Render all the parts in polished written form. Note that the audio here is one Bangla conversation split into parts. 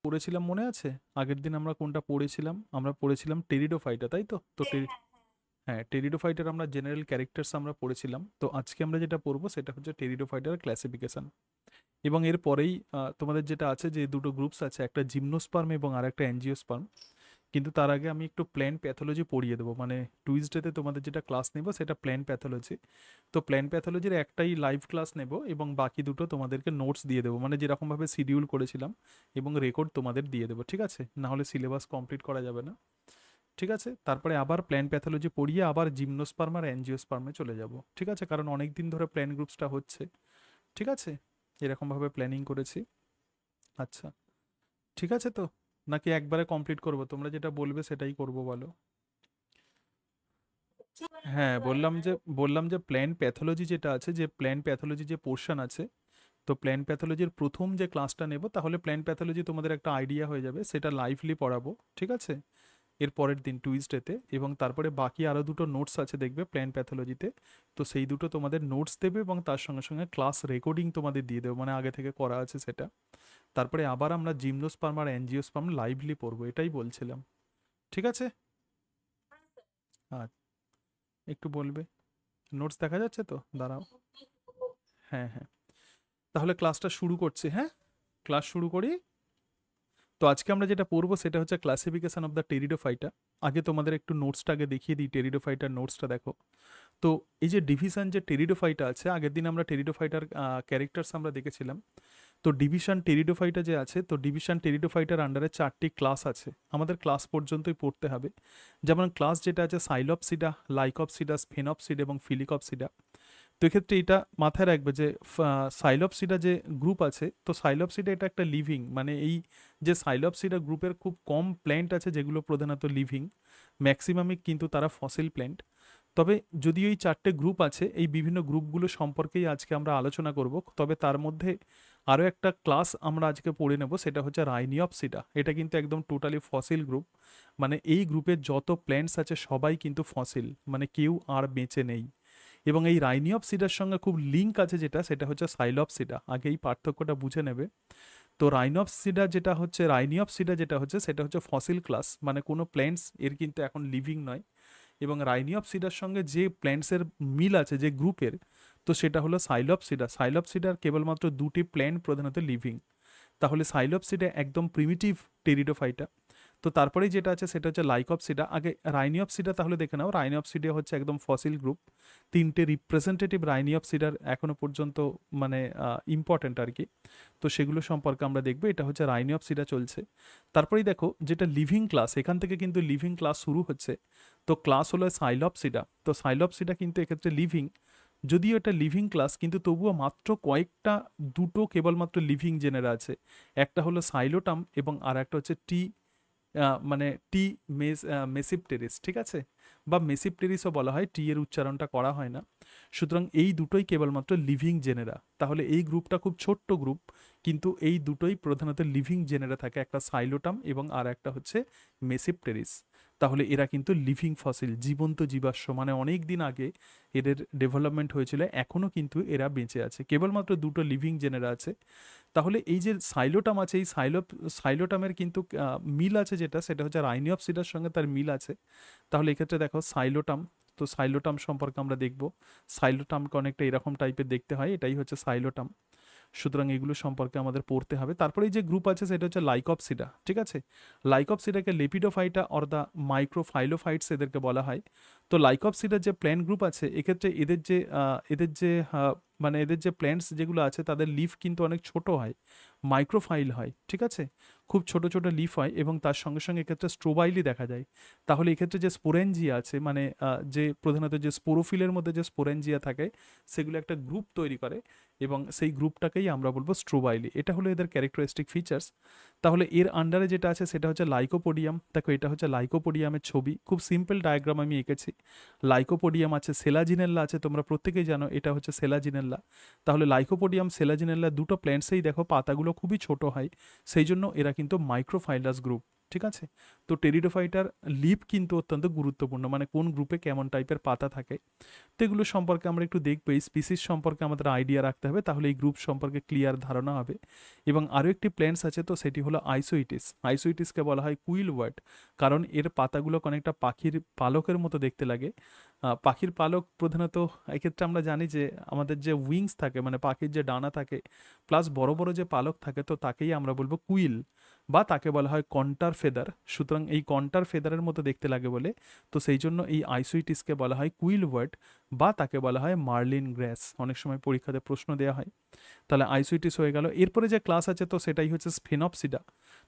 পড়েছিলাম মনে আছে? আগের দিন আমরা কোনটা পড়েছিলাম? আমরা পড়েছিলাম টেরিডোফাইটা, তাই তো? তো হ্যাঁ হ্যাঁ হ্যাঁ। হ্যাঁ, টেরিডোফাইটার আমরা জেনারেল ক্যারেক্টার্স আমরা পড়েছিলাম। তো আজকে আমরা যেটা পড়বো সেটা হচ্ছে টেরিডোফাইটার ক্লাসিফিকেশন। এবং এর পরেই তোমাদের যেটা আছে যে দুটো গ্রুপস আছে, একটা জিমনোস্পার্ম এবং আরেকটা অ্যাঞ্জিওস্পার্ম। কিন্তু তার আগে আমি একটু প্ল্যান প্যাথোলজি পড়িয়ে দেবো, মানে টুইসডেতে তোমাদের যেটা ক্লাস নেব সেটা প্ল্যান প্যাথোলজি। তো প্ল্যান প্যাথোলজির একটাই লাইভ ক্লাস নেব এবং বাকি দুটো তোমাদেরকে নোটস দিয়ে দেবো, মানে যেরকমভাবে শিডিউল করেছিলাম, এবং রেকর্ড তোমাদের দিয়ে দেবো, ঠিক আছে? না হলে সিলেবাস কমপ্লিট করা যাবে না। ঠিক আছে, তারপরে আবার প্ল্যান প্যাথোলজি পড়িয়ে আবার জিমনোস্পার্ম আর অ্যাঞ্জিওস্পার্মে চলে যাব, ঠিক আছে? কারণ অনেক দিন ধরে প্ল্যান গ্রুপসটা হচ্ছে, ঠিক আছে? এরকমভাবে প্ল্যানিং করেছি। আচ্ছা, ঠিক আছে তো? নাকি একবারে কমপ্লিট করবো? তোমরা যেটা বলবে সেটাই করবো, বলো। কি বললে হ্যাঁ, একবার? বললাম যে প্ল্যান প্যাথোলজি যেটা আছে, যে প্ল্যান প্যাথোলজি যে পোর্শন আছে, তো প্ল্যান প্যাথোলজির প্রথম যে ক্লাসটা নেব, তাহলে প্ল্যান প্যাথোলজি তোমাদের একটা আইডিয়া হয়ে যাবে, সেটা লাইভলি পড়াবো, ঠিক আছে? এর পরের দিন টুইসডেতে। এবং তারপরে বাকি আরও দুটো নোটস আছে দেখবে প্ল্যান প্যাথোলজিতে। তো সেই দুটো তোমাদের নোটস দেবে এবং তার সঙ্গে সঙ্গে ক্লাস রেকর্ডিং তোমাদের দিয়ে দেবে, মানে আগে থেকে করা আছে সেটা। তারপরে আবার আমরা জিমনোস্পার্ম আর অ্যাঞ্জিওস্পার্ম লাইভলি পড়বো, এটাই বলছিলাম, ঠিক আছে? আর একটু বলবে, নোটস দেখা যাচ্ছে তো? দাঁড়াও। হ্যাঁ হ্যাঁ, তাহলে ক্লাসটা শুরু করছি, হ্যাঁ? ক্লাস শুরু করি। তো আজকে আমরা যেটা পড়বো সেটা হচ্ছে ক্লাসিফিকেশন অফ দ্য টেরিডোফাইটা। আগে তোমাদের একটু নোটসটা আগে দেখিয়ে দিই, টেরিডোফাইটার নোটসটা দেখো। তো এই যে ডিভিশন যে টেরিডোফাইটা আছে, আগের দিন আমরা টেরিডোফাইটার ক্যারেক্টার্স আমরা দেখেছিলাম। তো ডিভিশন টেরিডোফাইটা যে আছে, তো ডিভিশন টেরিডোফাইটার আন্ডারে 4টি ক্লাস আছে, আমাদের ক্লাস পর্যন্তই পড়তে হবে। যেমন ক্লাস যেটা আছে সাইলপসিডা, লাইকপসিডা, স্ফেনপসিডা এবং ফিলিকপসিডা। তো এক্ষেত্রে এটা মাথায় রাখবে যে সাইলপসিডা যে গ্রুপ আছে, তো সাইলপসিডা এটা একটা লিভিং, মানে এই যে সাইলপসিডা গ্রুপের খুব কম প্ল্যান্ট আছে যেগুলো প্রধানত লিভিং, ম্যাক্সিমামই কিন্তু তারা ফসিল প্ল্যান্ট। তবে যদিও এই 4টে গ্রুপ আছে, এই বিভিন্ন গ্রুপগুলো সম্পর্কেই আজকে আমরা আলোচনা করব। তবে তার মধ্যে আরও একটা ক্লাস আমরা আজকে পড়ে নেব, সেটা হচ্ছে রাইনিয়পসিডা। এটা কিন্তু একদম টোটালি ফসিল গ্রুপ, মানে এই গ্রুপের যত প্ল্যান্টস আছে সবাই কিন্তু ফসিল, মানে কেউ আর বেঁচে নেই। এবং এই রাইনিয়পসিডার সঙ্গে খুব লিঙ্ক আছে যেটা, সেটা হচ্ছে সাইলপসিডা। আগে এই পার্থক্যটা বুঝে নেবে। তো রাইনিয়পসিডা যেটা হচ্ছে সেটা হচ্ছে ফসিল ক্লাস, মানে কোনো প্ল্যান্টস এর কিন্তু এখন লিভিং নয়। এবং রাইনিয়পসিডার সঙ্গে যে প্ল্যান্টসের মিল আছে যে গ্রুপের, তো সেটা হলো সাইলপসিডা। সাইলপসিডার কেবলমাত্র দুটি প্ল্যান্ট প্রধানত লিভিং। তাহলে সাইলপসিডা একদম প্রিমিটিভ টেরিডোফাইটা। তো তারপরেই যেটা আছে সেটা হচ্ছে লাইকপসিডা। আগে রাইনিয়পসিডা তাহলে দেখে নাও। রাইনিয়পসিডা হচ্ছে একদম ফসিল গ্রুপ। 3টে রিপ্রেজেন্টেটিভ রাইনিয়পসিডার এখনো পর্যন্ত মানে ইম্পর্ট্যান্ট আর কি। তো সেগুলো সম্পর্কে আমরা দেখবো। এটা হচ্ছে রাইনিয়পসিডা চলছে। তারপরেই দেখো যেটা লিভিং ক্লাস, এখান থেকে কিন্তু লিভিং ক্লাস শুরু হচ্ছে। তো ক্লাস হলো সাইলপসিডা। তো সাইলপসিডা কিন্তু এক্ষেত্রে লিভিং, যদিও এটা লিভিং ক্লাস কিন্তু তবুও মাত্র কয়েকটা, দুটো কেবলমাত্র লিভিং জেনেরা আছে। একটা হলো সাইলোটাম এবং আর একটা হচ্ছে মানে টি মেসিপটেরিস, ঠিক আছে? বা মেসিপটেরিসও বলা হয়, টি এর উচ্চারণটা করা হয় না। সুতরাং এই দুটোই কেবলমাত্র লিভিং জেনেরা। তাহলে এই গ্রুপটা খুব ছোট্ট গ্রুপ, কিন্তু এই দুটোই প্রধানত লিভিং জেনেরা থাকে, একটা সাইলোটাম এবং আর একটা হচ্ছে মেসিপটেরিস। তাহলে এরা কিন্তু লিভিং ফসিল, জীবন্ত জীবাশ্ম, মানে অনেক দিন আগে এদের ডেভেলপমেন্ট হয়েছিল, এখনও কিন্তু এরা বেঁচে আছে। কেবলমাত্র দুটো লিভিং জেনেরা আছে। তাহলে এই যে সাইলোটাম আছে, এই সাইলোটামের কিন্তু মিল আছে যেটা, সেটা হচ্ছে রাইনিয়পসিডার সঙ্গে তার মিল আছে। তাহলে এক্ষেত্রে দেখো সাইলোটাম। তো সাইলোটাম সম্পর্কে আমরা দেখব। সাইলোটামকে অনেকটা এরকম টাইপের দেখতে হয়, এটাই হচ্ছে সাইলোটাম। সুতরাং এগুলো সম্পর্কে আমাদের পড়তে হবে। তারপরে এই যে গ্রুপ আছে সেটা হচ্ছে লাইকপসিডা, ঠিক আছে? লাইকপসিডাকে লেপিডোফাইটা অর দ্য মাইক্রোফাইলোফাইটস এদেরকে বলা হয়। তো লাইকপসিডার যে প্ল্যান্ট গ্রুপ আছে, এক্ষেত্রে মানে এদের যে প্ল্যান্টস যেগুলো আছে তাদের লিফ কিন্তু অনেক ছোট হয়, মাইক্রোফাইল হয়, ঠিক আছে? খুব ছোট ছোট লিফ হয় এবং তার সঙ্গে সঙ্গে এক্ষেত্রে স্ট্রোবাইলি দেখা যায়। তাহলে এক্ষেত্রে যে স্পোরেঞ্জিয়া আছে, মানে যে প্রধানত যে স্পোরোফিলের মধ্যে যে স্পোরেঞ্জিয়া থাকে, সেগুলো একটা গ্রুপ তৈরি করে এবং সেই গ্রুপটাকেই আমরা বলবো স্ট্রোবাইলি। এটা হলো এদের ক্যারেক্টারিস্টিক ফিচার্স। তাহলে এর আন্ডারে যেটা আছে সেটা হচ্ছে লাইকোপোডিয়াম। দেখো এটা হচ্ছে লাইকোপোডিয়ামের ছবি, খুব সিম্পল ডায়াগ্রাম আমি এঁকেছি। লাইকোপোডিয়াম আছে, সেলাজিনেল্লা আছে, তোমরা প্রত্যেকেই জানো এটা হচ্ছে সেলাজিনেল্লা। তাহলে লাইকোপোডিয়াম, সেলাজিনেল্লা দুটো প্ল্যান্টসেই দেখো পাতাগুলো খুবই ছোট হয়, সেই জন্য এরা কিন্তু মাইক্রোফাইলাস গ্রুপ। ঠিক আছে। তো টেরিডোফাইটার লিভ কিন্তু অত্যন্ত গুরুত্বপূর্ণ, মানে কোন গ্রুপে কেমন টাইপের পাতা থাকে, তো এগুলো সম্পর্কে আমরা একটু দেখবো। এই স্পিসিস সম্পর্কে আমাদের আইডিয়া রাখতে হবে, তাহলে এই গ্রুপ সম্পর্কে ক্লিয়ার ধারণা হবে। এবং আরও একটি প্ল্যান্টস আছে, তো সেটি হলো আইসোইটিস। আইসোইটিসকে বলা হয় কুইল ওয়ার্ড, কারণ এর পাতাগুলো অনেকটা পাখির পালকের মতো দেখতে লাগে। পাখির পালক প্রধানত, এক্ষেত্রে আমরা জানি যে আমাদের যে উইংস থাকে, মানে পাখির যে ডানা থাকে প্লাস বড় বড় যে পালক থাকে, তো তাকেই আমরা বলবো কুইল, বা তাকে বলা হয় কন্টার ফেদার। সুতরাং এই কন্টার ফেদারের মতো দেখতে লাগে বলে, তো সেই জন্য এই আইসোইটিসকে বলা হয় কুইল ওয়ার্ড, বা তাকে বলা হয় মার্লিন গ্রাস। অনেক সময় পরীক্ষাতে প্রশ্ন দেওয়া হয়। তাহলে আইসোইটিস হয়ে গেল। এরপরে যে ক্লাস আছে তো সেটাই হচ্ছে স্ফেনপসিডা।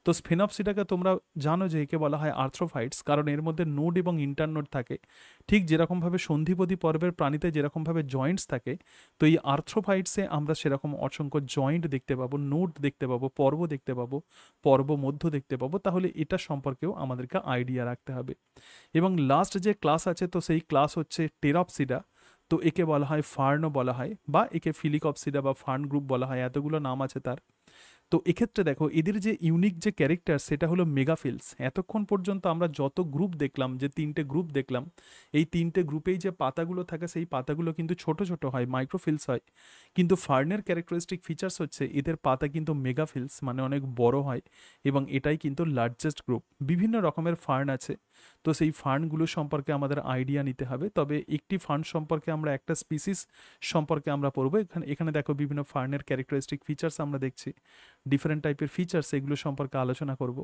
তো স্ফেনপসিডাকে তোমরা জানো যে একে বলা হয় আর্থ্রোফাইটস, কারণ এর মধ্যে নোড এবং ইন্টারনোড থাকে। ঠিক যেরকমভাবে সন্ধিপদী পর্বের প্রাণীতে যেরকমভাবে জয়েন্টস থাকে, তো এই আর্থ্রোফাইটসে আমরা সেরকম অসংখ্য জয়েন্ট দেখতে পাবো, নোড দেখতে পাবো, পর্ব দেখতে পাবো, পর্ব মধ্য দেখতে পাবো। তাহলে এটা সম্পর্কেও আমাদেরকে আইডিয়া রাখতে হবে। এবং লাস্ট যে ক্লাস আছে তো সেই ক্লাস হচ্ছে টেরপসিডা। তো একে বলা হয় ফার্নও বলা হয়, বা একে ফিলিকপসিডা বা ফার্ন গ্রুপ বলা হয়, এতগুলো নাম আছে তার। তো এক্ষেত্রে দেখো এদের যে ইউনিক যে ক্যারেক্টার সেটা হলো মেগাফিলস। এতক্ষণ পর্যন্ত আমরা যত গ্রুপ দেখলাম, যে তিনটে গ্রুপ দেখলাম, এই তিনটে গ্রুপেই যে পাতাগুলো থাকে সেই পাতাগুলো কিন্তু ছোট ছোট হয়, মাইক্রোফিলস হয়। কিন্তু ফার্নের ক্যারেক্টারিস্টিক ফিচার্স হচ্ছে এদের পাতা কিন্তু মেগাফিলস, মানে অনেক বড় হয়, এবং এটাই কিন্তু লার্জেস্ট গ্রুপ। বিভিন্ন রকমের ফার্ন আছে, তো সেই ফার্নগুলো সম্পর্কে আমাদের আইডিয়া নিতে হবে। তবে একটি ফার্ন সম্পর্কে আমরা একটা স্পিসিস সম্পর্কে আমরা পড়বো। এখানে এখানে দেখো বিভিন্ন ফার্নের ক্যারেক্টারিস্টিক ফিচার্স আমরা দেখছি, ডিফারেন্ট টাইপের ফিচার্স, এগুলো সম্পর্কে আলোচনা করব।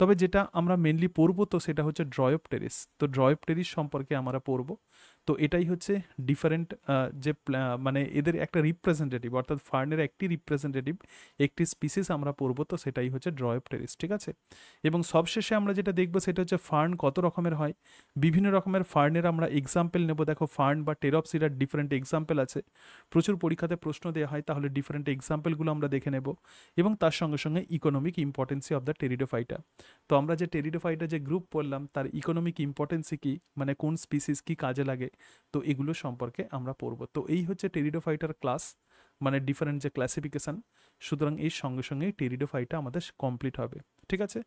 তবে যেটা আমরা মেনলি পড়বো তো সেটা হচ্ছে ড্রয়োপটেরিস। তো ড্রয়োপটেরিস সম্পর্কে আমরা পড়বো। তো এটাই হচ্ছে ডিফারেন্ট যে মানে এদের একটা রিপ্রেজেন্টেটিভ, অর্থাৎ ফার্নের একটি রিপ্রেজেন্টেটিভ একটি স্পিসিস আমরা পড়বো, তো সেটাই হচ্ছে ড্রয়োপটেরিস। ঠিক আছে। এবং সবশেষে আমরা যেটা দেখবো সেটা হচ্ছে ফার্ন কত রকমের হয়। বিভিন্ন রকমের ফার্নের আমরা এক্সাম্পল নেব। দেখো ফার্ন বা টেরপসিডার ডিফারেন্ট এক্সাম্পল আছে, প্রচুর পরীক্ষাতে প্রশ্ন দেওয়া হয়, তাহলে ডিফারেন্ট এক্সাম্পলগুলো আমরা দেখে নেব। এবং তার সঙ্গে সঙ্গে economic importancy of the pteridophyta. তো আমরা যে টেরিডোফাইটা যে গ্রুপ পড়লাম তার ইকোনমিক ইম্পর্টেন্সি কি, মানে কোন স্পিসিস কি কাজে লাগে, তো এগুলো সম্পর্কে আমরা পড়ব। তো এই হচ্ছে টেরিডোফাইটার ক্লাস, মানে ডিফারেন্ট যে ক্লাসিফিকেশন। সুতরাং এর সঙ্গে সঙ্গে টেরিডোফাইটা আমাদের কমপ্লিট হবে। ঠিক আছে।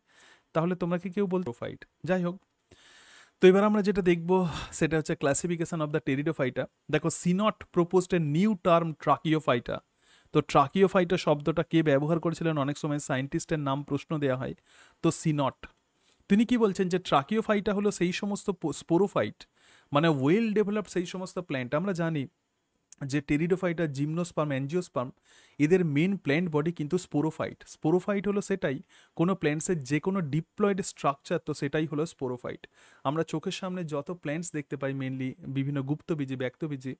তাহলে তোমরা কি কেউ বলতো ফাইট, যাই হোক। তো এবার আমরা যেটা দেখব সেটা হচ্ছে ক্লাসিফিকেশন অফ দ্য টেরিডোফাইটা। দেখো Synnott proposed a new term ট্রাকিওফাইটা। তো ট্রাকিওফাইটা শব্দটা কে ব্যবহার করেছিলেন, অনেক সময় সায়েন্টিস্টের নাম প্রশ্ন দেওয়া হয়। তো সিনট তিনি কি বলছেন যে ট্রাকিওফাইটা হলো সেই সমস্ত স্পোরোফাইট, মানে ওয়েল ডেভেলপড সেই সমস্ত প্ল্যান্ট। আমরা জানি যে টেরিডোফাইটা, জিমনোস্পার্ম, অ্যাঞ্জিওস্পার্ম, এদের মেন প্ল্যান্ট বডি কিন্তু স্পোরোফাইট। স্পোরোফাইট হলো সেটাই, কোনো প্ল্যান্টসের যে কোনো ডিপ্লয়েড স্ট্রাকচার, তো সেটাই হলো স্পোরোফাইট। আমরা চোখের সামনে যত প্ল্যান্টস দেখতে পাই, মেনলি বিভিন্ন গুপ্তবীজি, ব্যক্তবীজি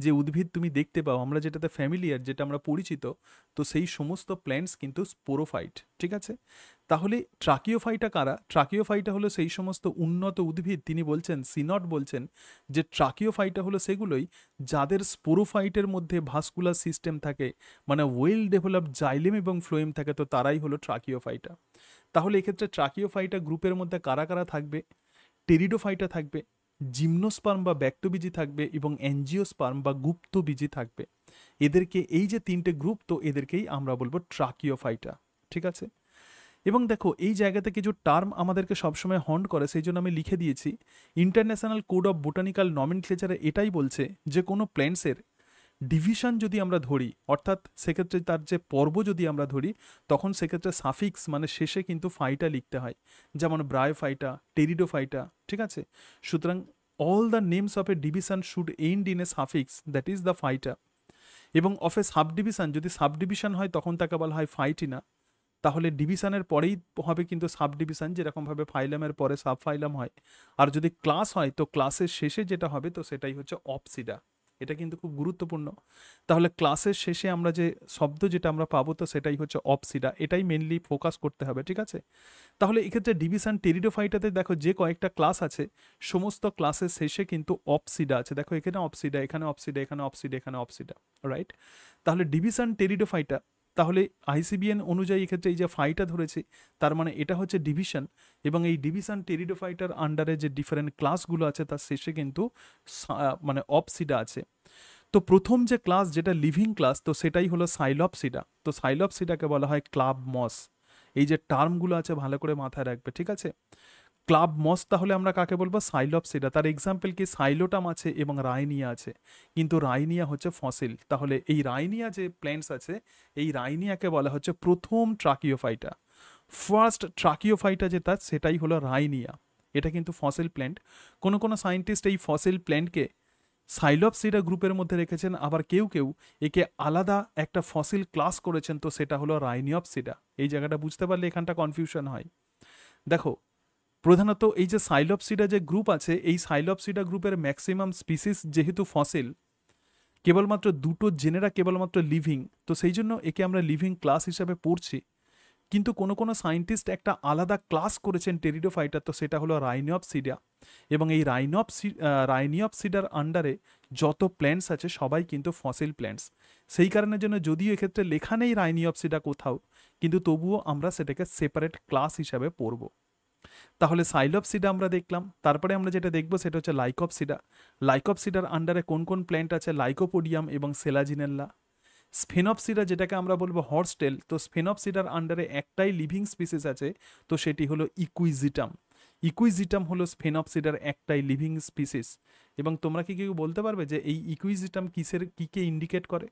যে উদ্ভিদ তুমি দেখতে পাও, আমরা যেটাতে ফ্যামিলিয়ার, যেটা আমরা পরিচিত, তো সেই সমস্ত প্ল্যান্টস কিন্তু স্পোরোফাইট। ঠিক আছে। তাহলে ট্রাকিওফাইটা কারা? ট্রাকিওফাইটা হলো সেই সমস্ত উন্নত উদ্ভিদ, তিনি বলছেন, সিনট বলছেন যে ট্রাকিওফাইটা হলো সেগুলোই যাদের স্পোরোফাইটের মধ্যে ভাস্কুলার সিস্টেম থাকে, মানে ওয়েল ডেভেলপড জাইলেম এবং ফ্লোয়েম থাকে, তো তারাই হলো ট্রাকিওফাইটা। তাহলে এক্ষেত্রে ট্রাকিওফাইটা গ্রুপের মধ্যে কারা কারা থাকবে? টেরিডোফাইটা থাকবে, জিমনোস্পার্ম বা ব্যাক্টোবীজি থাকবে, এবং অ্যাঞ্জিওস্পার্ম বা গুপ্তবীজি থাকবে। এদেরকে, এই যে তিনটে গ্রুপ, তো এদেরকেই আমরা বলবো ট্রাকিওফাইটা। ঠিক আছে। এবং দেখো এই জায়গাতে কিছু টার্ম আমাদেরকে সবসময় হন্ট করে, সেই জন্য আমি লিখে দিয়েছি। ইন্টারন্যাশনাল কোড অফ বোটানিক্যাল নমেনক্লেচারে এটাই বলছে যে কোনো প্ল্যান্টসের ডিভিশন যদি আমরা ধরি, অর্থাৎ সেক্ষেত্রে তার যে পর্ব যদি আমরা ধরি, তখন সেক্ষেত্রে সাফিক্স, মানে শেষে কিন্তু ফাইটা লিখতে হয়, যেমন ব্রায়োফাইটা, টেরিডোফাইটা। ঠিক আছে। সুতরাং all the names of a division should end in a suffix, that is the phyta. এবং অফ এ সাব ডিভিশন, যদি সাব ডিভিশন হয় তখন তাকে বলা হয় ফাইটিনা। তাহলে ডিভিশনের পরেই হবে কিন্তু সাব ডিভিশন, যেরকমভাবে ফাইলামের পরে সাব ফাইলাম হয়। আর যদি ক্লাস হয় তো ক্লাসের শেষে যেটা হবে তো সেটাই হচ্ছে অপসিডা। এটা কিন্তু খুব গুরুত্বপূর্ণ। তাহলে ক্লাসের শেষে আমরা যে শব্দ যেটা আমরা পাবো তো সেটাই হচ্ছে অপসিডা, এটাই মেনলি ফোকাস করতে হবে। ঠিক আছে। তাহলে এক্ষেত্রে ডিভিশন টেরিডোফাইটাতে দেখো যে কয়েকটা ক্লাস আছে, সমস্ত ক্লাসের শেষে কিন্তু অপসিডা আছে। দেখো এখানে অপসিডা, এখানে অপসিডা, এখানে অপসিডা, এখানে অপসিডা, রাইট। তাহলে ডিভিশন টেরিডোফাইটা, তাহলে আইসিবিএন অনুযায়ী এক্ষেত্রে এই যে ফাইটা ধরেছে, তার মানে এটা হচ্ছে ডিভিশন। এবং এই ডিভিশন টেরিডোফাইটার আন্ডারে যে ডিফারেন্ট ক্লাসগুলো আছে তার শেষে কিন্তু মানে অপসিডা আছে। তো প্রথম যে ক্লাস, যেটা লিভিং ক্লাস, তো সেটাই হলো সাইলপসিডা। তো সাইলপসিডাকে বলা হয় ক্লাব মস। এই যে টার্মগুলো আছে ভালো করে মাথায় রাখবে, ঠিক আছে। ক্লাব মস তাহলে আমরা কাকে বলবো? সাইলপসিডা। তার এক্সাম্পল কি? সাইলোটাম আছে এবং রাইনিয়া আছে, কিন্তু রাইনিয়া হচ্ছে ফসিল। তাহলে এই রাইনিয়া যে প্ল্যান্টস আছে, এই রাইনিয়াকে বলা হচ্ছে প্রথম ট্রাকিওফাইটা, ফার্স্ট ট্রাকিওফাইটা যেটা, সেটাই হলো রাইনিয়া। এটা কিন্তু ফসিল প্ল্যান্ট। কোনো কোনো সায়েন্টিস্ট এই ফসিল প্ল্যান্টকে সাইলপসিডা গ্রুপের মধ্যে রেখেছেন, আবার কেউ কেউ একে আলাদা একটা ফসিল ক্লাস করেছেন, তো সেটা হলো রাইনিয়পসিডা। এই জায়গাটা বুঝতে পারলে এখানটা কনফিউশন হয়। দেখো, প্রধানত এই যে সাইলপসিডা যে গ্রুপ আছে, এই সাইলপসিডা গ্রুপের ম্যাক্সিমাম স্পিসিস যেহেতু ফসিল, কেবলমাত্র দুটো জেনেরা কেবলমাত্র লিভিং, তো সেই জন্য একে আমরা লিভিং ক্লাস হিসাবে পড়ছি। কিন্তু কোনো কোনো সায়েন্টিস্ট একটা আলাদা ক্লাস করেছেন টেরিডোফাইটার, তো সেটা হলো রাইনিয়পসিডা। এবং এই রাইনিয়পসিডার আন্ডারে যত প্ল্যান্টস আছে সবাই কিন্তু ফসিল প্ল্যান্টস। সেই কারণের জন্য যদিও এক্ষেত্রে লেখা নেই রাইনিয়পসিডা কোথাও, কিন্তু তবুও আমরা সেটাকে সেপারেট ক্লাস হিসাবে পড়ব। তাহলে সাইলপসিডা আমরা দেখলাম। তারপরে আমরা যেটা দেখবো সেটা হচ্ছে লাইকপসিডা। লাইকপসিডার আন্ডারে কোন কোন প্ল্যান্ট আছে? লাইকোপোডিয়াম এবং সেলাজিনেল্লা। স্ফেনপসিডা যেটাকে আমরা বলবো হর্সটেল, তো স্ফেনপসিডার আন্ডারে একটাই লিভিং স্পিসিস আছে, তো সেটি হলো ইকুইজিটাম। ইকুইজিটাম হলো স্ফেনপসিডার একটাই লিভিং স্পিসিস। এবং তোমরা কি কেউ বলতে পারবে যে এই ইকুইজিটাম কিকে ইন্ডিকেট করে?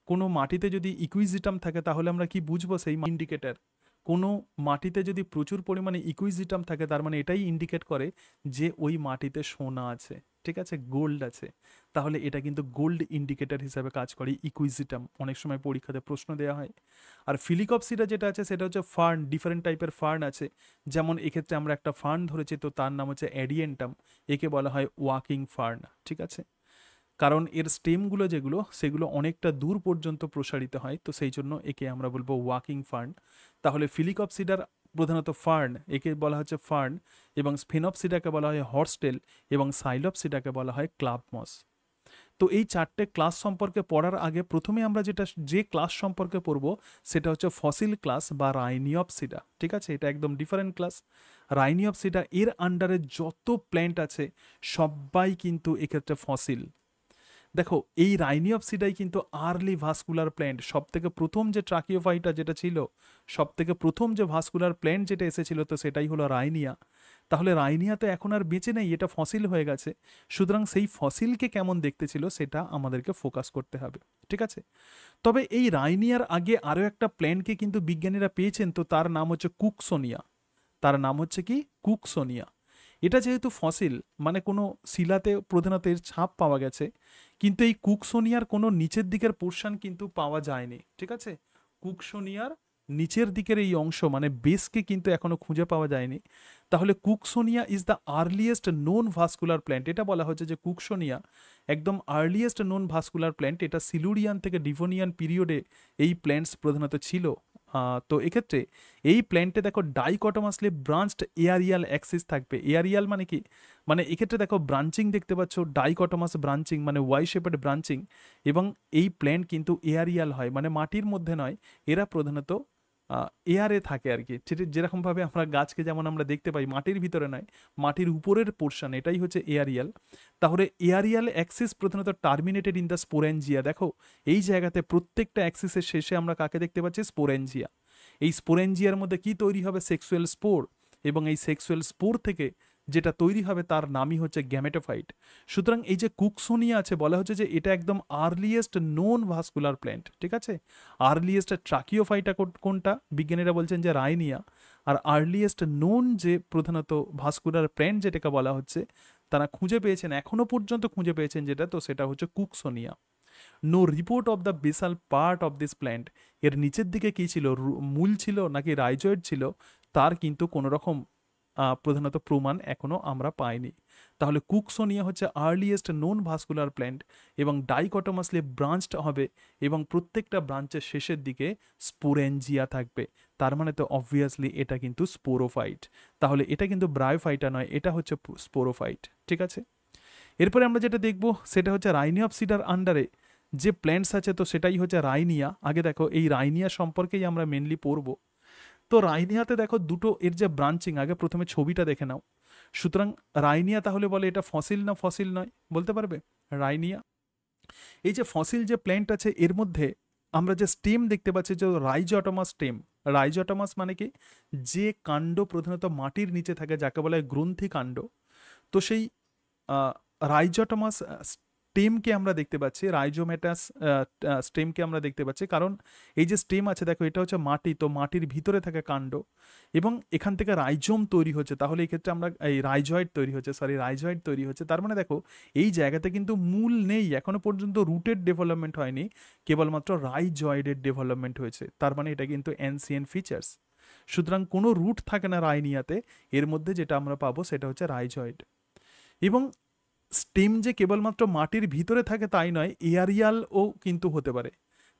কোনো মাটিতে যদি ইকুইজিটাম থাকে তাহলে আমরা কি বুঝবো সেই ইন্ডিকেটর? কোনো মাটিতে যদি প্রচুর পরিমাণে ইকুইজিটাম থাকে, তার মানে এটাই ইন্ডিকেট করে যে ওই মাটিতে সোনা আছে, ঠিক আছে, গোল্ড আছে। তাহলে এটা কিন্তু গোল্ড ইন্ডিকেটর হিসাবে কাজ করে ইকুইজিটাম। অনেক সময় পরীক্ষাতে প্রশ্ন দেওয়া হয়। আর ফিলিকপসিডা যেটা আছে সেটা হচ্ছে ফার্ন। ডিফারেন্ট টাইপের ফার্ন আছে, যেমন এক্ষেত্রে আমরা একটা ফার্ন ধরেছি, তো তার নাম হচ্ছে অ্যাডিয়েন্টাম। একে বলা হয় ওয়াকিং ফার্ন, ঠিক আছে, কারণ এর স্টেমগুলো যেগুলো সেগুলো অনেকটা দূর পর্যন্ত প্রসারিত হয়, তো সেই জন্য একে আমরা বলবো ওয়াকিং ফার্ন। তাহলে ফিলিকপসিডার প্রধানত ফার্ন, একে বলা হচ্ছে ফার্ন, এবং স্ফেনপসিডাকে বলা হয় হর্সটেল, এবং সাইলপসিডাকে বলা হয় ক্লাব মস। তো এই চারটে ক্লাস সম্পর্কে পড়ার আগে প্রথমে আমরা যে ক্লাস সম্পর্কে পড়ব সেটা হচ্ছে ফসিল ক্লাস বা রাইনিয়পসিডা, ঠিক আছে। এটা একদম ডিফারেন্ট ক্লাস। রাইনিয়পসিডা এর আন্ডারে যত প্ল্যান্ট আছে সবাই কিন্তু এক্ষেত্রে ফসিল। দেখো, এই রাইনিয়পসিডাই কিন্তু আর্লি ভাস্কুলার প্ল্যান্ট। সব থেকে প্রথম যে ট্রাকিওফাইটা যেটা ছিল, সব থেকে প্রথম যে ভাস্কুলার প্ল্যান্ট যেটা এসেছিল, তো সেটাই হলো রাইনিয়া। তাহলে রাইনিয়া তো এখন আর বেঁচে নেই, এটা ফসিল হয়ে গেছে। সুতরাং সেই ফসিলকে কেমন দেখতে ছিল সেটা আমাদেরকে ফোকাস করতে হবে, ঠিক আছে। তবে এই রাইনিয়ার আগে আরও একটা প্ল্যান্টকে কিন্তু বিজ্ঞানীরা পেয়েছেন, তো তার নাম হচ্ছে কুকসোনিয়া। তার নাম হচ্ছে কি? কুকসোনিয়া। এটা যেহেতু ফসিল, মানে কোনো শিলাতে প্রধানত এর ছাপ পাওয়া গেছে, কিন্তু এই কুকসোনিয়ার কোনো নিচের দিকের পোর্শন কিন্তু পাওয়া যায়নি, ঠিক আছে। কুকসোনিয়ার নিচের দিকের এই অংশ মানে বেসকে কিন্তু এখনো খুঁজে পাওয়া যায়নি। তাহলে কুকসোনিয়া is the earliest known vascular plant. এটা বলা হচ্ছে যে কুকসোনিয়া একদম আর্লিয়েস্ট নোন ভাস্কুলার প্ল্যান্ট। এটা সিলুরিয়ান থেকে ডিভোনিয়ান পিরিয়ডে এই প্ল্যান্টস প্রধানত ছিল। তো এক্ষেত্রে এই প্ল্যান্টে দেখো ডাইকটমাসলি ব্রাঞ্চড এয়ারিয়াল অ্যাক্সিস থাকবে। এয়ারিয়াল মানে কি? মানে এক্ষেত্রে দেখো ব্রাঞ্চিং দেখতে পাচ্ছ, ডাইকটমাস ব্রাঞ্চিং মানে ওয়াই শেপেড ব্রাঞ্চিং। এবং এই প্ল্যান্ট কিন্তু এয়ারিয়াল হয়, মানে মাটির মধ্যে নয়, এরা প্রধানত এয়ারে থাকে আর কি। যেরকমভাবে আমরা গাছকে যেমন আমরা দেখতে পাই মাটির ভিতরে নয়, মাটির উপরের পোর্শন, এটাই হচ্ছে এয়ারিয়াল। তাহলে এয়ারিয়াল অ্যাক্সিস প্রধানত টার্মিনেটেড ইন দ্য স্পোরেঞ্জিয়া। দেখো, এই জায়গাতে প্রত্যেকটা অ্যাক্সিসের শেষে আমরা কাকে দেখতে পাচ্ছি? স্পোরেঞ্জিয়া। এই স্পোরেঞ্জিয়ার মধ্যে কি তৈরি হবে? Sexual spore. এবং এই সেক্সুয়াল স্পোর থেকে যেটা তৈরি হবে তার নামই হচ্ছে গ্যামেটোফাইট। সুতরাং এই যে কুকসোনিয়া আছে, বলা হচ্ছে যে এটা একদম আর্লিয়েস্ট নোন ভাস্কুলার প্ল্যান্ট, ঠিক আছে। আর্লিয়েস্ট ট্রাকিওফাইটা কোনটা? বিজ্ঞানীরা বলছেন যে রাইনিয়া। আর আর্লিয়েস্ট নোন যে প্রধানত ভাস্কুলার প্ল্যান্ট যেটাকে বলা হচ্ছে, তারা খুঁজে পেয়েছেন, এখনো পর্যন্ত খুঁজে পেয়েছেন যেটা, তো সেটা হচ্ছে Cooksonia. No report of the basal part of this plant. এর নিচের দিকে কি ছিল? মূল ছিল নাকি রাইজয়েড ছিল, তার কিন্তু কোনো রকম প্রধানত প্রমাণ এখনো আমরা পাইনি। তাহলে কুকসোনিয়া হচ্ছে আর্লিয়েস্ট নোন ভাস্কুলার প্ল্যান্ট, এবং ডাইকটমাসলি ব্রাঞ্চড হবে, এবং প্রত্যেকটা ব্রাঞ্চের শেষের দিকে স্পোরেঞ্জিয়া থাকবে। তার মানে তো অবভিয়াসলি এটা কিন্তু স্পোরোফাইট। তাহলে এটা কিন্তু ব্রায়োফাইটা নয়, এটা হচ্ছে স্পোরোফাইট, ঠিক আছে। এরপরে আমরা যেটা দেখব সেটা হচ্ছে রাইনিয়পসিডার আন্ডারে যে প্ল্যান্টস আছে, তো সেটাই হচ্ছে রাইনিয়া। আগে দেখো, এই রাইনিয়া সম্পর্কেই আমরা মেনলি পড়বো। তো রাইনিয়াতে দেখো দুটো এর যে ব্রাঞ্চিং, আগে প্রথমে ছবিটা দেখে নাও। সুতরাং রাইনিয়া তাহলে বলে এটা ফসিল না ফসিল নয়? বলতে পারবে? রাইনিয়া এই যে ফসিল যে প্ল্যান্ট আছে, এর মধ্যে আমরা যে স্টেম দেখতে পাচ্ছি, যে রাইজোটোমা স্টেম, রাইজোটমাস মানে কি, যে কাণ্ড প্রধানত মাটির নিচে থাকে যাকে বলা হয় গ্রন্থি কাণ্ড, তো সেই রাইজোটমাস স্টেমকে আমরা দেখতে পাচ্ছি, রাইজোমেটাস স্টেমকে আমরা দেখতে পাচ্ছি, কারণ এই যে স্টেম আছে দেখো এটা হচ্ছে মাটি, তো মাটির ভিতরে থাকে কাণ্ড এবং এখান থেকে রাইজোম তৈরি হচ্ছে, তাহলে এই ক্ষেত্রে আমরা এই রাইজয়েড তৈরি হচ্ছে, রাইজয়েড তৈরি হচ্ছে, তার মানে দেখো এই জায়গাতে কিন্তু মূল নেই, এখনো পর্যন্ত রুটের ডেভেলপমেন্ট হয়নি, কেবলমাত্র রাইজয়েডের ডেভেলপমেন্ট হয়েছে, তার মানে এটা কিন্তু অ্যানসিয়েন্ট ফিচার্স। সুতরাং কোনো রুট থাকে না রাইনিয়াতে, এর মধ্যে যেটা আমরা পাবো সেটা হচ্ছে রাইজয়েড। এবং স্টেম যে কেবলমাত্র মাটির ভিতরে থাকে তাই নয়, এয়ারিয়ালও কিন্তু হতে পারে।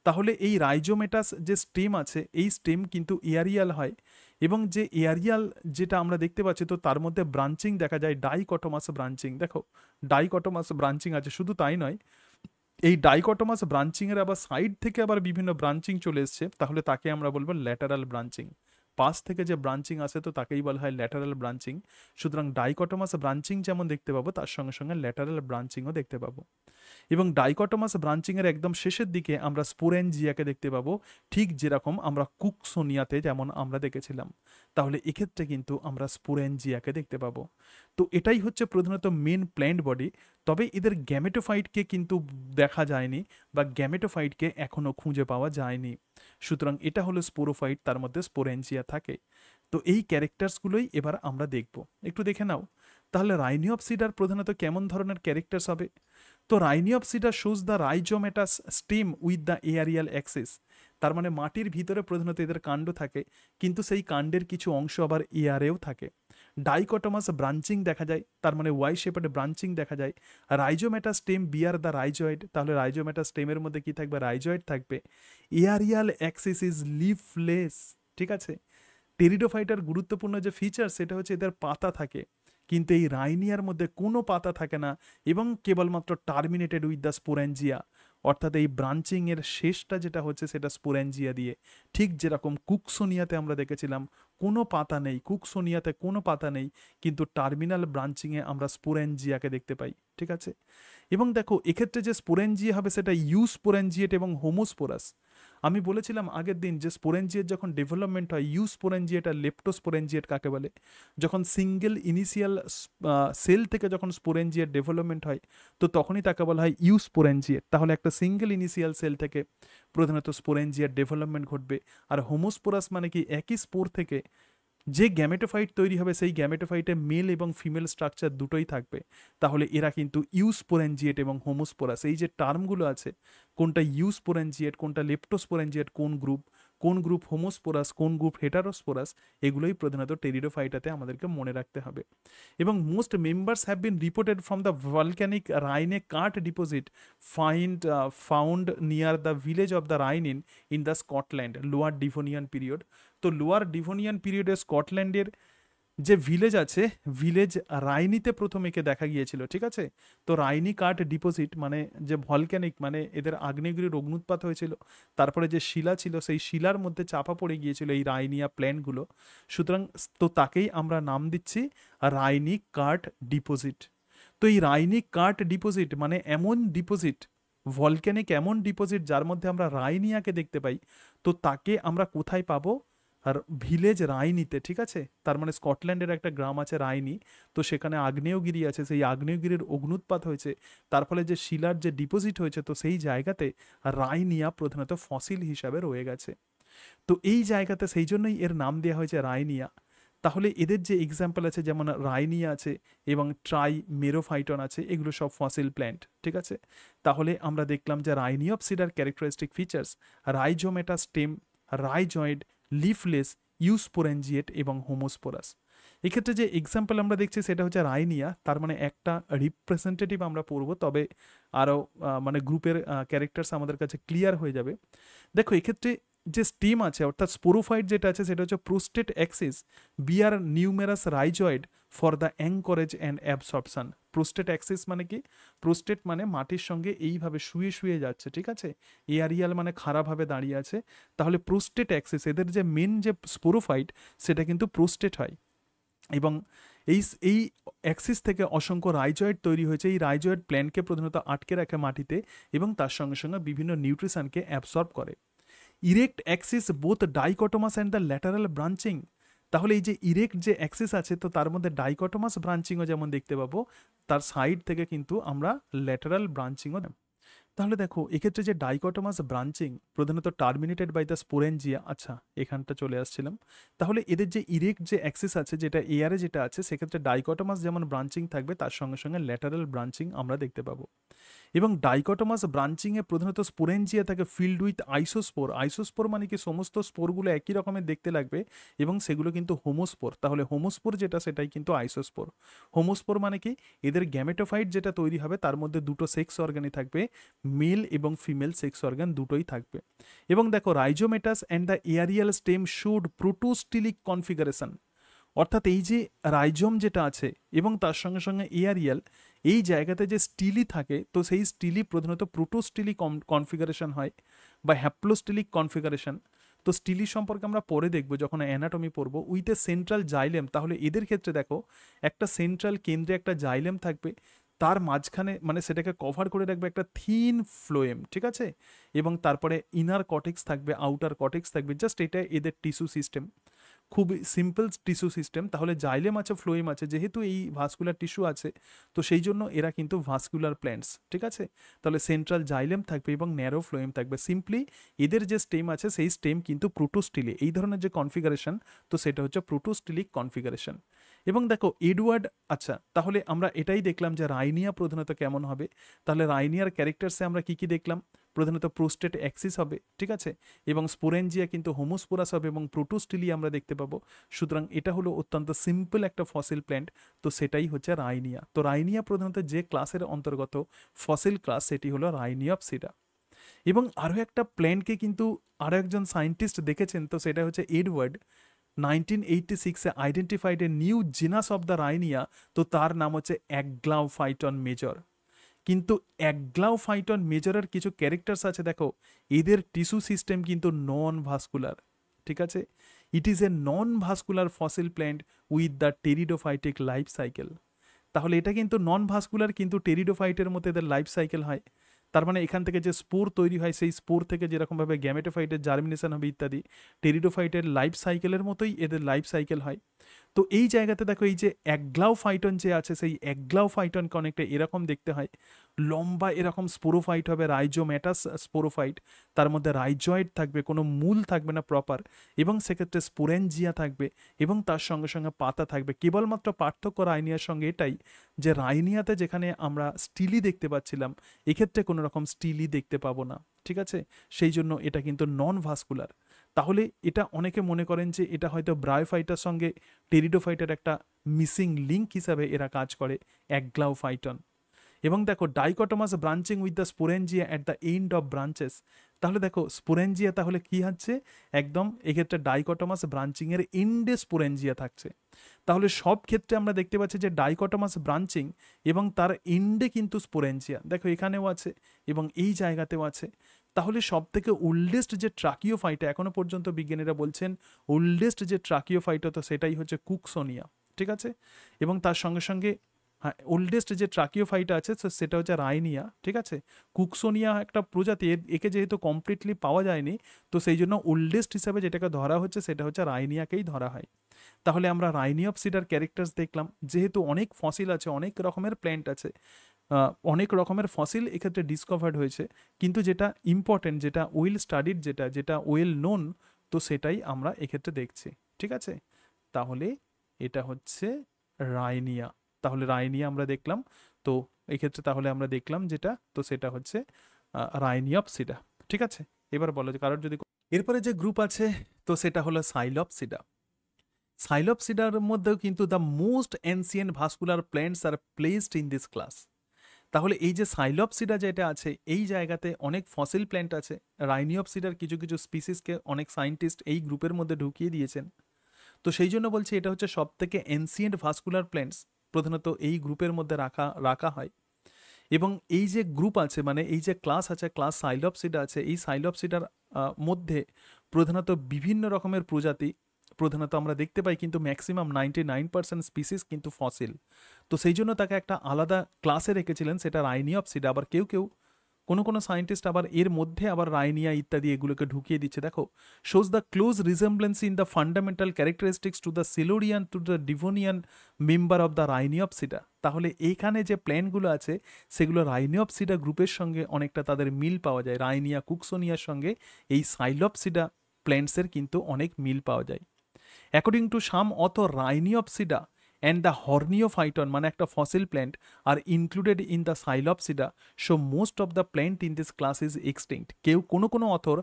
তাহলে এই রাইজোমেটাস যে স্টেম আছে এই স্টেম কিন্তু এয়ারিয়াল হয়, এবং যে এয়ারিয়াল যেটা আমরা দেখতে পাচ্ছি তো তার মধ্যে ব্রাঞ্চিং দেখা যায়, ডাইকটোমাস ব্রাঞ্চিং, দেখো ডাইকটোমাস ব্রাঞ্চিং আছে। শুধু তাই নয়, এই ডাইকটোমাস ব্রাঞ্চিংয়ের আবার সাইড থেকে আবার বিভিন্ন ব্রাঞ্চিং চলে এসছে, তাহলে তাকে আমরা বলবো ল্যাটারাল ব্রাঞ্চিং। পাশ থেকে যে ব্রাঞ্চিং আসে তো তাকেই বলা হয় ল্যাটারাল ব্রাঞ্চিং। সুতরাং ডাইকটোমাস ব্রাঞ্চিং যেমন দেখতে পাবো তার সঙ্গে সঙ্গে ল্যাটারাল ব্রাঞ্চিংও দেখতে পাবো। এবং ডাইকটোমাস ব্রাঞ্চিংয়ের একদম শেষের দিকে আমরা স্পোরেনজিয়াকে দেখতে পাবো, ঠিক যেরকম আমরা কুকসোনিয়াতে যেমন আমরা দেখেছিলাম। তাহলে এক্ষেত্রে কিন্তু আমরা স্পোরেনজিয়াকে দেখতে পাবো। তো এটাই হচ্ছে প্রধানত মেন প্ল্যান্ট বডি। তবে এদের গ্যামেটোফাইটকে কিন্তু দেখা যায়নি, বা গ্যামেটোফাইটকে এখনো খুঁজে পাওয়া যায়নি। সুতরাং এটা হলো স্পোরোফাইট, তার মধ্যে স্পোরেনজিয়া থাকে। তো এই ক্যারেক্টার্সগুলোই এবার আমরা দেখব, একটু দেখে নাও। তাহলে রাইনিওপসিডার প্রধানত কেমন ধরনের ক্যারেক্টার্স হবে? তো Rhyniopsida shows the rhizomatous stem with the aerial axis. তার মানে মাটির ভিতরে প্রধানত এদের কাণ্ড থাকে, কিন্তু সেই কাণ্ডের কিছু অংশ আবার এয়ারেও থাকে। ডাইকটোমাস ব্রাঞ্চিং দেখা যায়, তার মানে ওয়াই শেপেড ব্রাঞ্চিং দেখা যায়। রাইজোমেটা স্টেম বিয়ার দ্য রাইজয়েড, তাহলে রাইজোমেটা স্টেমের মধ্যে কি থাকবে? রাইজয়েড থাকবে। এয়ারিয়াল অ্যাক্সিস ইজ লিফলেস, ঠিক আছে। টেরিডোফাইটার গুরুত্বপূর্ণ যে ফিচার সেটা হচ্ছে এদের পাতা থাকে, কিন্তু এই রাইনিয়ার মধ্যে কোনো পাতা থাকে না, এবং কেবলমাত্র টার্মিনেটেড উইথ দ্য স্পোরেঞ্জিয়া, অর্থাৎ এই ব্রাঞ্চিং এর শেষটা যেটা হচ্ছে সেটা স্পোরেঞ্জিয়া দিয়ে। ঠিক যেরকম কুকসোনিয়াতে আমরা দেখেছিলাম কোনো পাতা নেই, কুকসোনিয়াতে কোনো পাতা নেই, কিন্তু টার্মিনাল ব্রাঞ্চিংয়ে আমরা স্পোরেঞ্জিয়াকে দেখতে পাই, ঠিক আছে। এবং দেখো এক্ষেত্রে যে স্পোরেঞ্জিয়া হবে সেটা ইউস্পোরেঞ্জিয়েট এবং হোমোস্পোরাস। আমি বলেছিলাম আগের দিন যে স্পোরেঞ্জিয়েট যখন ডেভেলপমেন্ট হয়, ইউস্পোরেঞ্জিয়েট আর লেপ্টোস্পোরেঞ্জিয়েট কাকে বলে? যখন সিঙ্গেল ইনিশিয়াল সেল থেকে যখন স্পোরেঞ্জিয়েট ডেভেলপমেন্ট হয় তো তখনই তাকে বলা হয় ইউস্পোরেঞ্জিয়েট। তাহলে একটা সিঙ্গেল ইনিশিয়াল সেল থেকে প্রধানত স্পোরেঞ্জিয়েট ডেভেলপমেন্ট ঘটবে। আর হোমোস্পোরাস মানে কি, একই স্পোর থেকে যে গ্যামেটোফাইট তৈরি হবে সেই গ্যামেটোফাইটে মেল এবং ফিমেল স্ট্রাকচার দুটোই থাকবে। তাহলে এরা কিন্তু ইউস্পোরেঞ্জিয়েট এবং হোমোস্পোরাস, এই যে টার্মগুলো আছে, কোনটা ইউস্পোরেঞ্জিয়েট, কোনটা লেপ্টোস্পোরেঞ্জিয়েট, কোন গ্রুপ হোমোস্পোরাস, কোন গ্রুপ হেটারোস্পোরাস, এগুলোই প্রধানত টেরিডোফাইটাতে আমাদেরকে মনে রাখতে হবে। এবং most members have been reported from the volcanic Rhynie chert deposit found near the village of the Rhynie in the Scotland lower Devonian period. তো লোয়ার ডিভোনিয়ান পিরিয়ডে স্কটল্যান্ডের যে ভিলেজ আছে, ভিলেজ রাইনিতে প্রথম একে দেখা গিয়েছিল, ঠিক আছে। তো রাইনি কার্ট ডিপোজিট মানে যে ভলক্যানিক, মানে এদের আগ্নেয়গিরির অগ্নুৎপাত হয়েছিল, তারপরে যে শিলা ছিল সেই শিলার মধ্যে চাপা পড়ে গিয়েছিল এই রাইনিয়া প্ল্যানগুলো। সুতরাং তো তাকেই আমরা নাম দিচ্ছি রাইনি কার্ট ডিপোজিট। তো এই রাইনি কার্ট ডিপোজিট মানে এমন ডিপোজিট, ভলক্যানিক এমন ডিপোজিট যার মধ্যে আমরা রাইনিয়াকে দেখতে পাই, তো তাকে আমরা কোথায় পাবো? আর ভিলেজ রাইনিতে, ঠিক আছে। তার মানে স্কটল্যান্ডের একটা গ্রাম আছে রাইনি, তো সেখানে আগ্নেয়গিরি আছে, সেই আগ্নেয়গিরির অগ্নুৎপাত হয়েছে, তার ফলে যে শিলার যে ডিপোজিট হয়েছে, তো সেই জায়গাতে রাইনিয়া প্রধানত ফসিল হিসাবে রয়ে গেছে। তো এই জায়গাতে সেই জন্যই এর নাম দেওয়া হয়েছে রাইনিয়া। তাহলে এদের যে এক্সাম্পল আছে যেমন রাইনিয়া আছে এবং ট্রাই মেরোফাইটন আছে, এগুলো সব ফসিল প্ল্যান্ট, ঠিক আছে। তাহলে আমরা দেখলাম যে রাইনিওপসিডার ক্যারেক্টারিস্টিক ফিচার্স: রাইজোমেটা স্টেম, রাইজয়েড, লিফলেস, ইউস্পোরেঞ্জিয়েট এবং হোমোস্পোরাস। এক্ষেত্রে যে এক্সাম্পল আমরা দেখছি সেটা হচ্ছে রাইনিয়া, তার মানে একটা রিপ্রেজেন্টেটিভ আমরা পড়বো, তবে আরও মানে গ্রুপের ক্যারেক্টার্স আমাদের কাছে ক্লিয়ার হয়ে যাবে। দেখো এক্ষেত্রে যে স্টেম আছে অর্থাৎ স্পোরোফাইট যেটা আছে সেটা হচ্ছে prostrate axis bear numerous rhizoid for the anchorage and absorption. Prostrate axis মানে কি? প্রোস্টেট মানে মাটির সঙ্গে এইভাবে শুয়ে শুয়ে যাচ্ছে, ঠিক আছে। এয়ারিয়াল মানে খারাপভাবে দাঁড়িয়ে আছে। তাহলে প্রোস্টেট অ্যাক্সিস, এদের যে মেন যে স্পোরোফাইট সেটা কিন্তু প্রোস্টেট হয়, এবং এই এই অ্যাক্সিস থেকে অসংখ্য রাইজয়েড তৈরি হয়েছে। এই রাইজয়েড প্ল্যান্টকে প্রধানত আটকে রাখে মাটিতে এবং তার সঙ্গে সঙ্গে বিভিন্ন নিউট্রিশনকে অ্যাবসর্ব করে। Erect axis both dichotomous and the lateral branching. তাহলে এই যে ইরেক্ট যে অ্যাক্সিস আছে তো তার মধ্যে ডাইকটোমাস ব্রাঞ্চিংও যেমন দেখতে পাবো, তার সাইড থেকে কিন্তু আমরা ল্যাটারাল ব্রাঞ্চিংও। তাহলে দেখো এক্ষেত্রে যে ডাইকটোমাস ব্রাঞ্চিং প্রধানত টার্মিনেটেড বাই দ্য স্পোরেঞ্জিয়া, আচ্ছা এখানটা চলে আসছিলাম। তাহলে এদের যে ইরেক্ট যে অ্যাক্সিস আছে যেটা এয়ারে যেটা আছে সেক্ষেত্রে ডাইকটোমাস যেমন ব্রাঞ্চিং থাকবে তার সঙ্গে সঙ্গে ল্যাটারাল ব্রাঞ্চিং আমরা দেখতে পাবো। এবং ডাইকটোমাস ব্রাঞ্চিংয়ে প্রধানত স্পোরেঞ্জিয়া থাকে ফিল্ড উইথ আইসোস্পোর। আইসোস্পোর মানে কি সমস্ত স্পোরগুলো একই রকমের দেখতে লাগবে এবং সেগুলো কিন্তু হোমোস্পোর। তাহলে হোমোস্পোর যেটা সেটাই কিন্তু আইসোস্পোর। হোমোস্পোর মানে কি এদের গ্যামেটোফাইট যেটা তৈরি হবে তার মধ্যে দুটো সেক্স অর্গানই থাকবে, মেল এবং ফিমেল সেক্স অর্গান দুটোই থাকবে। এবং দেখো rhizomatous and the aerial stem should protostelic configuration, অর্থাৎ এই যে রাইজোম যেটা আছে এবং তার সঙ্গে সঙ্গে এয়ারিয়াল এই জায়গাতে যে স্টিলি থাকে তো সেই স্টিলি প্রধানত প্রোটোস্টিলিক কনফিগারেশন হয় বা হ্যাপ্লোস্টিলিক কনফিগারেশন। তো স্টিলি সম্পর্কে আমরা পরে দেখবো যখন অ্যানাটমি পড়বো। উইথ এ সেন্ট্রাল জাইলেম, তাহলে এদের ক্ষেত্রে দেখো একটা সেন্ট্রাল কেন্দ্রে একটা জাইলেম থাকবে, তার মাঝখানে মানে সেটাকে কভার করে রাখবে একটা থিন ফ্লোয়েম, ঠিক আছে। এবং তারপরে ইনার কটেক্স থাকবে, আউটার কটেক্স থাকবে, জাস্ট এটা এদের টিস্যু সিস্টেম, খুব সিম্পল টিস্যু সিস্টেম। তাহলে জাইলেম আছে, ফ্লোয়েম আছে, যেহেতু এই ভাস্কুলার টিস্যু আছে তো সেই জন্য এরা কিন্তু ভাস্কুলার প্ল্যান্টস, ঠিক আছে। তাহলে সেন্ট্রাল জাইলেম থাকবে এবং ন্যারো ফ্লোয়েম থাকবে। সিম্পলি এদের যে স্টেম আছে সেই স্টেম কিন্তু প্রোটোস্টিলি, এই ধরনের যে কনফিগারেশন তো সেটা হচ্ছে প্রোটোস্টিলিক কনফিগারেশন। এবং দেখো এডওয়ার্ড, আচ্ছা তাহলে আমরা এটাই দেখলাম যে রাইনিয়া প্রধানত কেমন হবে। তাহলে রাইনিয়ার ক্যারেক্টার্সে আমরা কি কি দেখলাম, প্রধানত প্রোস্টেট অ্যাক্সিস হবে, ঠিক আছে, এবং স্পোরেঞ্জিয়া কিন্তু হোমোস্পোরাস হবে এবং প্রোটোস্টিলি আমরা দেখতে পাবো। সুতরাং এটা হলো অত্যন্ত সিম্পল একটা ফসিল প্ল্যান্ট, তো সেটাই হচ্ছে রাইনিয়া। তো রাইনিয়া প্রধানত যে ক্লাসের অন্তর্গত ফসিল ক্লাস সেটি হলো রাইনিয়পসিডা। এবং আরও একটা প্ল্যান্টকে কিন্তু আরও একজন সায়েন্টিস্ট দেখেছেন, তো সেটা হচ্ছে এডওয়ার্ড 1986-এ identified a new genus of the Rhynia, তো তার নাম হচ্ছে অ্যাগ্লাওফাইটন মেজর। কিন্তু অ্যাগ্লাওফাইটন মেজরের কিছু ক্যারেক্টার্স আছে, দেখো এদের টিস্যু সিস্টেম কিন্তু নন ভাস্কুলার, ঠিক আছে। It is a non vascular fossil plant with the pteridophytic life cycle. তাহলে এটা কিন্তু নন ভাস্কুলার কিন্তু টেরিডোফাইটের মধ্যে এদের লাইফ সাইকেল হয়। তার মানে এখান থেকে যে স্পোর তৈরি হয় সেই স্পোর থেকে যেরকমভাবে গ্যামেটোফাইটের জার্মিনেশন হবে ইত্যাদি, টেরিডোফাইটের লাইফ সাইকেলের মতোই এদের লাইফ সাইকেল হয়। তো এই জায়গাতে দেখো এই যে অ্যাগ্লাওফাইটন যে আছে সেই অ্যাগ্লাওফাইটনকে অনেকটা এরকম দেখতে হয়, লম্বা এরকম স্পোরোফাইট হবে, রাইজোম্যাটাস স্পোরোফাইট, তার মধ্যে রাইজয়েড থাকবে, কোনো মূল থাকবে না প্রপার, এবং সেক্ষেত্রে স্পোরেঞ্জিয়া থাকবে এবং তার সঙ্গে সঙ্গে পাতা থাকবে। কেবলমাত্র পার্থক্য রাইনিয়ার সঙ্গে এটাই যে রাইনিয়াতে যেখানে আমরা স্টিলি দেখতে পাচ্ছিলাম এক্ষেত্রে কোনো রকম স্টিলি দেখতে পাবো না, ঠিক আছে। সেই জন্য এটা কিন্তু নন ভাস্কুলার। তাহলে এটা অনেকে মনে করেন যে এটা হয়তো ব্রায়োফাইটার সঙ্গে টেরিডোফাইটার একটা মিসিং লিঙ্ক হিসাবে এরা কাজ করে, অ্যাগ্লাওফাইটন। এবং দেখো dichotomous branching with the sporangia at the end of branches. তাহলে দেখো স্পোরেঞ্জিয়া তাহলে কি হচ্ছে, একদম এক্ষেত্রে ডাইকটোমাস ব্রাঞ্চিংয়ের এন্ডে স্পোরেঞ্জিয়া থাকছে। তাহলে সব ক্ষেত্রে আমরা দেখতে পাচ্ছি যে ডাইকটোমাস ব্রাঞ্চিং এবং তার এন্ডে কিন্তু স্পোরেঞ্জিয়া, দেখো এখানেও আছে এবং এই জায়গাতেও আছে। তাহলে সব থেকে ওল্ডেস্ট যে ট্রাকিওফাইটা এখনো পর্যন্ত বিজ্ঞানীরা বলছেন ওল্ডেস্ট যে ট্রাকিওফাইটা তো সেটাই হচ্ছে কুকসোনিয়া, ঠিক আছে। এবং তার সঙ্গে সঙ্গে হ্যাঁ ওল্ডেস্ট যে ট্রাকিওফাইটা আছে সেটা হচ্ছে রাইনিয়া, ঠিক আছে। কুকসোনিয়া একটা প্রজাতি, একে যেহেতু কমপ্লিটলি পাওয়া যায়নি তো সেই জন্য ওল্ডেস্ট হিসাবে যেটাকে ধরা হচ্ছে সেটা হচ্ছে রাইনিয়াকেই ধরা হয়। তাহলে আমরা রাইনিয়পসিডার ক্যারেক্টার্স দেখলাম, যেহেতু অনেক ফসিল আছে, অনেক রকমের প্ল্যান্ট আছে, অনেক রকমের ফসিল এক্ষেত্রে ডিসকভার্ড হয়েছে, কিন্তু যেটা ইম্পর্টেন্ট, যেটা ওয়েল স্টাডিড, যেটা যেটা ওয়েল নোন, তো সেটাই আমরা এক্ষেত্রে দেখছি, ঠিক আছে। তাহলে এটা হচ্ছে রাইনিয়া। তাহলে রাইনিয়া আমরা দেখলাম, তো এক্ষেত্রে তাহলে আমরা দেখলাম যেটা তো সেটা হচ্ছে রাইনিয়পসিডা, ঠিক আছে। এবার বলো যে কারোর যদি এরপরে যে গ্রুপ আছে তো সেটা হলো সাইলপসিডা। সাইলপসিডার মধ্যেও কিন্তু the most ancient vascular plants R placed in this class. তাহলে এই যে সাইলপসিডা যেটা আছে এই জায়গাতে অনেক ফসিল প্ল্যান্ট আছে, রাইনিয়পসিডার কিছু কিছু স্পিসিসকে অনেক সায়েন্টিস্ট এই গ্রুপের মধ্যে ঢুকিয়ে দিয়েছেন। তো সেই জন্য বলছি এটা হচ্ছে সব থেকে এনসিয়েন্ট ভাস্কুলার প্ল্যান্টস প্রধানত এই গ্রুপের মধ্যে রাখা হয়। এবং এই যে গ্রুপ আছে মানে এই যে ক্লাস আছে, ক্লাস সাইলপসিডা আছে, এই সাইলপসিডার মধ্যে প্রধানত বিভিন্ন রকমের প্রজাতি প্রধানত আমরা দেখতে পাই, কিন্তু ম্যাক্সিমাম 99% স্পিসিস কিন্তু ফসিল। তো সেই জন্য তাকে একটা আলাদা ক্লাসে রেখেছিলেন, সেটা রাইনিয়পসিডা। আবার কেউ কেউ কোনো সায়েন্টিস্ট আবার এর মধ্যে আবার রাইনিয়া ইত্যাদি এগুলোকে ঢুকিয়ে দিচ্ছে। দেখো, shows the close resemblance in the fundamental characteristics to the Silurian to the Devonian member of the Rhyniopsida. তাহলে এইখানে যে প্ল্যানগুলো আছে সেগুলো রাইনিওপসিডা গ্রুপের সঙ্গে অনেকটা তাদের মিল পাওয়া যায়। রাইনিয়া কুকসোনিয়ার সঙ্গে এই সাইলোপসিডা প্ল্যান্টসের কিন্তু অনেক মিল পাওয়া যায়। According to some author Rhyniopsida and the horneophyton মানে একটা fossil plant are included in the Psilopsida, so most of the plant in this class is extinct. কেউ কোনো অথর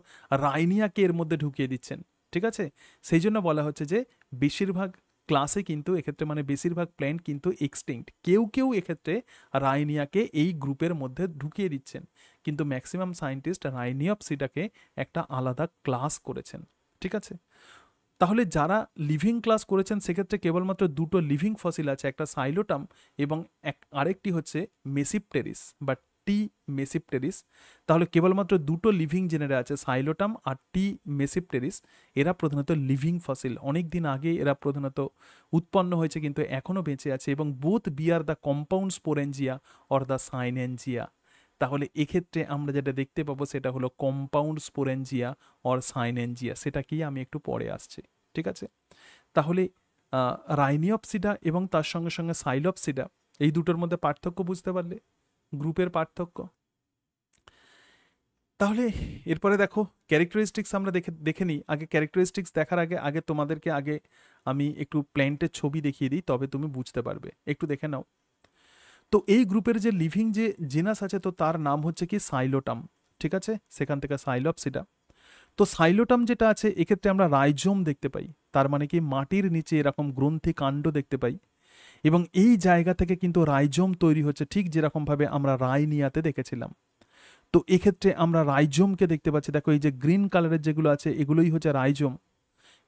রাইনিয়াকে এর মধ্যে ঢুকিয়ে দিচ্ছেন, ঠিক আছে? সেই জন্য বলা হচ্ছে যে বেশিরভাগ ক্লাসে কিন্তু এক্ষেত্রে মানে বেশিরভাগ প্ল্যান্ট কিন্তু এক্সটিংক্ট। কেউ এক্ষেত্রে রাইনিয়াকে এই গ্রুপের মধ্যে ঢুকিয়ে দিচ্ছেন, কিন্তু ম্যাক্সিমাম সায়েন্টিস্ট রাইনিওপসিডাকে একটা আলাদা ক্লাস করেছেন, ঠিক আছে? তাহলে যারা লিভিং ক্লাস করেছেন সেক্ষেত্রে কেবলমাত্র দুটো লিভিং ফসিল আছে, একটা সাইলোটাম এবং আরেকটি হচ্ছে মেসিপটেরিস বা টি মেসিপটেরিস। তাহলে কেবলমাত্র দুটো লিভিং জেনারে আছে, সাইলোটাম আর টি মেসিপটেরিস। এরা প্রধানত লিভিং ফসিল, অনেক দিন আগে এরা প্রধানত উৎপন্ন হয়েছে কিন্তু এখনও বেঁচে আছে, এবং both bear the compound sporangia or the synangia. তাহলে এক্ষেত্রে আমরা যেটা দেখতে পাবো সেটা হলো কম্পাউন্ড স্পোরেঞ্জিয়া অর সাইনেনজিয়া। সেটা কি আমি একটু পরে আসছি, ঠিক আছে? তাহলে রাইনিওপসিডা এবং তার সঙ্গে সঙ্গে সাইলোপসিডা, এই দুটোর মধ্যে পার্থক্য বুঝতে পারলে, গ্রুপের পার্থক্য। তাহলে এরপরে দেখো ক্যারেক্টারিস্টিক্স আমরা দেখে নিই। আগে ক্যারেক্টারিস্টিক্স দেখার আগে তোমাদেরকে আমি একটু প্ল্যান্টের ছবি দেখিয়ে দিই, তবে তুমি বুঝতে পারবে। একটু দেখে নাও। তো এই গ্রুপের যে লিভিং যে জিনাস আছে তো তার নাম হচ্ছে কি সাইলোটাম, ঠিক আছে? সেখান থেকে সাইলোপসিডা। তো সাইলোটাম যেটা আছে এক্ষেত্রে আমরা রাইজোম দেখতে পাই, তার মানে কি মাটির নিচে এরকম গ্রন্থি কাণ্ড দেখতে পাই, এবং এই জায়গা থেকে কিন্তু রাইজোম তৈরি হচ্ছে, ঠিক যেরকমভাবে আমরা রাইনিয়াতে দেখেছিলাম। তো এক্ষেত্রে আমরা রাইজোমকে দেখতে পাচ্ছি। দেখো এই যে গ্রিন কালারের যেগুলো আছে এগুলোই হচ্ছে রাইজোম,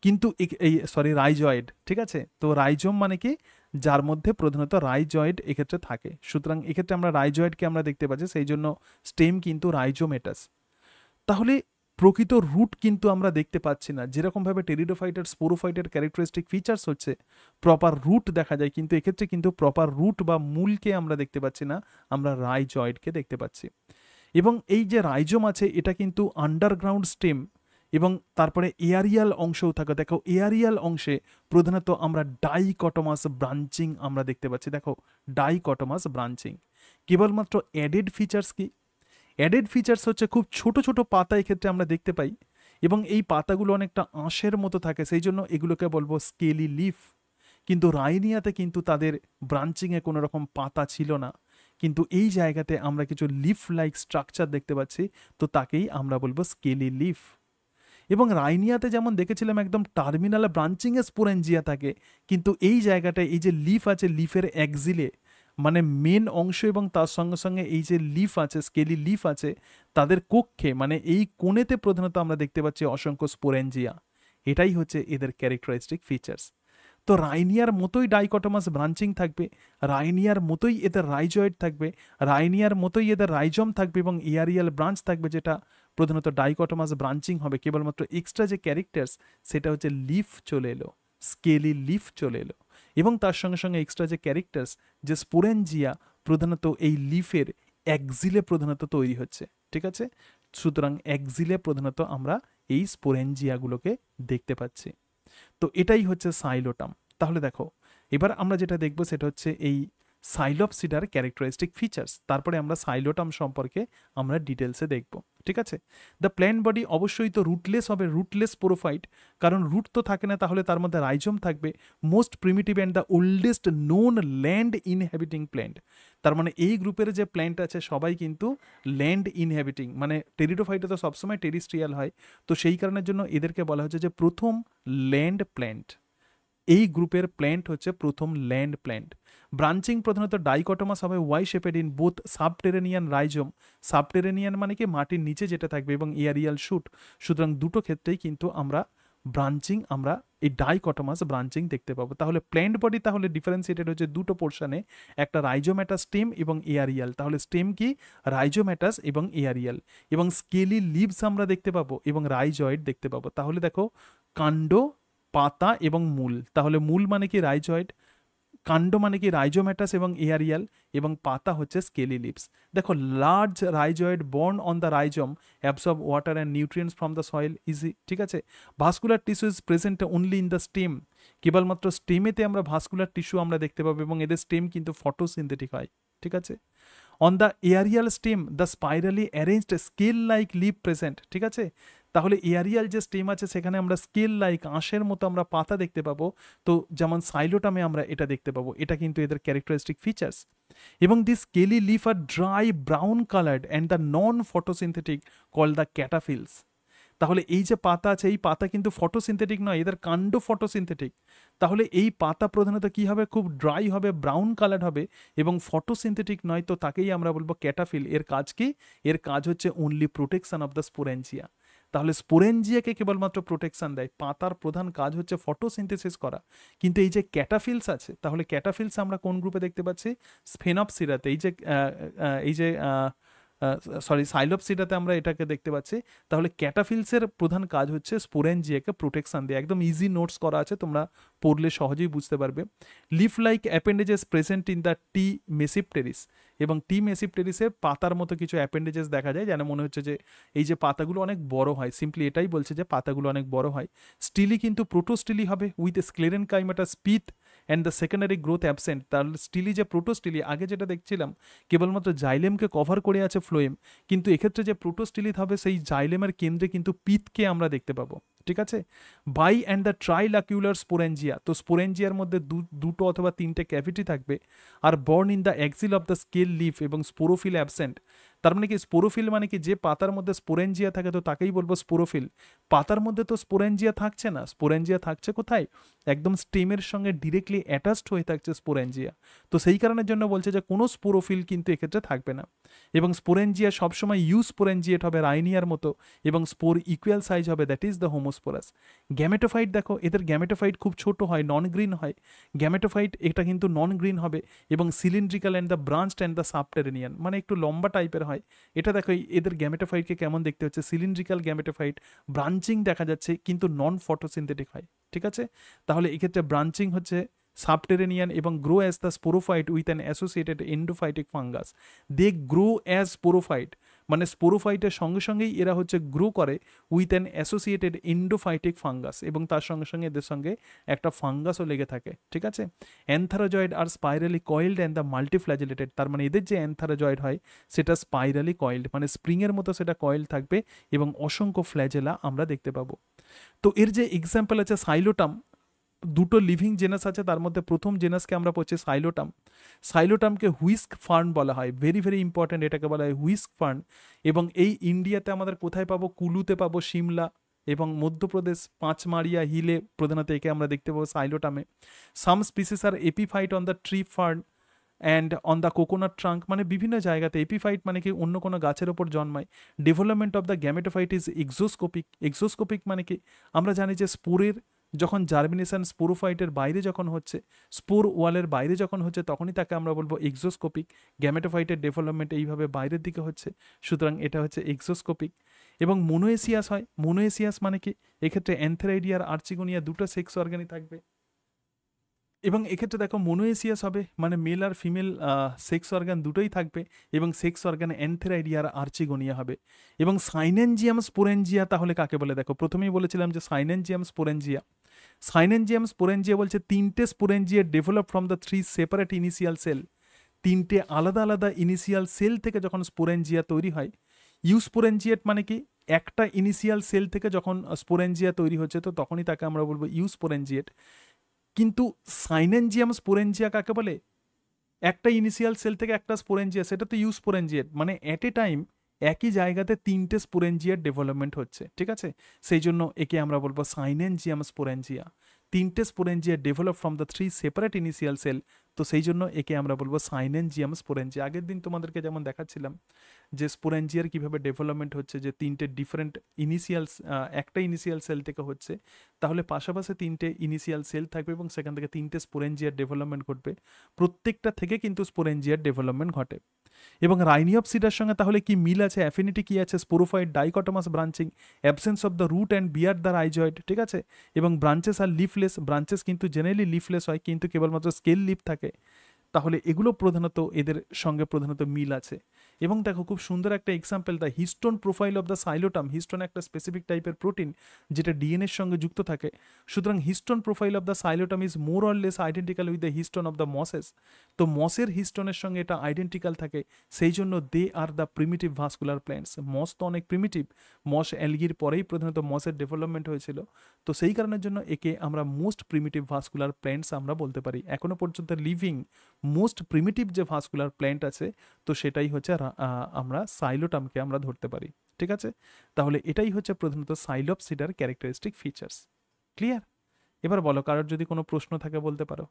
কিন্তু এই রাইজয়েড, ঠিক আছে? তো রাইজোম মানে কি, যার মধ্যে প্রধানত রাইজয়েড এক্ষেত্রে থাকে। সুতরাং এক্ষেত্রে আমরা রাইজয়েডকে আমরা দেখতে পাচ্ছি, সেই জন্য স্টেম কিন্তু রাইজোমেটাস। তাহলে প্রকৃত রুট কিন্তু আমরা দেখতে পাচ্ছি না, যেরকমভাবে টেরিডোফাইটের স্পোরোফাইটের ক্যারেক্টারিস্টিক ফিচার্স হচ্ছে প্রপার রুট দেখা যায়, কিন্তু এক্ষেত্রে কিন্তু প্রপার রুট বা মূলকে আমরা দেখতে পাচ্ছি না, আমরা রাইজয়েডকে দেখতে পাচ্ছি। এবং এই যে রাইজোম আছে এটা কিন্তু আন্ডারগ্রাউন্ড স্টেম, এবং তারপরে এয়ারিয়াল অংশও থাকে। দেখো এয়ারিয়াল অংশে প্রধানত আমরা ডাইকটমাস ব্রাঞ্চিং আমরা দেখতে পাচ্ছি। দেখো ডাইকটমাস ব্রাঞ্চিং। কেবলমাত্র অ্যাডেড ফিচার্স কি, অ্যাডেড ফিচার্স হচ্ছে খুব ছোট ছোট পাতা এক্ষেত্রে আমরা দেখতে পাই, এবং এই পাতাগুলো অনেকটা আঁশের মতো থাকে, সেই জন্য এগুলোকে বলবো স্কেলি লিফ। কিন্তু রাইনিয়াতে কিন্তু তাদের ব্রাঞ্চিংয়ে কোনো রকম পাতা ছিল না, কিন্তু এই জায়গাতে আমরা কিছু লিফ লাইক স্ট্রাকচার দেখতে পাচ্ছি, তো তাকেই আমরা বলবো স্কেলি লিফ। এবং রাইনিয়াতে যেমন দেখেছিলাম একদম টার্মিনাল ব্রাঞ্চিংয়ে স্পোরেঞ্জিয়া থাকে, কিন্তু এই জায়গাটায় এই যে লিফ আছে, লিফের এক্সিলে মানে মেন অংশ এবং তার সঙ্গে সঙ্গে এই যে লিফ আছে, স্কেলি লিফ আছে, তাদের কক্ষে মানে এই কোণেতে প্রধানত আমরা দেখতে পাচ্ছি অসংখ্য স্পোরেঞ্জিয়া। এটাই হচ্ছে এদের ক্যারেক্টারিস্টিক ফিচার্স। তো রাইনিয়ার মতোই ডাইকটমাস ব্রাঞ্চিং থাকবে, রাইনিয়ার মতোই এদের রাইজয়েড থাকবে, রাইনিয়ার মতোই এদের রাইজম থাকবে, এবং এয়ারিয়াল ব্রাঞ্চ থাকবে, যেটা প্রধানত ডাইকটমাস ব্রাঞ্চিং হবে। কেবলমাত্র এক্সট্রা যে ক্যারেক্টার্স সেটা হচ্ছে লিফ চলে এলো, স্কেলি লিফ চলে এলো, এবং তার সঙ্গে সঙ্গে এক্সট্রা যে ক্যারেক্টার্স যে স্পোরেঞ্জিয়া প্রধানত এই লিফের এক্সিলে প্রধানত তৈরি হচ্ছে, ঠিক আছে? সুতরাং এক্সিলে প্রধানত আমরা এই স্পোরেঞ্জিয়াগুলোকে দেখতে পাচ্ছি। তো এটাই হচ্ছে সাইলোটাম। তাহলে দেখো এবার আমরা যেটা দেখব সেটা হচ্ছে এই সাইলোপসিডার ক্যারেক্টারিস্টিক ফিচার্স, তারপরে আমরা সাইলোটাম সম্পর্কে আমরা ডিটেলসে দেখব, ঠিক আছে? দ্য প্ল্যান্ট বডি অবশ্যই তো রুটলেস হবে, রুটলেস পোরোফাইট, কারণ রুট তো থাকে না, তাহলে তার মধ্যে রাইজম থাকবে। Most primitive and the oldest known land inhabiting plant, তার মানে এই গ্রুপের যে প্ল্যান্ট আছে সবাই কিন্তু ল্যান্ড ইনহ্যাবিটিং, মানে টেরিডোফাইটে তো সবসময় টেরিস্ট্রিয়াল হয়, তো সেই কারণের জন্য এদেরকে বলা হচ্ছে যে প্রথম ল্যান্ড প্ল্যান্ট। এই গ্রুপের প্ল্যান্ট হচ্ছে প্রথম ল্যান্ড প্ল্যান্ট। ব্রাঞ্চিং প্রধানত ডাইকটমাস হবে, ওয়াই শেপেড ইন বোথ সাবটেরেনিয়ান রাইজম, সাবটেরেনিয়ান মানে কি মাটির নিচে যেটা থাকবে, এবং এয়ারিয়াল শুট। সুতরাং দুটো ক্ষেত্রেই কিন্তু আমরা ব্রাঞ্চিং, আমরা এই ডাইকটমাস ব্রাঞ্চিং দেখতে পাবো। তাহলে প্ল্যান্ট বডি তাহলে ডিফারেন্সিয়েটেড হচ্ছে দুটো পোর্শনে, একটা রাইজোম্যাটাস স্টেম এবং এয়ারিয়াল। তাহলে স্টেম কি, রাইজোম্যাটাস এবং এয়ারিয়াল, এবং স্কেলি লিভস আমরা দেখতে পাবো, এবং রাইজয়েড দেখতে পাবো। তাহলে দেখো কাণ্ড, পাতা এবং মূল, তাহলে মূল মানে কি রাইজয়েড, কাণ্ড মানে কি রাইজোম্যাটাস এবং এয়ারিয়াল, এবং পাতা হচ্ছে স্কেলি লিভস। দেখো large rhizoid borne on the rhizome absorb water and nutrients from the soil easy, ঠিক আছে। Vascular tissue is present only in the stem, কেবলমাত্র স্টেমেতে আমরা ভাস্কুলার টিস্যু আমরা দেখতে পাবো, এবং এদের স্টেম কিন্তু ফটোসিনথেটিক হয়, ঠিক আছে। On the aerial stem the spirally arranged scale like leave present, ঠিক আছে। তাহলে এয়ারিয়াল যে স্টেম আছে সেখানে আমরা স্কেল লাইক আঁশের মতো আমরা পাতা দেখতে পাবো, তো যেমন সাইলোটামে আমরা এটা দেখতে পাবো, এটা কিন্তু এদের ক্যারেক্টারিস্টিক ফিচার্স। এবং this scaly leaf are dry brown coloured and the non photosynthetic call the cataphylls. তাহলে এই যে পাতা আছে এই পাতা কিন্তু ফটোসিনথেটিক নয়, এদের কাণ্ড ফটোসিনথেটিক। তাহলে এই পাতা প্রধানত কি হবে, খুব ড্রাই হবে, ব্রাউন কালার হবে এবং ফটোসিনথেটিক নয়, তো তাকেই আমরা বলবো ক্যাটাফিল। এর কাজ কি, এর কাজ হচ্ছে অনলি প্রোটেকশন অফ দ্য স্পোরেঞ্জিয়া। তাহলে স্পোরেঞ্জিয়াকে কেবলমাত্র প্রোটেকশন দেয়, পাতার প্রধান কাজ হচ্ছে ফটোসিনথেসিস করা। কিন্তু এই যে ক্যাটাফিলস আছে, তাহলে ক্যাটাফিলস আমরা কোন গ্রুপে দেখতে পাচ্ছি, স্ফেনপসিরাতে, এই যে সাইলোপসিডাতে আমরা এটাকে দেখতে পাচ্ছি। তাহলে ক্যাটাফিলসের প্রধান কাজ হচ্ছে স্পোরেঞ্জিয়াকে প্রোটেকশন দেয়। একদম ইজি নোটস করা আছে, তোমরা পড়লে সহজেই বুঝতে পারবে। Leaf like appendages present in the Tmesipteris, এবং টি মেসিপটেরিসে পাতার মতো কিছু অ্যাপেন্ডেজেস দেখা যায়, যেন মনে হচ্ছে যে এই যে পাতাগুলো অনেক বড় হয়, সিম্পলি এটাই বলছে যে পাতাগুলো অনেক বড় হয়। স্টিলি কিন্তু প্রোটোস্টিলি হবে with sclerenchymata sheath and the secondary growth absent. তাহলে স্টিলি যে প্রোটোস্টিলি, আগে যেটা দেখছিলাম কেবলমাত্র জাইলেমকে কভার করে আছে ফ্লোয়েম, কিন্তু এক্ষেত্রে যে প্রোটোস্টিলিত হবে সেই জাইলেমের কেন্দ্রে কিন্তু পিতকে আমরা দেখতে পাবো, ঠিক আছে। Bi and the trilocular sporangia, তো স্পোরেঞ্জিয়ার মধ্যে দুটো অথবা তিনটে ক্যাভিটি থাকবে। Are borne in the axil of the scale leaf, এবং স্পোরোফিল অ্যাবসেন্ট। তার মানে কি স্পোরোফিল মানে কি, যে পাতার মধ্যে স্পোরেঞ্জিয়া থাকে তো তাকেই বলবো স্পোরোফিল। পাতার মধ্যে তো স্পোরেঞ্জিয়া থাকছে না, স্পোরেঞ্জিয়া থাকছে কোথায়, একদম স্টেমের সঙ্গে ডিরেক্টলি অ্যাটাচড হয়ে থাকছে স্পোরেঞ্জিয়া। তো সেই কারণের জন্য বলছে যে কোনো স্পোরোফিল কিন্তু এক্ষেত্রে থাকবে না। এবং স্পোরেঞ্জিয়া সবসময় স্পোরেঞ্জিয়েট হবে রাইনিয়ার মতো, এবং স্পোর ইকুয়াল সাইজ হবে, that is the homosporous. Gametophyte দেখো, এদের গ্যামেটোফাইট খুব ছোট হয়, নন গ্রিন হয়। গ্যামেটোফাইট এটা কিন্তু নন গ্রিন হবে, এবং cylindrical and the branched and the subterranean, মানে একটু লম্বা টাইপের হয়। এটা দেখো এদের গ্যামেটোফাইটকে কেমন দেখতে হচ্ছে, সিলিন্ড্রিক্যাল গ্যামেটোফাইট, ব্রাঞ্চিং দেখা যাচ্ছে কিন্তু নন ফটোসিনথেটিক হয়, ঠিক আছে। তাহলে এক্ষেত্রে ব্রাঞ্চিং হচ্ছে সাবটেরেনিয়ান, এবং grow as the sporophyte with an associated endophytic fungus. They grow as sporophyte, মানে স্পোরোফাইটের সঙ্গে সঙ্গেই এরা হচ্ছে গ্রো করে with an associated endophytic fungus, এবং তার সঙ্গে সঙ্গে এদের সঙ্গে একটা ফাঙ্গাসও লেগে থাকে, ঠিক আছে। অ্যান্থারোজয়েড আর স্পাইরালি কয়েলড অ্যান্ড দ্য মাল্টিফ্ল্যাজেলেটেড, তার মানে এদের যে অ্যান্থারোজয়েড হয় সেটা স্পাইরালি কয়েলড, মানে স্প্রিংয়ের মতো সেটা কয়েল থাকবে, এবং অসংখ্য ফ্ল্যাজেলা আমরা দেখতে পাবো। তো এর যে এক্সাম্পল আছে সাইলোটাম, দুটো লিভিং জেনাস আছে, তার মধ্যে প্রথম জেনাসকে আমরা পড়ছি সাইলোটাম। সাইলোটামকে হুইস্ক ফার্ন বলা হয়, ভেরি ভেরি ইম্পর্ট্যান্ট, এটাকে বলা হয় হুইস্ক ফার্ন। এবং এই ইন্ডিয়াতে আমাদের কোথায় পাবো, কুলুতে পাবো, সিমলা এবং মধ্যপ্রদেশ পাঁচমারিয়া হিলে প্রধানত একে আমরা দেখতে পাবো সাইলোটামে। Some species are epiphyte on the tree fern and on the coconut trunk, মানে বিভিন্ন জায়গাতে। এপিফাইট মানে কি অন্য কোনো গাছের ওপর জন্মায়। Development of the gametophyte is exoscopic. Exoscopic মানে কি, আমরা জানি যে স্পোরের যখন জার্মিনেশন স্পোরোফাইটের বাইরে যখন হচ্ছে, স্পোর ওয়ালের বাইরে যখন হচ্ছে, তখনই তাকে আমরা বলবো এক্সোস্কোপিক। গ্যামেটোফাইটের ডেভেলপমেন্ট এইভাবে বাইরের দিকে হচ্ছে, সুতরাং এটা হচ্ছে এক্সোস্কোপিক। এবং মোনোএসিয়াস হয়, মোনোএসিয়াস মানে কি, এক্ষেত্রে অ্যান্থেরাইডিয়া আর আর্চিগোনিয়া দুটো সেক্স অর্গানই থাকবে। এবং এক্ষেত্রে দেখো মোনোএসিয়াস হবে মানে মেল আর ফিমেল সেক্স অর্গান দুটোই থাকবে, এবং সেক্স অর্গানে অ্যান্থেরাইডিয়া আর আর্চিগোনিয়া হবে। এবং সাইনেনজিয়াম স্পোরেঞ্জিয়া তাহলে কাকে বলে, দেখো প্রথমেই বলেছিলাম যে সাইনেনজিয়াম স্পোরেঞ্জিয়া। সাইনেনজিয়াম স্পোরেঞ্জিয়া বলছে তিনটে sporangia develop from the three separate initial cell. তিনটে আলাদা আলাদা ইনিশিয়াল সেল থেকে যখন স্পোরেঞ্জিয়া তৈরি হয়। ইউস্পোরেঞ্জিয়েট মানে কি, একটা ইনিশিয়াল সেল থেকে যখন স্পোরেঞ্জিয়া তৈরি হচ্ছে তো তখনই তাকে আমরা বলবো ইউস্পোরেঞ্জিয়েট। কিন্তু সাইনেনজিয়াম স্পোরেঞ্জিয়া কাকে বলে, একটা ইনিশিয়াল সেল থেকে একটা স্পোরেঞ্জিয়া, সেটা তো ইউস্পোরেঞ্জিয়েট, মানে অ্যাট এ টাইম একই জায়গাতে তিনটে স্পোরেঞ্জিয়ার ডেভেলপমেন্ট হচ্ছে, ঠিক আছে। সেই জন্য একে আমরা বলবো সাইনেনজিয়াম স্পোরেঞ্জিয়া। তিনটে sporangia develop from the three separate initial cell, তো সেই জন্য একে আমরা বলবো সাইনেনজিয়াম স্পোরেঞ্জিয়া। আগের দিন তোমাদেরকে যেমন দেখাচ্ছিলাম যে স্পোরেঞ্জিয়ার কিভাবে ডেভেলপমেন্ট হচ্ছে, যে তিনটে ডিফারেন্ট ইনিশিয়াল, একটা ইনিশিয়াল সেল থেকে হচ্ছে, তাহলে পাশাপাশি তিনটে ইনিশিয়াল সেল থাকবে এবং সেখান থেকে তিনটে স্পোরেঞ্জিয়ার ডেভেলপমেন্ট ঘটবে, প্রত্যেকটা থেকে কিন্তু স্পোরেঞ্জিয়ার ডেভেলপমেন্ট ঘটে। এবং রাইনিওপসিডার সঙ্গে তাহলে কি মিল আছে, অ্যাফিনিটি কি আছে, sporophyte, dichotomous branching, absence of the root and bear the rhizoid, ঠিক আছে। এবং ব্রাঞ্চেস আর লিফলেস, ব্রাঞ্চেস কিন্তু জেনারেলি লিফলেস হয়, কিন্তু কেবলমাত্র স্কেল লিফ থাকে। তাহলে এগুলো প্রধানত এদের সঙ্গে প্রধানত মিল আছে। এবং দেখো খুব সুন্দর একটা example, the histone profile of the Psilotum. Histone একটা স্পেসিফিক টাইপের প্রোটিন যেটা ডিএনএর সঙ্গে যুক্ত থাকে। সুতরাং histone profile of the Psilotum is more or less identical with the histone of the mosses. তো মসের হিস্টোনের সঙ্গে এটা আইডেন্টিক্যাল থাকে, সেই জন্য they are the primitive vascular plants. Moss তো অনেক প্রিমিটিভ, মস অ্যালগির পরেই প্রধানত মসের ডেভেলপমেন্ট হয়েছিল। তো সেই কারণের জন্য একে আমরা মোস্ট প্রিমিটিভ ভাস্কুলার প্ল্যান্টস আমরা বলতে পারি। এখনো পর্যন্ত লিভিং মোস্ট প্রিমিটিভ যে ভাস্কুলার প্ল্যান্ট আছে, তো সেটাই হচ্ছে আমরা সাইলোটামকে আমরা ধরতে পারি, ঠিক আছে। তাহলে এটাই হচ্ছে প্রধানত সাইলোপসিডার ক্যারেক্টারিস্টিক ফিচার্স। ক্লিয়ার? এবার বলো, কারোর যদি কোনো প্রশ্ন থাকে বলতে পারো।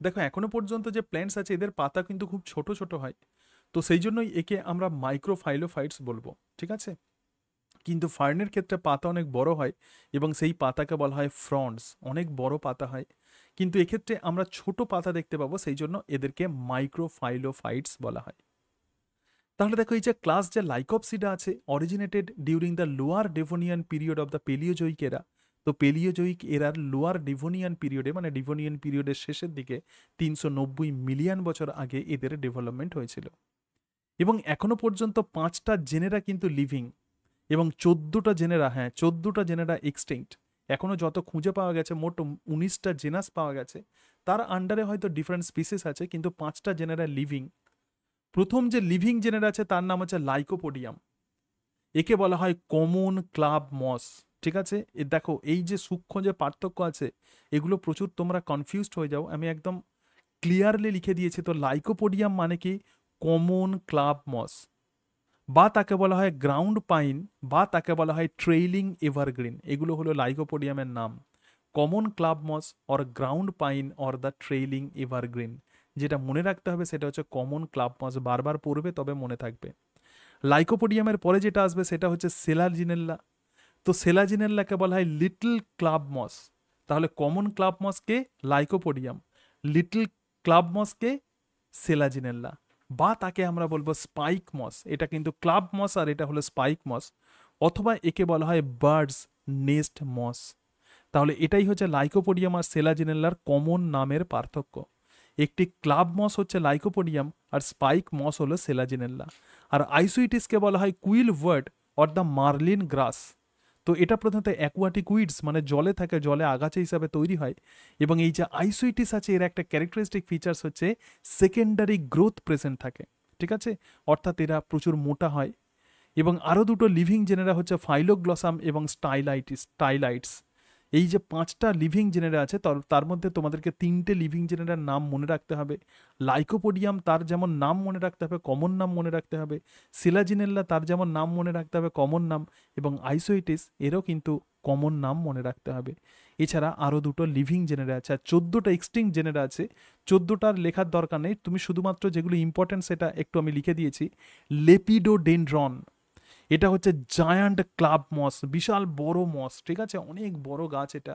দেখো এখনো পর্যন্ত যে প্ল্যান্টস আছে এদের পাতা কিন্তু খুব ছোট ছোট হয়, তো সেই জন্যই একে আমরা মাইক্রোফাইলোফাইটস বলবো, ঠিক আছে। কিন্তু ফার্নের ক্ষেত্রে পাতা অনেক বড় হয় এবং সেই পাতাকে বলা হয় ফ্রন্টস, অনেক বড় পাতা হয়। কিন্তু এক্ষেত্রে আমরা ছোট পাতা দেখতে পাবো, সেই জন্য এদেরকে মাইক্রোফাইলোফাইটস বলা হয়। তাহলে দেখো এই যে ক্লাস যে লাইকোপসিডা আছে, originated during the lower Devonian period of the Palaeozoic era. তো পেলিওজোইক এরার লোয়ার ডিভোনিয়ান পিরিয়ডে, মানে ডিভোনিয়ান পিরিয়ডের শেষের দিকে 390 মিলিয়ন বছর আগে এদের ডেভেলপমেন্ট হয়েছিল। এবং এখনো পর্যন্ত 5টা জেনেরা কিন্তু লিভিং এবং 14টা জেনেরা, হ্যাঁ 14টা জেনেরা এক্সটিংক্ট। এখনো যত খুঁজে পাওয়া গেছে, মোট 19টা জেনাস পাওয়া গেছে, তার আন্ডারে হয়তো ডিফারেন্ট স্পিসিস আছে, কিন্তু 5টা জেনেরা লিভিং। প্রথম যে লিভিং জেনেরা আছে তার নাম হচ্ছে লাইকোপোডিয়াম। একে বলা হয় কমন ক্লাব মস, ঠিক আছে। দেখো এই যে সূক্ষ্ম যে পার্থক্য আছে, এগুলো প্রচুর তোমরা কনফিউজড হয়ে যাও, আমি একদম ক্লিয়ারলি লিখে দিয়েছি। তো লাইকোপোডিয়াম মানে কি, কমন ক্লাব মস, বা তাকে বলা হয় গ্রাউন্ড পাইন, বা তাকে বলা হয় ট্রেইলিং এভারগ্রিন। এগুলো হলো লাইকোপোডিয়ামের নাম, common club moss or ground pine or the trailing evergreen. যেটা মনে রাখতে হবে সেটা হচ্ছে কমন ক্লাব মস, বারবার পড়বে তবে মনে থাকবে। লাইকোপোডিয়ামের পরে যেটা আসবে সেটা হচ্ছে সেলাজিনেল্লা। তো সেলাজিনেল্লাকে বলা হয় লিটল ক্লাব মস। তাহলে কমন ক্লাব মসকে লাইকোপোডিয়াম, লিটল ক্লাব মসকে সেলাজিনেল্লা, বা তাকে আমরা বলবো স্পাইক মস। এটা কিন্তু ক্লাব মস আর এটা হলো স্পাইক মস, অথবা একে বলা হয় বার্ডস নেস্ট মস। তাহলে এটাই হচ্ছে লাইকোপোডিয়াম আর সেলাজিনেল্লার কমন নামের পার্থক্য। একটি ক্লাব মস হচ্ছে লাইকোপোডিয়াম আর স্পাইক মস হলো সেলাজিনেল্লা। আর আইসুইটিসকে বলা হয় quillwort or the merlin grass. তো এটা প্রধানত অ্যাকুয়াটিক উইডস, মানে জলে থাকে, জলে আগাছা হিসাবে তৈরি হয়। এবং এই যে আইসুইটিস আছে এর একটা ক্যারেক্টারিস্টিক ফিচার্স হচ্ছে সেকেন্ডারি গ্রোথ প্রেজেন্ট থাকে, ঠিক আছে। অর্থাৎ এরা প্রচুর মোটা হয়। এবং আরও দুটো লিভিং জেনেরা হচ্ছে ফাইলোগ্লসাম এবং স্টাইলাইটস। এই যে 5টা লিভিং জেনেরা আছে তার মধ্যে তোমাদেরকে 3টে লিভিং জেনেরার নাম মনে রাখতে হবে। লাইকোপোডিয়াম, তার যেমন নাম মনে রাখতে হবে, কমন নাম মনে রাখতে হবে। সিলাজিনেল্লা, তার যেমন নাম মনে রাখতে হবে, কমন নাম। এবং আইসোইটিস, এরও কিন্তু কমন নাম মনে রাখতে হবে। এছাড়া আরও দুটো লিভিং জেনেরা আছে, আর 14টা এক্সটিংক্ট জেনেরা আছে। 14টার লেখার দরকার নেই, তুমি শুধুমাত্র যেগুলো ইম্পর্টেন্ট সেটা একটু আমি লিখে দিয়েছি। লেপিডোডেনড্রন, এটা হচ্ছে জায়ান্ট ক্লাব মস, বিশাল বড় মস, ঠিক আছে, অনেক বড় গাছ এটা।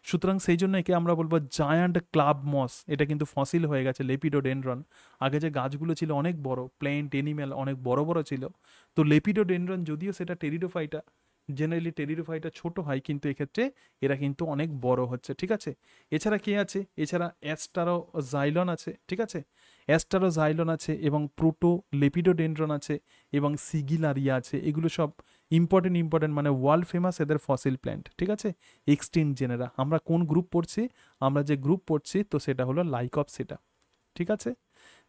সুতরাং সেই জন্য একে আমরা বলবো জায়ান্ট ক্লাব মস। এটা কিন্তু ফসিল হয়ে গেছে লেপিডোডেনড্রন। আগে যে গাছগুলো ছিল অনেক বড়, প্ল্যান্ট এনিম্যাল অনেক বড় বড় ছিল। তো লেপিডোডেনড্রন, যদিও সেটা টেরিডোফাইটা, জেনারেলি টেরিডোফাইটা ছোট হয়, কিন্তু এক্ষেত্রে এরা কিন্তু অনেক বড় হচ্ছে, ঠিক আছে। এছাড়া কে আছে, এছাড়া অ্যাস্টারোজাইলন আছে, ঠিক আছে, অ্যাস্টারোজাইলন আছে, এবং প্রোটো লেপিডোডেনড্রন আছে, এবং সিগিলারিয়া আছে। এগুলো সব ইম্পর্টেন্ট, মানে ওয়ার্ল্ড ফেমাস এদের ফসিল প্ল্যান্ট, ঠিক আছে। Extinct genera. আমরা কোন গ্রুপ পড়ছি, আমরা যে গ্রুপ পড়ছি তো সেটা হলো লাইকোপসিডা, ঠিক আছে।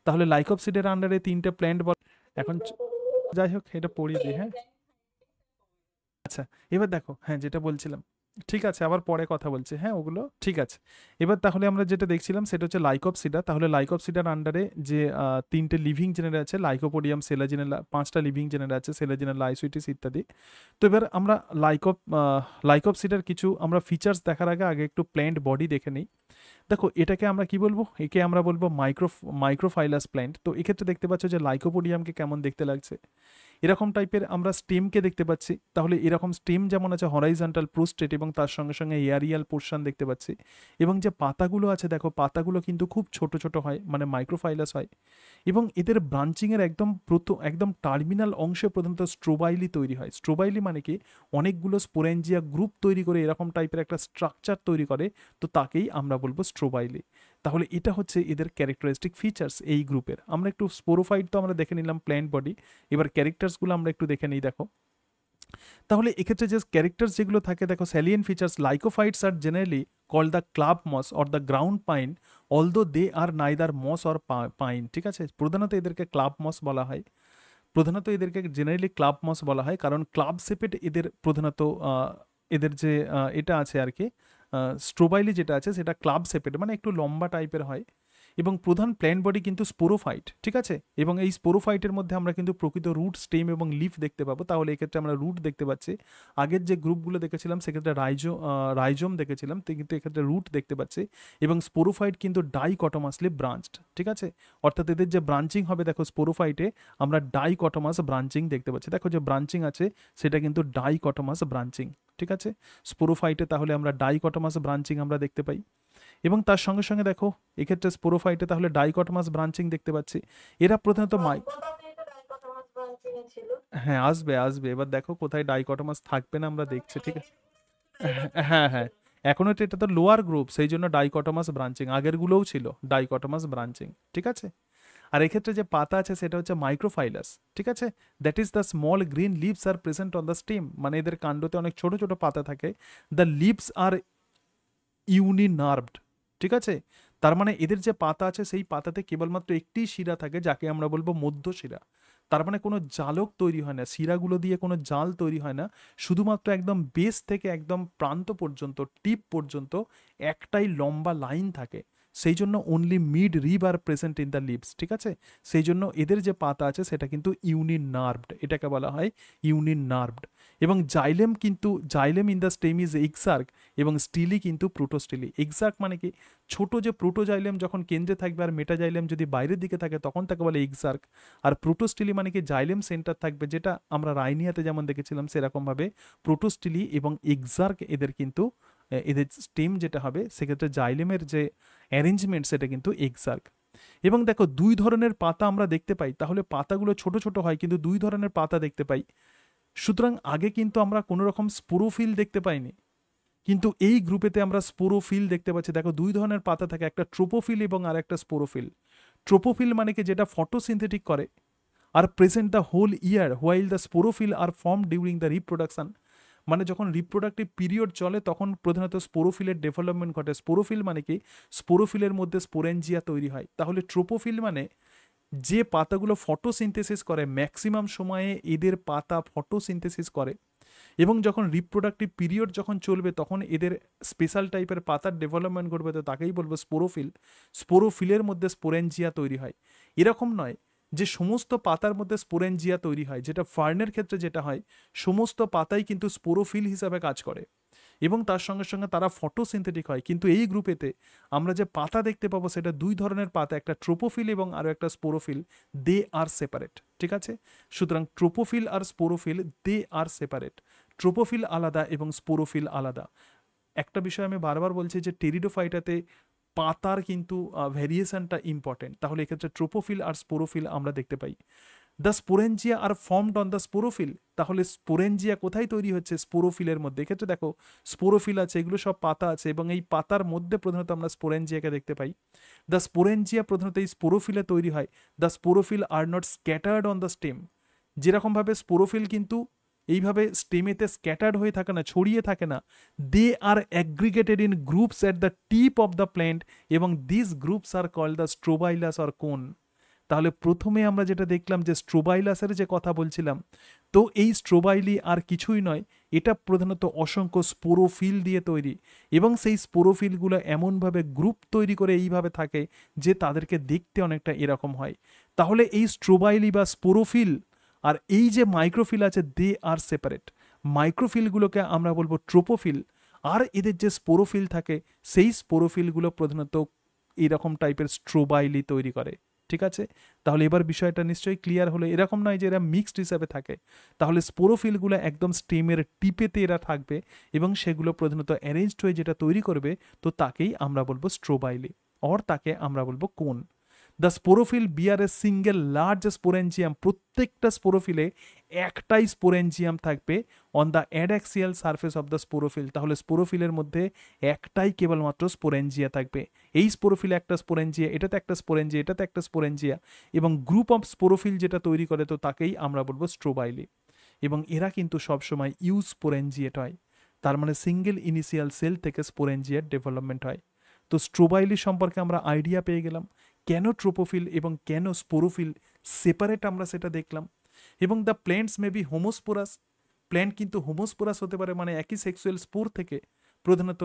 তাহলে লাইকোপসিডের আন্ডারে 3টে প্ল্যান্ট এখন যাই হোক এটা পড়িয়ে দিই, হ্যাঁ। আচ্ছা, এবার দেখো, হ্যাঁ যেটা বলছিলাম, ঠিক আছে আবার পরে কথা বলছি, হ্যাঁ ওগুলো ঠিক আছে। এবার তাহলে আমরা যেটা দেখছিলাম সেটা হচ্ছে লাইকোপসিডা। তাহলে লাইকোপসিডার আন্ডারে যে 3টে লিভিং জেনেরা আছে, লাইকোপোডিয়াম, সেলাজিনেলা, 5টা লিভিং জেনেরা আছে, সেলাজিনেলা, আইসুইটিস ইত্যাদি। তো এবার আমরা লাইকোপসিডার কিছু আমরা ফিচার্স দেখার আগে আগে একটু প্ল্যান্ট বডি দেখে নিই। দেখো এটাকে আমরা কি বলবো, একে আমরা বলবো মাইক্রোফাইলাস প্ল্যান্ট। তো এক্ষেত্রে দেখতে পাচ্ছ যে লাইকোপোডিয়ামকে কেমন দেখতে লাগছে। এরকম টাইপের আমরা স্টেমকে দেখতে পাচ্ছি। তাহলে এরকম স্টেম যেমন আছে হরাইজন্টাল প্রোস্টেট এবং তার সঙ্গে সঙ্গে এয়ারিয়াল পোর্শন দেখতে পাচ্ছি। এবং যে পাতাগুলো আছে দেখো পাতাগুলো কিন্তু খুব ছোট ছোট হয়, মানে মাইক্রোফাইলাস হয়। এবং এদের ব্রাঞ্চিংয়ের একদম টার্মিনাল অংশে প্রধানত স্ট্রোবাইলি তৈরি হয়। স্ট্রোবাইলি মানে কি অনেকগুলো স্পোরেঞ্জিয়া গ্রুপ তৈরি করে এরকম টাইপের একটা স্ট্রাকচার তৈরি করে, তো তাকেই আমরা বলবো স্ট্রোবাইলি। তাহলে এটা হচ্ছে এদের ক্যারেক্টারিস্টিক ফিচার্স এই গ্রুপের। আমরা একটু স্পোরোফাইট তো আমরা দেখে নিলাম প্ল্যান্ট বডি, এবার ক্যারেক্টার্সগুলো আমরা একটু দেখে নিই। দেখো তাহলে এক্ষেত্রে যে ক্যারেক্টার্স যেগুলো থাকে দেখো, salient features, lycophytes are generally called the club moss or the ground pine although they are neither moss or pine. ঠিক আছে, প্রধানত এদেরকে ক্লাব মস বলা হয়। প্রধানত এদেরকে জেনারেলি ক্লাব মস বলা হয়, কারণ ক্লাব শেপেড এদের প্রধানত এদের যে এটা আছে আর কি, স্ট্রোবাইলি যেটা আছে সেটা ক্লাব শেপেড, মানে একটু লম্বা টাইপের হয়। এবং প্রধান প্ল্যান্ট বডি কিন্তু স্পোরোফাইট। ঠিক আছে, এবং এই স্পোরোফাইটের মধ্যে আমরা কিন্তু প্রকৃত রুট, স্টেম এবং লিফ দেখতে পাবো। তাহলে এক্ষেত্রে আমরা রুট দেখতে পাচ্ছি। আগের যে গ্রুপগুলো দেখেছিলাম সেক্ষেত্রে রাইজোম দেখেছিলাম, কিন্তু এক্ষেত্রে রুট দেখতে পাচ্ছি। এবং স্পোরোফাইট কিন্তু ডাইকটমাসলি ব্রাঞ্চড। ঠিক আছে, অর্থাৎ এদের যে ব্রাঞ্চিং হবে দেখো স্পোরোফাইটে আমরা ডাইকটমাস ব্রাঞ্চিং দেখতে পাচ্ছি। দেখো যে ব্রাঞ্চিং আছে সেটা কিন্তু ডাইকটমাস ব্রাঞ্চিং। ঠিক আছে, স্পোরোফাইটে তাহলে আমরা ডাইকটমাস ব্রাঞ্চিং আমরা দেখতে পাই। এবং তার সঙ্গে সঙ্গে দেখো এক্ষেত্রে স্পোরোফাইটে তাহলে ডাইকটমাস ব্রাঞ্চিং দেখতে পাচ্ছি। এরা প্রধানত হ্যাঁ আসবে আসবে, এবার দেখো কোথায় ডাইকটমাস থাকবে না আমরা দেখছি। ঠিক আছে, হ্যাঁ হ্যাঁ, এখনো তো এটা তো লোয়ার গ্রুপ, সেই জন্য ডাইকটমাস ব্রাঞ্চিং, আগেরগুলোও ছিল ডাইকটমাস ব্রাঞ্চিং। ঠিক আছে, আর এক্ষেত্রে যে পাতা আছে সেটা হচ্ছে মাইক্রোফাইলাস। ঠিক আছে, that is the small green leaves are present on the stem, মানে এদের কাণ্ডতে অনেক ছোট ছোট পাতা থাকে। The leaves are uninerved. ঠিক আছে, তার মানে এদের যে পাতা আছে সেই পাতাতে কেবলমাত্র একটি শিরা থাকে যাকে আমরা বলবো মধ্য শিরা। তার মানে কোনো জালক তৈরি হয় না, শিরাগুলো দিয়ে কোনো জাল তৈরি হয় না, শুধুমাত্র একদম বেস থেকে একদম প্রান্ত পর্যন্ত, টিপ পর্যন্ত একটাই লম্বা লাইন থাকে। সেই জন্য only midrib are present in the leaves. ঠিক আছে, সেই জন্য এদের যে পাতা আছে সেটা কিন্তু ইউনিনার্ভড, এটাকে বলা হয় ইউনিনার্ভড। এবং xylem in the stem is exarch এবং স্টিলি কিন্তু প্রোটোস্টিলি। এক্সার্ক মানে কি, ছোট যে প্রোটোজাইলেম যখন কেন্দ্রে থাকবে আর মেটাজাইলেম যদি বাইরের দিকে থাকে তখন তাকে বলে এক্সার্ক। আর প্রোটোস্টিলি মানে কি জাইলেম সেন্টার থাকবে, যেটা আমরা রাইনিয়াতে যেমন দেখেছিলাম সেরকমভাবে প্রোটোস্টিলি এবং এক্সার্ক এদের কিন্তু এদের স্টেম যেটা হবে সেক্ষেত্রে জাইলেমের যে অ্যারেঞ্জমেন্ট সেটা কিন্তু এক্সার্ক। এবং দেখো দুই ধরনের পাতা আমরা দেখতে পাই, তাহলে পাতাগুলো ছোট ছোট হয় কিন্তু দুই ধরনের পাতা দেখতে পাই। সুতরাং আগে কিন্তু আমরা কোনো রকম স্পোরোফিল দেখতে পাইনি, কিন্তু এই গ্রুপেতে আমরা স্পোরোফিল দেখতে পাচ্ছি। দেখো দুই ধরনের পাতা থাকে, একটা ট্রোপোফিল এবং আর একটা স্পোরোফিল। ট্রোপোফিল মানে কি যেটা ফটোসিনথেটিক করে are present the whole year, while the sporophyll are form during the reproduction. মানে যখন রিপ্রোডাক্টিভ পিরিয়ড চলে তখন প্রধানত স্পোরোফিলের ডেভেলপমেন্ট ঘটে। স্পোরোফিল মানে কি, স্পোরোফিলের মধ্যে স্পোরেঞ্জিয়া তৈরি হয়। তাহলে ট্রোপোফিল মানে যে পাতাগুলো ফটোসিনথেসিস করে, ম্যাক্সিমাম সময়ে এদের পাতা ফটোসিনথেসিস করে, এবং যখন রিপ্রোডাক্টিভ পিরিয়ড যখন চলবে তখন এদের স্পেশাল টাইপের পাতার ডেভেলপমেন্ট ঘটবে, তো তাকেই বলবো স্পোরোফিল। স্পোরোফিলের মধ্যে স্পোরেঞ্জিয়া তৈরি হয়। এরকম নয় যে সমস্ত পাতার মধ্যে স্পোরেঞ্জিয়া তৈরি হয়, যেটা ফার্নের ক্ষেত্রে যেটা হয়, সমস্ত পাতাই কিন্তু স্পোরোফিল হিসাবে কাজ করে এবং তার সঙ্গে সঙ্গে তারা ফটোসিনথেটিক হয়। কিন্তু এই গ্রুপেতে আমরা যে পাতা দেখতে পাবো সেটা দুই ধরনের পাতা, একটা ট্রোপোফিল এবং আরও একটা স্পোরোফিল, দে আর সেপারেট। ঠিক আছে, সুতরাং ট্রোপোফিল আর স্পোরোফিল দে আর সেপারেট। ট্রোপোফিল আলাদা এবং স্পোরোফিল আলাদা। একটা বিষয় আমি বারবার বলছি যে টেরিডোফাইটাতে পাতার কিন্তু ভ্যারিয়েশনটা ইম্পর্টেন্ট। তাহলে এক্ষেত্রে ট্রোপোফিল আর স্পোরোফিল আমরা দেখতে পাই। The sporangia are formed on the sporophyll. তাহলে স্পোরেঞ্জিয়া কোথায় তৈরি হচ্ছে, স্পোরোফিলের মধ্যে। এক্ষেত্রে দেখো স্পোরোফিল আছে, এগুলো সব পাতা আছে এবং এই পাতার মধ্যে প্রধানত আমরা স্পোরেঞ্জিয়াকে দেখতে পাই। দ্য স্পোরেঞ্জিয়া প্রধানত এই স্পোরোফিলে তৈরি হয়। The sporophyll are not scattered on the stem. যেরকমভাবে স্পোরোফিল কিন্তু এইভাবে স্টেমেতে স্ক্যাটার্ড হয়ে থাকে না, ছড়িয়ে থাকে না, they are aggregated in groups at the tip of the plant এবং this groups are called the strobilus or cone. তাহলে প্রথমে আমরা যেটা দেখলাম যে স্ট্রোবাইলাসের যে কথা বলছিলাম, তো এই স্ট্রোবাইলি আর কিছুই নয়, এটা প্রধানত অসংখ্য স্পোরোফিল দিয়ে তৈরি এবং সেই স্পোরোফিলগুলো এমনভাবে গ্রুপ তৈরি করে এইভাবে থাকে যে তাদেরকে দেখতে অনেকটা এরকম হয়। তাহলে এই স্ট্রোবাইলি বা স্পোরোফিল আর এই যে মাইক্রোফিল আছে দে আর সেপারেট। মাইক্রোফিলগুলোকে আমরা বলবো ট্রোপোফিল, আর এদের যে স্পোরোফিল থাকে সেই স্পোরোফিলগুলো প্রধানত এইরকম টাইপের স্ট্রোবাইলি তৈরি করে। ঠিক আছে, তাহলে এবার বিষয়টা নিশ্চয়ই ক্লিয়ার হলো। এরকম নয় যে এরা মিক্সড হিসাবে থাকে, তাহলে স্পোরোফিলগুলো একদম স্টেমের টিপেতে এরা থাকবে এবং সেগুলো প্রধানত অ্যারেঞ্জড হয়ে যেটা তৈরি করবে, তো তাকেই আমরা বলবো স্ট্রোবাইলি, অর তাকে আমরা বলবো cone. The sporophyll bear a single large sporangium, প্রত্যেকটা স্পোরোফিলে একটাই স্পোরেঞ্জিয়াম থাকবে on the adaxial surface of the sporophyll, তাহলে স্পোরোফিলের মধ্যে একটাই কেবলমাত্র স্পোরেঞ্জিয়া থাকবে। এই স্পোরোফিলে একটা স্পোরেঞ্জিয়া, এটাতে একটা স্পোরেঞ্জিয়া, এটাতে একটা স্পোরেঞ্জিয়া, এবং গ্রুপ অফ স্পোরোফিল যেটা তৈরি করে তো তাকেই আমরা বলবো স্ট্রোবাইলি। এবং এরা কিন্তু সবসময় ইউজ স্পোরেঞ্জিয়েট হয়, তার মানে সিঙ্গেল ইনিশিয়াল সেল থেকে স্পোরেঞ্জিয়েট ডেভেলপমেন্ট হয়। তো স্ট্রোবাইলি সম্পর্কে আমরা আইডিয়া পেয়ে গেলাম, কেন ট্রোপোফিল এবং কেন স্পোরোফিল সেপারেট আমরা সেটা দেখলাম। এবং the plants may be homosporous, plant কিন্তু হোমোস্পোরাস হতে পারে, মানে একই সেক্সুয়াল স্পোর থেকে প্রধানত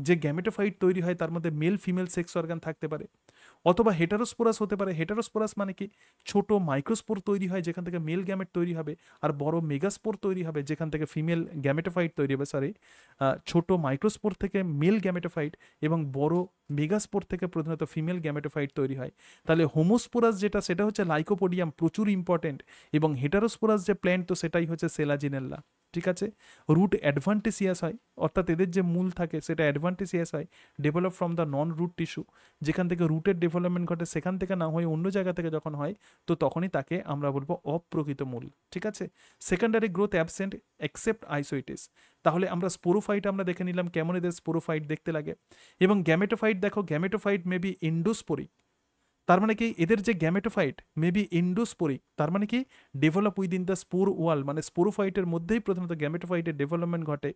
যে গ্যামেটোফাইট তৈরি হয় তার মধ্যে মেল ফিমেল সেক্স অর্গান থাকতে পারে, অথবা হেটারোস্পোরাস হতে পারে। হেটারোস্পোরাস মানে কি, ছোট মাইক্রোস্পোর তৈরি হয় যেখান থেকে মেল গ্যামেট তৈরি হবে, আর বড় মেগাস্পোর তৈরি হবে যেখান থেকে ফিমেল গ্যামেটোফাইট তৈরি হবে, সরি, ছোট মাইক্রোস্পোর থেকে মেল গ্যামেটোফাইট এবং বড় মেগাস্পোর থেকে প্রধানত ফিমেল গ্যামেটোফাইট তৈরি হয়। তাহলে হোমোস্পোরাস যেটা সেটা হচ্ছে লাইকোপোডিয়াম, প্রচুর ইম্পর্টেন্ট, এবং হেটারোস্পোরাস যে প্ল্যান্ট তো সেটাই হচ্ছে সেলাজিনেল্লা। ঠিক আছে, রুট অ্যাডভান্টেসিয়াস হয়, অর্থাৎ এদের যে মূল থাকে সেটা অ্যাডভান্টেসিয়াস হয়, develop from the non root tissue, যেখান থেকে রুটের ডেভেলপমেন্ট ঘটে সেখান থেকে না হয়ে অন্য জায়গা থেকে যখন হয় তো তখনই তাকে আমরা বলবো অপ্রকৃত মূল। ঠিক আছে, সেকেন্ডারি গ্রোথ অ্যাবসেন্ট এক্সেপ্ট আইসোইটিস। তাহলে আমরা স্পোরোফাইট আমরা দেখে নিলাম কেমন এদের স্পোরোফাইট দেখতে লাগে। এবং গ্যামেটোফাইট দেখো, গ্যামেটোফাইট মে বি এন্ডোস্পোরিক, তার মানে কি এদের যে গ্যামেটোফাইট মে বি এন্ডোস্পোরিক, তার মানে কি ডেভেলপ উইদিন দ্য স্পোর ওয়াল, মানে স্পোরোফাইটের মধ্যেই প্রধানত গ্যামেটোফাইটের ডেভেলপমেন্ট ঘটে।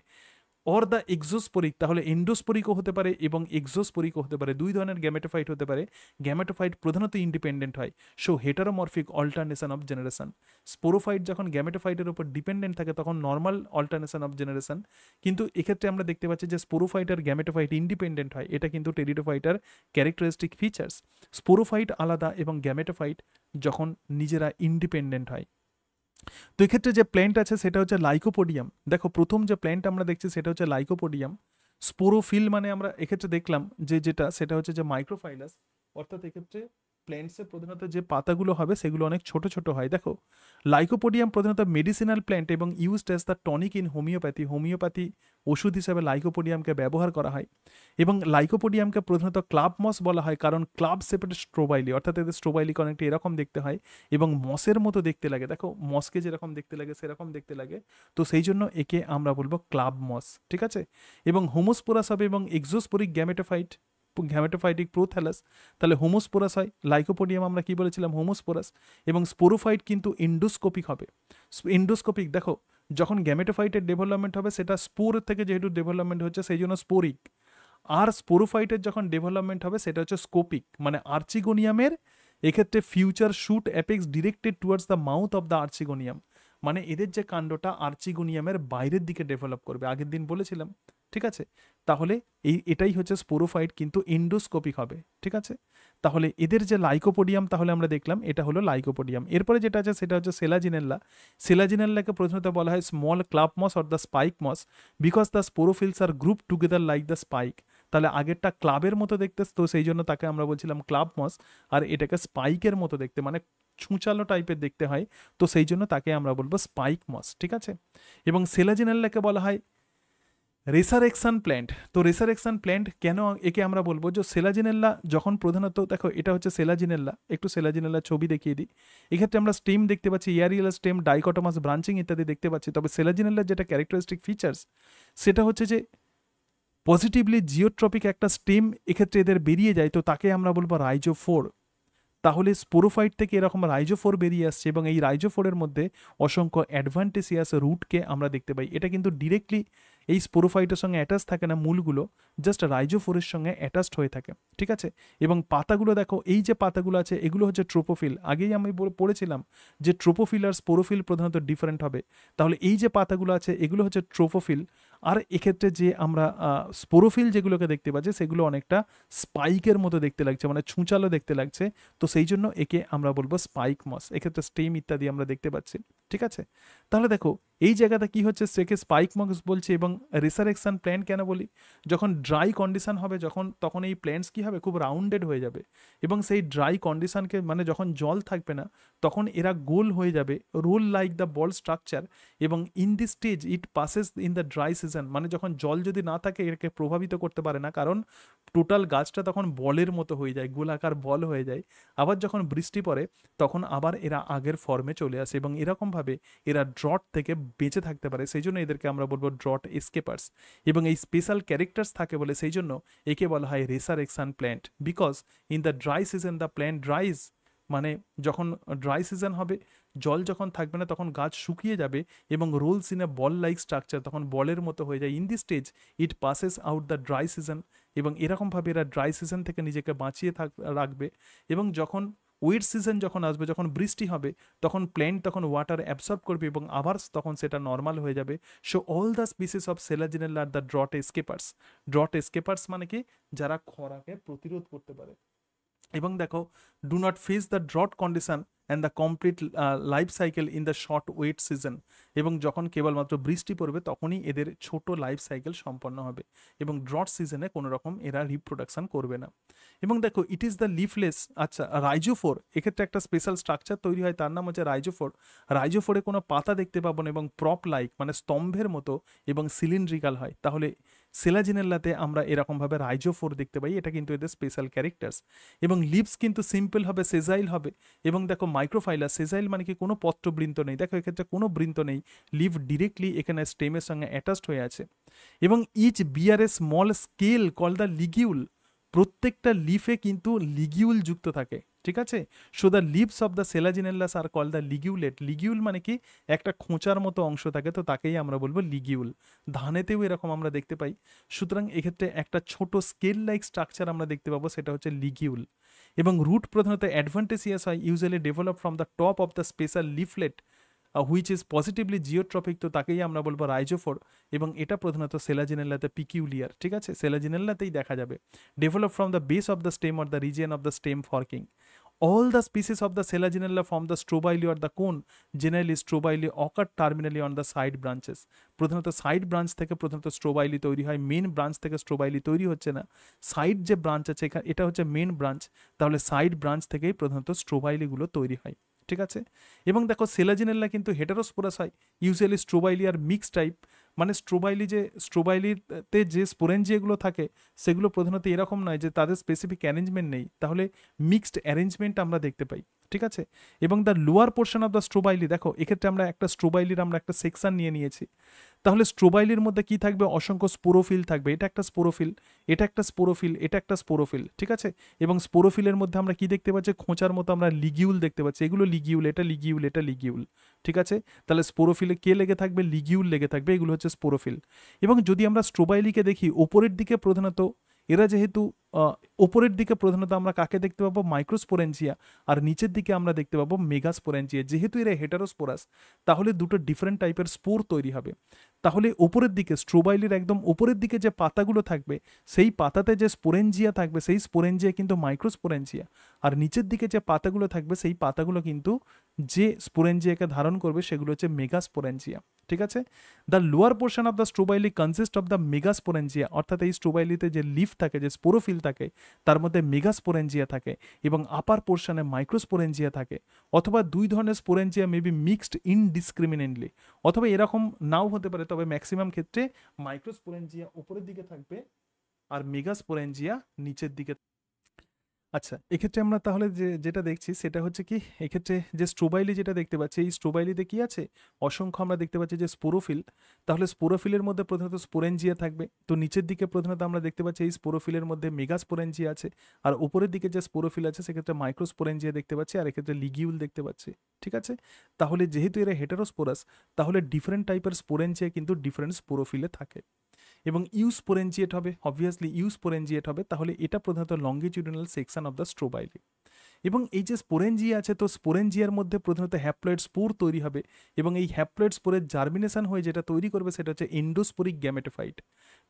অর দ্য এক্সোস্পোরিক, তাহলে এন্ডোস্পোরিকও হতে পারে এবং এক্সোস্পোরিকও হতে পারে, দুই ধরনের গ্যামেটোফাইট হতে পারে। গ্যামেটোফাইট প্রধানত ইন্ডিপেন্ডেন্ট হয়, so heteromorphic alternation of generation. Sporophyte যখন গ্যামেটোফাইটের উপর ডিপেন্ডেন্ট থাকে তখন নর্মাল অল্টারনেশন অফ জেনারেশন, কিন্তু এক্ষেত্রে আমরা দেখতে পাচ্ছি যে স্পোরোফাইট আর গ্যামেটোফাইট ইন্ডিপেন্ডেন্ট হয়, এটা কিন্তু টেরিডোফাইটার ক্যারেক্টারিস্টিক ফিচার্স। স্পোরোফাইট আলাদা এবং গ্যামেটোফাইট যখন নিজেরা ইন্ডিপেন্ডেন্ট হয়। তো এক্ষেত্রে যে প্ল্যান্ট আছে সেটা হচ্ছে লাইকোপোডিয়াম। দেখো প্রথম যে প্ল্যান্ট আমরা দেখছি সেটা হচ্ছে লাইকোপোডিয়াম। স্পোরোফিল মানে আমরা এক্ষেত্রে দেখলাম যে যেটা সেটা হচ্ছে যে মাইক্রোফাইলাস, অর্থাৎ এক্ষেত্রে প্ল্যান্টসে প্রধানত যে পাতাগুলো হবে সেগুলো অনেক ছোট ছোট হয়। দেখো লাইকোপোডিয়াম প্রধানত মেডিসিনাল প্ল্যান্ট এবং used as the tonic in homeopathy, homeopathy ওষুধ হিসেবে লাইকোপোডিয়ামকে ব্যবহার করা হয়। এবং লাইকোপোডিয়ামকে প্রধানত ক্লাব মস বলা হয়, কারণ ক্লাব শেপেড স্ট্রোবাইলি, অর্থাৎ এদের স্ট্রোবাইলি অনেকটা এরকম দেখতে হয় এবং মসের মতো দেখতে লাগে। দেখো মসকে যেরকম দেখতে লাগে সেরকম দেখতে লাগে, তো সেই জন্য একে আমরা বলবো ক্লাব মস। ঠিক আছে, এবং হোমোস্পোরাস হবে এবং এক্সোস্পোরিক গ্যামেটোফাইট, গ্যামেটোফাইটিক প্রোথ্যালাস। তাহলে হোমোস্পোরাস হয়, লাইকোপোডিয়াম আমরা কি বলেছিলাম হোমোস্পোরাস। এবং স্পোরোফাইট কিন্তু এন্ডোস্কোপিক হবে। এন্ডোস্কোপিক দেখো যখন গ্যামেটোফাইটের ডেভেলপমেন্ট হবে সেটা স্পোর থেকে যেহেতু ডেভেলপমেন্ট হচ্ছে সেই জন্য স্পোরিক, আর স্পোরোফাইটের যখন ডেভেলপমেন্ট হবে সেটা হচ্ছে স্কোপিক, মানে আর্চিগোনিয়ামের এক্ষেত্রে future shoot apex directed towards the mouth of the archegonium, মানে এদের যে কাণ্ডটা আর্চিগোনিয়ামের বাইরের দিকে ডেভেলপ করবে, আগের দিন বলেছিলাম। ঠিক আছে, তাহলে এটাই হচ্ছে স্পোরোফাইট কিন্তু এন্ডোস্কোপিক হবে। ঠিক আছে, তাহলে এদের যে লাইকোপোডিয়াম তাহলে আমরা দেখলাম এটা হলো লাইকোপোডিয়াম। এরপরে যেটা আছে সেটা হচ্ছে সেলাজিনেল্লা। সেলাজিনেল্লাকে প্রধানত বলা হয় small club moss or the spike moss, because the sporophylls are group together like the spike. তাহলে আগেরটা ক্লাবের মতো দেখতে, তো সেই জন্য তাকে আমরা বলছিলাম ক্লাব মস, আর এটাকে স্পাইকের মতো দেখতে, মানে ছুঁচালো টাইপের দেখতে হয়, তো সেই জন্য তাকে আমরা বলবো স্পাইক মস। ঠিক আছে, এবং সেলাজিনেল্লাকে বলা হয় রেসারেকশন প্ল্যান্ট। তো রেসারেকশন প্ল্যান্ট কেন একে আমরা বলবো, যে সেলাজিনেল্লা যখন প্রধানত, দেখো এটা হচ্ছে সেলাজিনেল্লা, একটু সেলাজিনেল্লা ছবি দেখিয়ে দিই। এক্ষেত্রে আমরা স্টেম দেখতে পাচ্ছি, এয়ারিয়াল স্টেম, ডাইকটোমাস ব্রাঞ্চিং ইত্যাদি দেখতে পাচ্ছি। তবে সেলাজিনেল্লার যেটা ক্যারেক্টারিস্টিক ফিচার্স সেটা হচ্ছে যে পজিটিভলি জিওট্রপিক একটা স্টেম এক্ষেত্রে এদের বেরিয়ে যায়, তো তাকে আমরা বলবো রাইজোফোর। তাহলে স্পোরোফাইট থেকে এরকম রাইজোফোর বেরিয়ে আসছে এবং এই রাইজোফোরের মধ্যে অসংখ্য অ্যাডভান্টেসিয়াস রুটকে আমরা দেখতে পাই। এটা কিন্তু ডিরেক্টলি এই স্পোরোফাইটের সঙ্গে অ্যাটাচ থাকে না, মূলগুলো জাস্ট রাইজোফোরের সঙ্গে অ্যাটাচড হয়ে থাকে। ঠিক আছে, এবং পাতাগুলো দেখো, এই যে পাতাগুলো আছে এগুলো হচ্ছে ট্রোপোফিল। আগেই আমি পড়েছিলাম যে ট্রোপোফিল আর স্পোরোফিল প্রধানত ডিফারেন্ট হবে। তাহলে এই যে পাতাগুলো আছে এগুলো হচ্ছে ট্রোপোফিল, আর এক্ষেত্রে যে আমরা স্পোরোফিল যেগুলোকে দেখতে পাচ্ছি সেগুলো অনেকটা স্পাইকের মতো দেখতে লাগছে, মানে ছুঁচালো দেখতে লাগছে, তো সেই জন্য একে আমরা বলবো স্পাইক মস। এক্ষেত্রে স্টেম ইত্যাদি আমরা দেখতে পাচ্ছি। ঠিক আছে? তাহলে দেখো এই জায়গাটা কি হচ্ছে, সেকে স্পাইক মক্স বলছে এবং রিসারেকশন প্ল্যান্ট কেন বলি, যখন ড্রাই কন্ডিশন হবে তখন এই প্ল্যান্টস কি হবে, খুব রাউন্ডেড হয়ে যাবে এবং সেই ড্রাই কন্ডিশনকে মানে যখন জল থাকবে না তখন এরা গোল হয়ে যাবে, roll like the ball structure, এবং in this stage it passes in the dry season, মানে যখন জল যদি না থাকে এটাকে প্রভাবিত করতে পারে না, কারণ টোটাল গাছটা তখন বলের মতো হয়ে যায়, গোলাকার বল হয়ে যায়। আবার যখন বৃষ্টি পড়ে তখন আবার এরা আগের ফর্মে চলে আসে এবং এরকমভাবে এরা ড্রট থেকে বেঁচে থাকতে পারে, সেই জন্য এদেরকে আমরা বলবো ড্রট এস্কেপার্স। এবং এই স্পেশাল ক্যারেক্টার্স থাকে বলে সেই জন্য একে বলা হয় resurrection plant, because in the dry season the plant dries, মানে যখন ড্রাই সিজন হবে জল যখন থাকবে না তখন গাছ শুকিয়ে যাবে এবং rolls in a ball like structure, তখন বলের মতো হয়ে যায়। In this stage it passes out the dry season, এবং এরকমভাবে এরা ড্রাই সিজন থেকে নিজেকে বাঁচিয়ে রাখবে। এবং যখন ওয়েট সিজন যখন আসবে, যখন বৃষ্টি হবে তখন প্ল্যান্ট তখন ওয়াটার অ্যাবসর্ব করবে এবং আবার তখন সেটা নর্মাল হয়ে যাবে। So all the species of Selaginella are the drought escapers. Drought escapers মানে কি, যারা খরাকে প্রতিরোধ করতে পারে। এবং দেখো, do not face the drought condition and the complete life cycle in the short wet season, এবং যখন কেবলমাত্র বৃষ্টি পড়বে তখনই এদের ছোট লাইফ সাইকেল সম্পন্ন হবে এবং ড্রট সিজনে কোনো রকম এরা রিপ্রোডাকশন করবে না। এবং দেখো ইট ইজ দ্য লিফলেস, আচ্ছা রাইজোফোর, এক্ষেত্রে একটা স্পেশাল স্ট্রাকচার তৈরি হয়, তার নাম হচ্ছে রাইজোফোর। রাইজোফোরে কোনো পাতা দেখতে পাবো না এবং প্রপ লাইক মানে স্তম্ভের মতো এবং সিলিন্ড্রিক্যাল হয়। তাহলে সেলাজিনেল্লাতে আমরা এরকমভাবে রাইজোফোর দেখতে পাই, এটা কিন্তু এদের স্পেশাল ক্যারেক্টার্স। এবং লিভস কিন্তু সিম্পল হবে, সেজাইল হবে। এবং দেখো মাইক্রোফাইলা, সেজাইল মানে কি কোনো পত্রবৃন্ত নেই, দেখো এক্ষেত্রে কোনো বৃন্ত নেই, লিভ ডিরেক্টলি এখানে স্টেমের সঙ্গে অ্যাটাচড হয়ে আছে। এবং each bear a small scale call the ligule, প্রত্যেকটা লিফে কিন্তু লিগিউল যুক্ত থাকে, ঠিক আছে? So the leaves of the Selaginellas are call the ligulate. Ligule মানে কি, একটা খোঁচার মতো অংশ থাকে, তো তাকেই আমরা বলবো লিগিউল। ধানেতেও এরকম আমরা দেখতে পাই। সুতরাং এক্ষেত্রে একটা ছোট স্কেল লাইক স্ট্রাকচার আমরা দেখতে পাবো, সেটা হচ্ছে লিগিউল। এবং রুট প্রধানত অ্যাডভান্টেজিয়াস হয়, usually develop from the top of the special leaflet which is positively geotropic, তো তাকেই আমরা বলবো রাইজোফোর। এবং এটা প্রধানত সেলাজিনেল্লাতে পিকিউলিয়ার, ঠিক আছে? সেলাজিনেল্লাতেই দেখা যাবে। Develop from the base of the stem or the region of the stem forking. All the species of the Selaginella form the strobili or the cone. Generally, strobili occur terminally on the side branches. প্রধানত সাইড ব্রাঞ্চ থেকে প্রধানত স্ট্রোবাইলি তৈরি হয়, মেন ব্রাঞ্চ থেকে স্ট্রোবাইলি তৈরি হচ্ছে না। সাইড যে ব্রাঞ্চ আছে এটা হচ্ছে মেন ব্রাঞ্চ, তাহলে সাইড ব্রাঞ্চ থেকেই প্রধানত স্ট্রোবাইলিগুলো তৈরি হয়, ঠিক আছে? এবং দেখো সেলাজিনেল্লা কিন্তু হেটারোস্পোরাস হয়, ইউজুয়ালি স্ট্রোবাইলি আর মিক্স টাইপ, মানে স্ট্রোবাইলিতে যে স্পোরেঞ্জিয়াগুলো থাকে সেগুলো প্রধানত এরকম নয় যে তাদের স্পেসিফিক অ্যারেঞ্জমেন্ট নেই, তাহলে মিক্সড অ্যারেঞ্জমেন্ট আমরা দেখতে পাই, ঠিক আছে? এবং the lower portion of the strobili, দেখো এক্ষেত্রে আমরা একটা স্ট্রোবাইলির আমরা একটা সেকশন নিয়েছি। তাহলে স্ট্রোবাইলির মধ্যে কি থাকবে, অসংখ্য স্পোরোফিল থাকবে, এটা একটা স্পোরোফিল, এটা একটা স্পোরোফিল, এটা একটা স্পোরোফিল, ঠিক আছে? এবং স্পোরোফিলের মধ্যে আমরা কি দেখতে পাচ্ছি, খোঁচার মতো আমরা লিগিউল দেখতে পাচ্ছি, এগুলো লিগিউল, এটা লিগিউল, এটা লিগিউল, ঠিক আছে? তাহলে স্পোরোফিলে কে লেগে থাকবে, লিগিউল লেগে থাকবে, এগুলো হচ্ছে স্পোরোফিল। এবং যদি আমরা স্ট্রোবাইলিকে দেখি ওপরের দিকে প্রধানত এরা যেহেতু ওপরের দিকে প্রধানত আমরা কাকে দেখতে পাবো, মাইক্রোস্পোরেঞ্জিয়া, আর নিচের দিকে আমরা দেখতে পাবো মেগাস্পোরেঞ্জিয়া। যেহেতু এরা হেটারোস্পোরাস তাহলে দুটো ডিফারেন্ট টাইপের স্পোর তৈরি হবে। তাহলে ওপরের দিকে স্ট্রোবাইলির একদম ওপরের দিকে যে পাতাগুলো থাকবে সেই পাতাতে যে স্পোরেঞ্জিয়া থাকবে সেই স্পোরেঞ্জিয়া কিন্তু মাইক্রোস্পোরেঞ্জিয়া, আর নিচের দিকে যে পাতাগুলো থাকবে সেই পাতাগুলো কিন্তু যে স্পোরেঞ্জিয়াকে ধারণ করবে সেগুলো হচ্ছে মেগাস্পোরেঞ্জিয়া, ঠিক আছে? The lower portion of the strobili consist of the megasporangia, অর্থাৎ এই স্ট্রোবাইলিতে যে লিফ থাকে, যে স্পোরোফিল থাকে, তার মধ্যে মেগাস্পোরেঞ্জিয়া থাকে এবং আপার পোর্শনে মাইক্রোস্পোরেঞ্জিয়া থাকে। অথবা দুই ধরনের স্পোরেঞ্জিয়া মে বি মিক্সড ইনডিসক্রিমিনেটলি, অথবা এরকম নাও হতে পারে, তবে ম্যাক্সিমাম ক্ষেত্রে মাইক্রোস্পোরেঞ্জিয়া উপরের দিকে থাকবে আর মেগাস্পোরেঞ্জিয়া নিচের দিকে। আচ্ছা, এক্ষেত্রে আমরা তাহলে যেটা দেখছি সেটা হচ্ছে কি, এক্ষেত্রে যে স্ট্রোবাইলি যেটা দেখতে পাচ্ছি, এই স্ট্রোবাইলিতে কি আছে, অসংখ্য আমরা দেখতে পাচ্ছি যে স্পোরোফিল। তাহলে স্পোরোফিলের মধ্যে প্রধানত স্পোরেঞ্জিয়া থাকবে, তো নিচের দিকে প্রধানত আমরা দেখতে পাচ্ছি এই স্পোরোফিলের মধ্যে মেগাস্পোরেঞ্জিয়া আছে, আর উপরের দিকে যে স্পোরোফিল আছে সেক্ষেত্রে মাইক্রোস্পোরেঞ্জিয়া দেখতে পাচ্ছি, আর এক্ষেত্রে লিগিউল দেখতে পাচ্ছি, ঠিক আছে? তাহলে যেহেতু এরা হেটারোস্পোরাস তাহলে ডিফারেন্ট টাইপের স্পোরেঞ্জিয়া কিন্তু ডিফারেন্ট স্পোরোফিলে থাকে। এবং ইউস্পোরেঞ্জিয়েট হবে, অবভিয়াসলি ইউস্পোরেঞ্জিয়েট হবে, তাহলে এটা প্রধানত লঙ্গিটিউডিনাল সেকশন অফ দ্য স্ট্রোবাইলি। এবং এই যে স্পোরেঞ্জিয়া আছে, তো স্পোরেঞ্জিয়ার মধ্যে প্রধানত হ্যাপ্লয়েড স্পোর তৈরি হবে এবং এই হ্যাপ্লয়েড স্পোরের জার্মিনেশন হয়ে যেটা তৈরি করবে সেটা হচ্ছে এন্ডোস্পোরিক গ্যামেটোফাইট।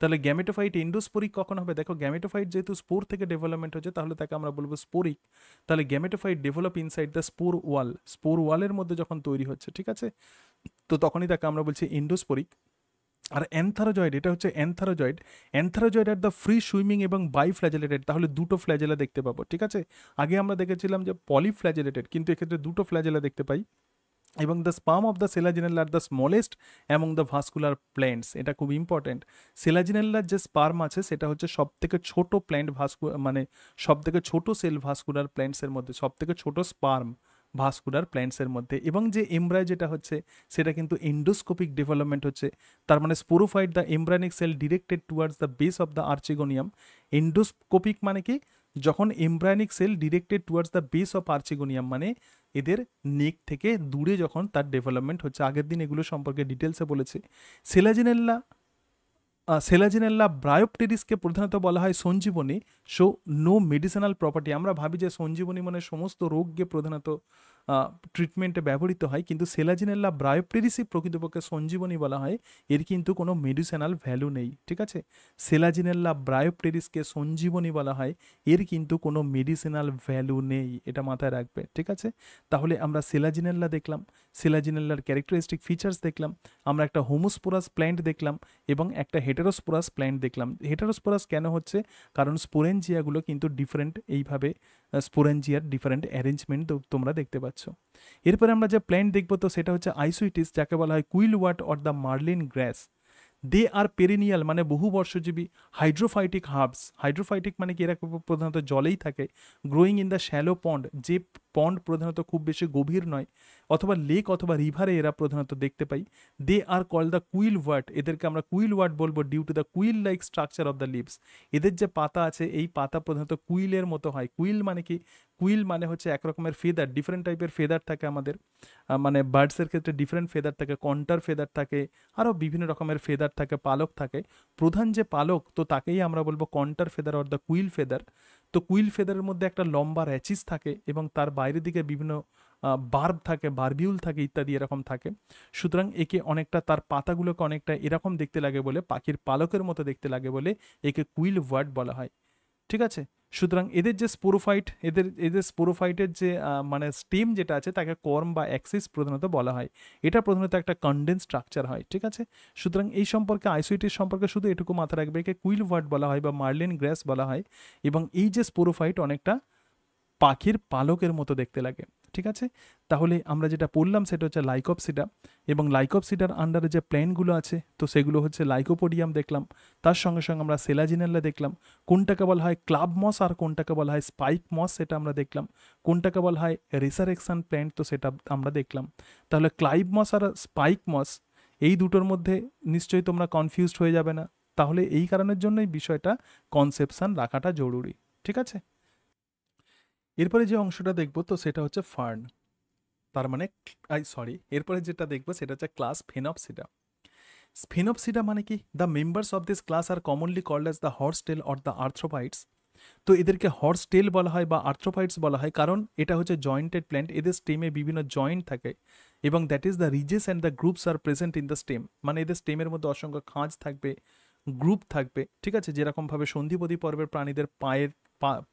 তাহলে গ্যামেটোফাইট এন্ডোস্পোরিক কখন হবে? দেখো গ্যামেটোফাইট যেহেতু স্পোর থেকে ডেভেলপমেন্ট হচ্ছে তাহলে তাকে আমরা বলবো স্পোরিক। তাহলে gametophyte develop inside the spore wall, spore ওয়ালের মধ্যে যখন তৈরি হচ্ছে, ঠিক আছে, তো তখনই তাকে আমরা বলছি এন্ডোস্পোরিক। আর অ্যানথারোজয়েড, এটা হচ্ছে অ্যানথারোজয়েড। অ্যানথারোজয়েড আর দ্য ফ্রি সুইমিং এবং বাইফ্ল্যাজেলেটেড, তাহলে দুটো ফ্ল্যাজেলা দেখতে পাবো, ঠিক আছে। আগে আমরা দেখেছিলাম যে পলিফ্ল্যাজেলেটেড, কিন্তু এক্ষেত্রে দুটো ফ্ল্যাজেলা দেখতে পাই। এবং the sperm of the Selaginella are the smallest among the vascular plants, এটা খুব ইম্পর্টেন্ট। সেলাজিনেল্লার যে স্পার্ম আছে সেটা হচ্ছে সব থেকে ছোট প্ল্যান্ট মানে সব থেকে ছোট সেল ভাস্কুলার প্ল্যান্টসের মধ্যে, সব থেকে ছোট স্পার্ম ভাস্কুলার প্ল্যান্টসের মধ্যে। এবং যে এমব্রায় যেটা হচ্ছে সেটা কিন্তু এন্ডোস্কোপিক ডেভেলপমেন্ট হচ্ছে, তার মানে sporophyte the embryonic cell directed towards the base of the archegonium. Endoscopic মানে কি? যখন embryonic cell directed towards the base of archegonium, মানে এদের নেক থেকে দূরে যখন তার ডেভেলপমেন্ট হচ্ছে। আগের দিন এগুলো সম্পর্কে ডিটেলসে বলেছে। সেলাজিনেল্লা ব্রায়োপটেরিসকে প্রধানত বলা হয় সঞ্জীবনী, সো নো মেডিসিনাল প্রপার্টি। আমরা ভাবি যে সঞ্জীবনী মানে সমস্ত রোগকে প্রধানত ট্রিটমেন্টে ব্যবহৃত হয়, কিন্তু সেলাজিনেল্লা ব্রায়োপটেরিসই প্রকৃতপক্ষে সঞ্জীবনী বলা হয়, এর কিন্তু কোনো মেডিসিনাল ভ্যালু নেই, ঠিক আছে। সেলাজিনেল্লা ব্রায়োপটেরিসকে সঞ্জীবনী বলা হয়, এর কিন্তু কোনো মেডিসিনাল ভ্যালু নেই, এটা মাথায় রাখবে, ঠিক আছে। তাহলে আমরা সেলাজিনেল্লা দেখলাম, সেলাজিনেল্লার ক্যারেক্টারিস্টিক ফিচার্স দেখলাম, আমরা একটা হোমোস্পোরাস প্ল্যান্ট দেখলাম এবং একটা হেটেরোস্পোরাস প্ল্যান্ট দেখলাম। হেটেরোস্পোরাস কেন হচ্ছে? কারণ স্পোরেঞ্জিয়াগুলো কিন্তু ডিফারেন্ট, এইভাবে স্পোরেঞ্জিয়ার ডিফারেন্ট অ্যারেঞ্জমেন্ট তোমরা দেখতে পাচ্ছ। এরপরে আমরা যে প্ল্যান্ট দেখবো তো সেটা হচ্ছে আইসুইটিস, যাকে বলা হয় quillwort or the merlin grass. They are perennial মানে বহু বর্ষজীবী হাইড্রোফাইটিক হার্বস। হাইড্রোফাইটিক মানে কি? এরা প্রধানত জলেই থাকে। গ্রোয়িং ইন দ্য শ্যালো পন্ড, যে পন্ড প্রধানত খুব বেশি গভীর নয়, অথবা লেক অথবা রিভারে এরা প্রধানত দেখতে পাই। They are call the quillwort, এদেরকে আমরা কুইল ওয়ার্ড বলবো due to the quill like structure of the leaves. এদের যে পাতা আছে এই পাতা প্রধানত কুইলের মতো হয়। কুইল মানে কি? কুইল মানে হচ্ছে এক রকমের ফেদার, ডিফারেন্ট টাইপের ফেদার থাকে আমাদের, মানে বার্ডসের ক্ষেত্রে ডিফারেন্ট ফেদার থাকে, কন্টার ফেদার থাকে, আরও বিভিন্ন রকমের ফেদার থাকে, পালক থাকে। প্রধান যে পালক তো তাকেই আমরা বলবো contour feather or the quill feather. তো কুইল ফেদারের মধ্যে একটা লম্বা র্যাচিস থাকে এবং তার বাইরের দিকে বিভিন্ন বার্ব থাকে, বারবিউল থাকে ইত্যাদি এরকম থাকে। সুতরাং একে অনেকটা, তার পাতাগুলোকে অনেকটা এরকম দেখতে লাগে বলে, পাখির পালকের মতো দেখতে লাগে বলে একে কুইল ওয়ার্ড বলা হয়, ঠিক আছে। সুতরাং এদের যে স্পোরোফাইট, এদের স্পোরোফাইটের যে মানে স্টেম যেটা আছে তাকে কর্ম বা অ্যাক্সিস প্রধানত বলা হয়। এটা প্রধানত একটা কনডেন্স স্ট্রাকচার হয়, ঠিক আছে। সুতরাং এই সম্পর্কে, আইসোইটিস সম্পর্কে শুধু এটুকু মাথায় রাখবে, একে কুইল ওয়ার্ড বলা হয় বা মার্লিন গ্রাস বলা হয়। এবং এই যে স্পোরোফাইট অনেকটা পাখির পালকের মতো দেখতে লাগে, ঠিক আছে। তাহলে আমরা যেটা পড়লাম সেটা হচ্ছে লাইকোপসিডা, এবং লাইকোপসিডার আন্ডারে যে প্ল্যান্টগুলো আছে তো সেগুলো হচ্ছে লাইকোপোডিয়াম দেখলাম, তার সঙ্গে সঙ্গে আমরা সেলাজিনেল্লা দেখলাম, কোনটাকে বলা হয় ক্লাব মস আর কোনটাকে বলা হয় স্পাইক মস সেটা আমরা দেখলাম, কোনটাকে বলা হয় রেসারেকশন প্ল্যান্ট তো সেটা আমরা দেখলাম। তাহলে ক্লাইভ মস আর স্পাইক মস এই দুটোর মধ্যে নিশ্চয়ই তোমরা কনফিউজড হয়ে যাবে না, তাহলে এই কারণের জন্যই বিষয়টা কনসেপশন রাখাটা জরুরি, ঠিক আছে। এরপরে যে অংশটা দেখবো তো সেটা হচ্ছে ফার্ন, তার মানে এরপরে যেটা দেখবো সেটা হচ্ছে ক্লাস ফেনপসিডা। স্ফেনপসিডা মানে কি? The members of this class are commonly called as the horse tail or the arthrophytes. তো এদেরকে হর্স টেল বলা হয় বা আর্থ্রোপাইটস বলা হয় কারণ এটা হচ্ছে জয়েন্টেড প্ল্যান্ট, এদের স্টেমে বিভিন্ন জয়েন্ট থাকে এবং that is the ridges and the grooves are present in the stem. মানে এদের স্টেমের মধ্যে অসংখ্য খাঁজ থাকবে, গ্রুপ থাকবে, ঠিক আছে। যেরকমভাবে সন্ধিপতি পর্বের প্রাণীদের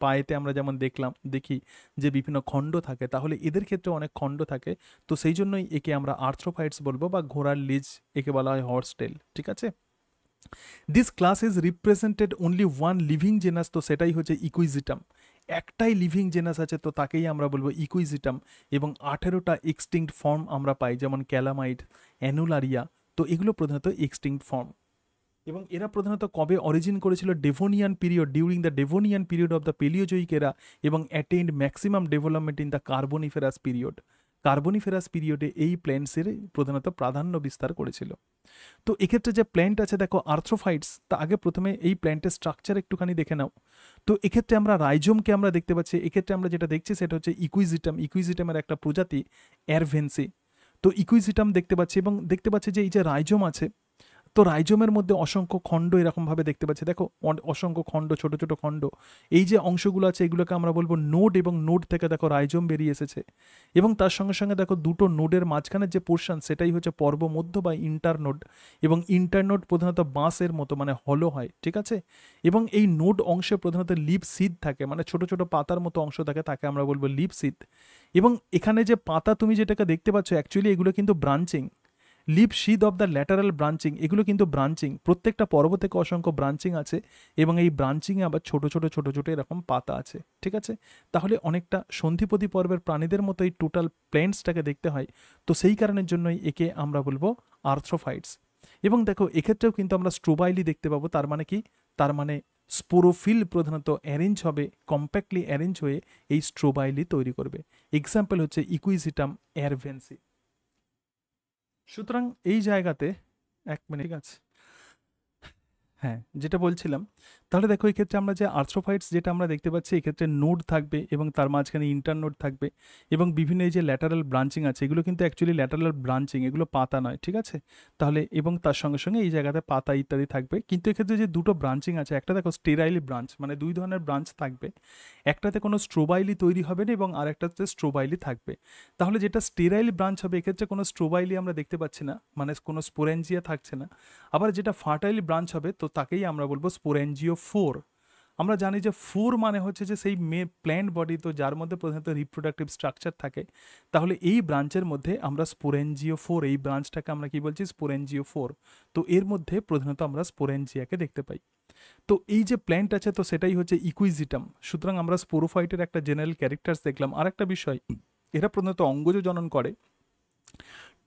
পায়েতে আমরা যেমন দেখি যে বিভিন্ন খণ্ড থাকে, তাহলে এদের ক্ষেত্রে অনেক খণ্ড থাকে। তো সেই জন্যই একে আমরা আর্থ্রোফাইটস বলবো বা ঘোড়ার লেজ, একে বলা হয় হর্স টেল, ঠিক আছে। This class is represented only one living genus, তো সেটাই হচ্ছে ইকুইজিটাম। একটাই লিভিং জেনাস আছে তো তাকেই আমরা বলবো ইকুইজিটাম। এবং 18টা এক্সটিংক্ট ফর্ম আমরা পাই, যেমন ক্যালামাইট, অ্যানুলারিয়া, তো এগুলো প্রধানত এক্সটিংক্ট ফর্ম। এবং এরা প্রধানত কবে অরিজিন করেছিল? Devonian period, during the Devonian period of the Palaeozoic era, এবং attained maximum development in the Carboniferous period. Carboniferous পিরিয়ডে এই প্ল্যান্টসের প্রধানত প্রাধান্য বিস্তার করেছিল। তো এক্ষেত্রে যে প্ল্যান্ট আছে দেখো আর্থ্রোফাইটস, তা আগে প্রথমে এই প্ল্যান্টের স্ট্রাকচার একটুখানি দেখে নাও। তো এক্ষেত্রে আমরা রাইজোমকে আমরা দেখতে পাচ্ছি, এক্ষেত্রে আমরা যেটা দেখছি সেটা হচ্ছে ইকুইজিটাম, ইকুইজিটামের একটা প্রজাতি অ্যারভেন্সি। তো ইকুইজিটাম দেখতে পাচ্ছি এবং দেখতে পাচ্ছি যে এই যে রাইজোম আছে তো রাইজোমের মধ্যে অসংখ্য খণ্ড এরকমভাবে দেখতে পাচ্ছি, দেখো অসংখ্য খণ্ড, ছোট ছোট খণ্ড। এই যে অংশগুলো আছে এগুলোকে আমরা বলবো নোড, এবং নোড থেকে দেখো রাইজোম বেরিয়ে এসেছে। এবং তার সঙ্গে সঙ্গে দেখো দুটো নোডের মাঝখানের যে পোর্শন সেটাই হচ্ছে পর্বমধ্য বা ইন্টারনোড, এবং ইন্টারনোড প্রধানত বাঁশের মতো মানে হলো হয়, ঠিক আছে। এবং এই নোড অংশে প্রধানত লিভ সিদ থাকে, মানে ছোট ছোট পাতার মতো অংশ থাকে, তাকে আমরা বলবো লিভ সিদ। এবং এখানে যে পাতা তুমি যেটাকে দেখতে পাচ্ছ অ্যাকচুয়ালি এগুলো কিন্তু branching, leaf sheath of the lateral branching, এগুলো কিন্তু ব্রাঞ্চিং, প্রত্যেকটা পর্ব থেকে অসংখ্য ব্রাঞ্চিং আছে, এবং এই ব্রাঞ্চিংয়ে আবার ছোট ছোট ছোট ছোট এরকম পাতা আছে, ঠিক আছে। তাহলে অনেকটা সন্ধিপতি পর্বের প্রাণীদের মতো এই টোটাল প্ল্যান্টসটাকে দেখতে হয়, তো সেই কারণের জন্যই একে আমরা বলবো আর্থ্রোফাইটস। এবং দেখো এক্ষেত্রেও কিন্তু আমরা স্ট্রোবাইলি দেখতে পাবো, তার মানে কি, তার মানে স্পোরোফিল প্রধানত অ্যারেঞ্জ হবে, কম্প্যাক্টলি অ্যারেঞ্জ হয়ে এই স্ট্রোবাইলি তৈরি করবে। এক্সাম্পল হচ্ছে ইকুইজিটাম এরভেন্সি। সুতরাং এই জায়গাতে এক মিনিট, ঠিক আছে, হ্যাঁ যেটা বলছিলাম, তাহলে দেখো এই ক্ষেত্রে আমরা যে আর্থ্রোফাইটস যেটা আমরা দেখতে পাচ্ছি এক্ষেত্রে নোড থাকবে, এবং তার মাঝখানে ইন্টারনোড থাকবে, এবং বিভিন্ন এই যে ল্যাটারাল ব্রাঞ্চিং আছে এগুলো কিন্তু অ্যাকচুয়ালি ল্যাটারাল ব্রাঞ্চিং, এগুলো পাতা নয়, ঠিক আছে। তাহলে এবং তার সঙ্গে সঙ্গে এই জায়গাতে পাতা ইত্যাদি থাকবে, কিন্তু এক্ষেত্রে যে দুটো ব্রাঞ্চিং আছে, একটা দেখো স্টেরাইলি ব্রাঞ্চ, মানে দুই ধরনের ব্রাঞ্চ থাকবে, একটাতে কোনো স্ট্রোবাইলি তৈরি হবে না এবং আরেকটাতে স্ট্রোবাইলি থাকবে। তাহলে যেটা স্টেরাইল ব্রাঞ্চ হবে এক্ষেত্রে কোনো স্ট্রোবাইলি আমরা দেখতে পাচ্ছি না, মানে কোনো স্পোরেঞ্জিয়া থাকছে না। আবার যেটা ফার্টাইল ব্রাঞ্চ হবে তো তাকেই আমরা বলবো স্পোরেঞ্জিও 4। আমরা জানি যে 4 মানে হচ্ছে যে সেই প্ল্যান্ট বডি, তো যার মধ্যে প্রধানত রিপ্রোডাক্টিভ স্ট্রাকচার থাকে। তাহলে এই ব্রাঞ্চের মধ্যে আমরা স্পোরেঞ্জিও 4, এই ব্রাঞ্চটাকে আমরা কি বলছি, স্পোরেঞ্জিও 4। তো এর মধ্যে প্রধানত আমরা স্পোরেঞ্জিয়াকে দেখতে পাই। তো এই যে প্ল্যান্ট আছে তো সেটাই হচ্ছে ইকুইজিটাম। সুতরাং আমরা স্পোরোফাইটের একটা জেনারেল ক্যারেক্টার্স দেখলাম। আর একটা বিষয়, এরা প্রধানত অঙ্গজ জনন করে,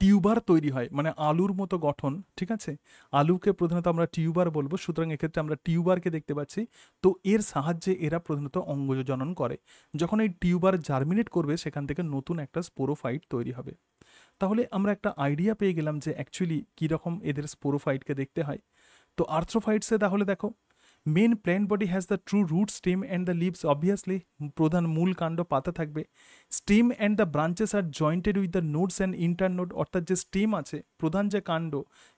টিউবার তৈরি হয়, মানে আলুর মতো গঠন, ঠিক আছে। আলুকে প্রধানত আমরা টিউবার বলবো, সুতরাং এক্ষেত্রে আমরা টিউবারকে দেখতে পাচ্ছি। তো এর সাহায্যে এরা প্রধানত অঙ্গজ জনন করে। যখন এই টিউবার জার্মিনেট করবে সেখান থেকে নতুন একটা স্পোরোফাইট তৈরি হবে। তাহলে আমরা একটা আইডিয়া পেয়ে গেলাম যে অ্যাকচুয়ালি কীরকম এদের স্পোরোফাইটকে দেখতে হয়। তো আর্থ্রোফাইটসে তাহলে দেখো main plant body has the true root, stem and the leaves, obviously প্রধান মূল কাণ্ড পাতা থাকবে। Stem and the branches are jointed with the nodes and internode, অর্থাৎ যে স্টেম আছে প্রধান যে কাণ্ড,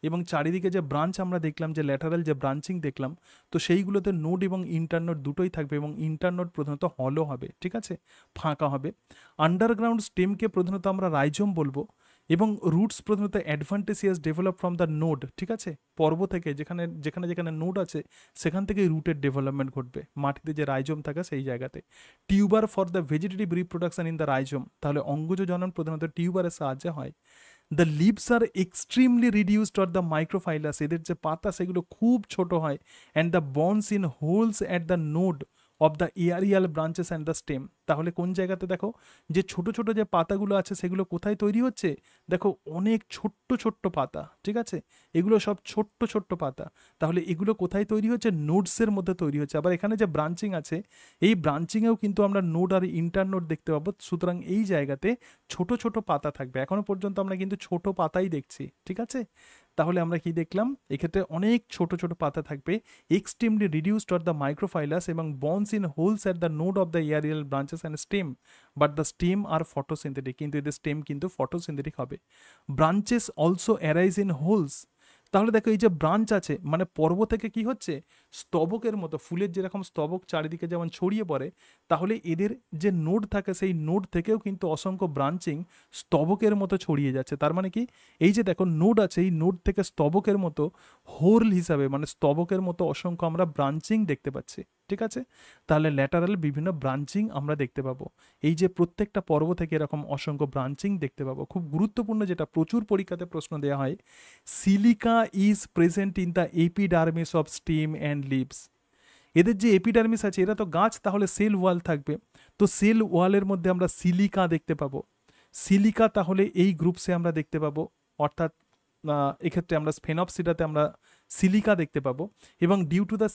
এবং চারিদিকে যে ব্রাঞ্চ আমরা দেখলাম, যে ল্যাটারাল যে ব্রাঞ্চিং দেখলাম, তো সেইগুলোতে নোড এবং ইন্টারনোড দুটোই থাকবে, এবং ইন্টারনোড প্রধানত হলো হবে, ঠিক আছে, ফাঁকা হবে। আন্ডারগ্রাউন্ড স্টেমকে প্রধানত আমরা রাইজোম বলবো, এবং রুটস প্রধানত অ্যাডভান্টেসিয়াস ডেভেলপ ফ্রম দ্য নোড, ঠিক আছে, পর্ব থেকে যেখানে যেখানে যেখানে নোড আছে সেখান থেকে রুটের ডেভেলপমেন্ট ঘটবে, মাটিতে যে রাইজোম থাকে সেই জায়গাতে। Tuber for the vegetative reproduction in the rhizome, তাহলে অঙ্গজ জনন প্রধানত টিউবারের সাহায্যে হয়। The leaves are extremely reduced or the microphyllous, এদের যে পাতা সেগুলো খুব ছোট হয়। অ্যান্ড দ্য বনস in whorls at the node of the aerial branches and the stem, তাহলে কোন জায়গাতে দেখো যে ছোট ছোট যে পাতাগুলো আছে সেগুলো কোথায় তৈরি হচ্ছে, দেখো অনেক ছোট্ট ছোট্ট পাতা, ঠিক আছে, এগুলো সব ছোট্ট ছোট্ট পাতা। তাহলে এগুলো কোথায় তৈরি হচ্ছে, নোডসের মধ্যে তৈরি হচ্ছে। আবার এখানে যে ব্রাঞ্চিং আছে এই ব্রাঞ্চিংয়েও কিন্তু আমরা নোড আর ইন্টারনোড দেখতে পাবো, সুতরাং এই জায়গাতে ছোট ছোট পাতা থাকবে। এখনো পর্যন্ত আমরা কিন্তু ছোট পাতাই দেখছি, ঠিক আছে। তাহলে আমরা কি দেখলাম, এক্ষেত্রে অনেক ছোট ছোট পাতা থাকবে, extremely reduced or the microphyllous, এবং বনস in whorls at the node of the aerial branches and stem, but the stem are photosynthetic, কিন্তু এদের স্টেম কিন্তু ফটোসিনথেটিক হবে। Branches also arise in whorls, তাহলে দেখো এই যে ব্রাঞ্চ আছে মানে পর্ব থেকে কি হচ্ছে, স্তবকের মতো, ফুলের যেরকম স্তবক চারিদিকে যেমন ছড়িয়ে পড়ে, তাহলে এদের যে নোড থাকে সেই নোড থেকেও কিন্তু অসংখ্য ব্রাঞ্চিং স্তবকের মতো ছড়িয়ে যাচ্ছে। তার মানে কি, এই যে দেখো নোড আছে, এই নোড থেকে স্তবকের মতো হোল হিসাবে, মানে স্তবকের মতো অসংখ্য আমরা ব্রাঞ্চিং দেখতে পাচ্ছি, ঠিক আছে। তাহলে ল্যাটারাল বিভিন্ন ব্রাঞ্চিং আমরা দেখতে পাবো, এই যে প্রত্যেকটা পর্ব থেকে এরকম অসংখ্য ব্রাঞ্চিং দেখতে পাবো। খুব গুরুত্বপূর্ণ, যেটা প্রচুর পরীক্ষাতে প্রশ্ন দেওয়া হয়, silica is present in the epidermis of stem and leaves, এদের যে এপিডার্মিস আছে এরা তো গাছ, তাহলে সেল ওয়াল থাকবে, তো সেল ওয়ালের মধ্যে আমরা সিলিকা দেখতে পাবো। সিলিকা তাহলে এই গ্রুপসে আমরা দেখতে পাবো, অর্থাৎ এক্ষেত্রে আমরা স্ফেনপসিডাতে আমরা সিলিকা দেখতে পাবো। এবং due to the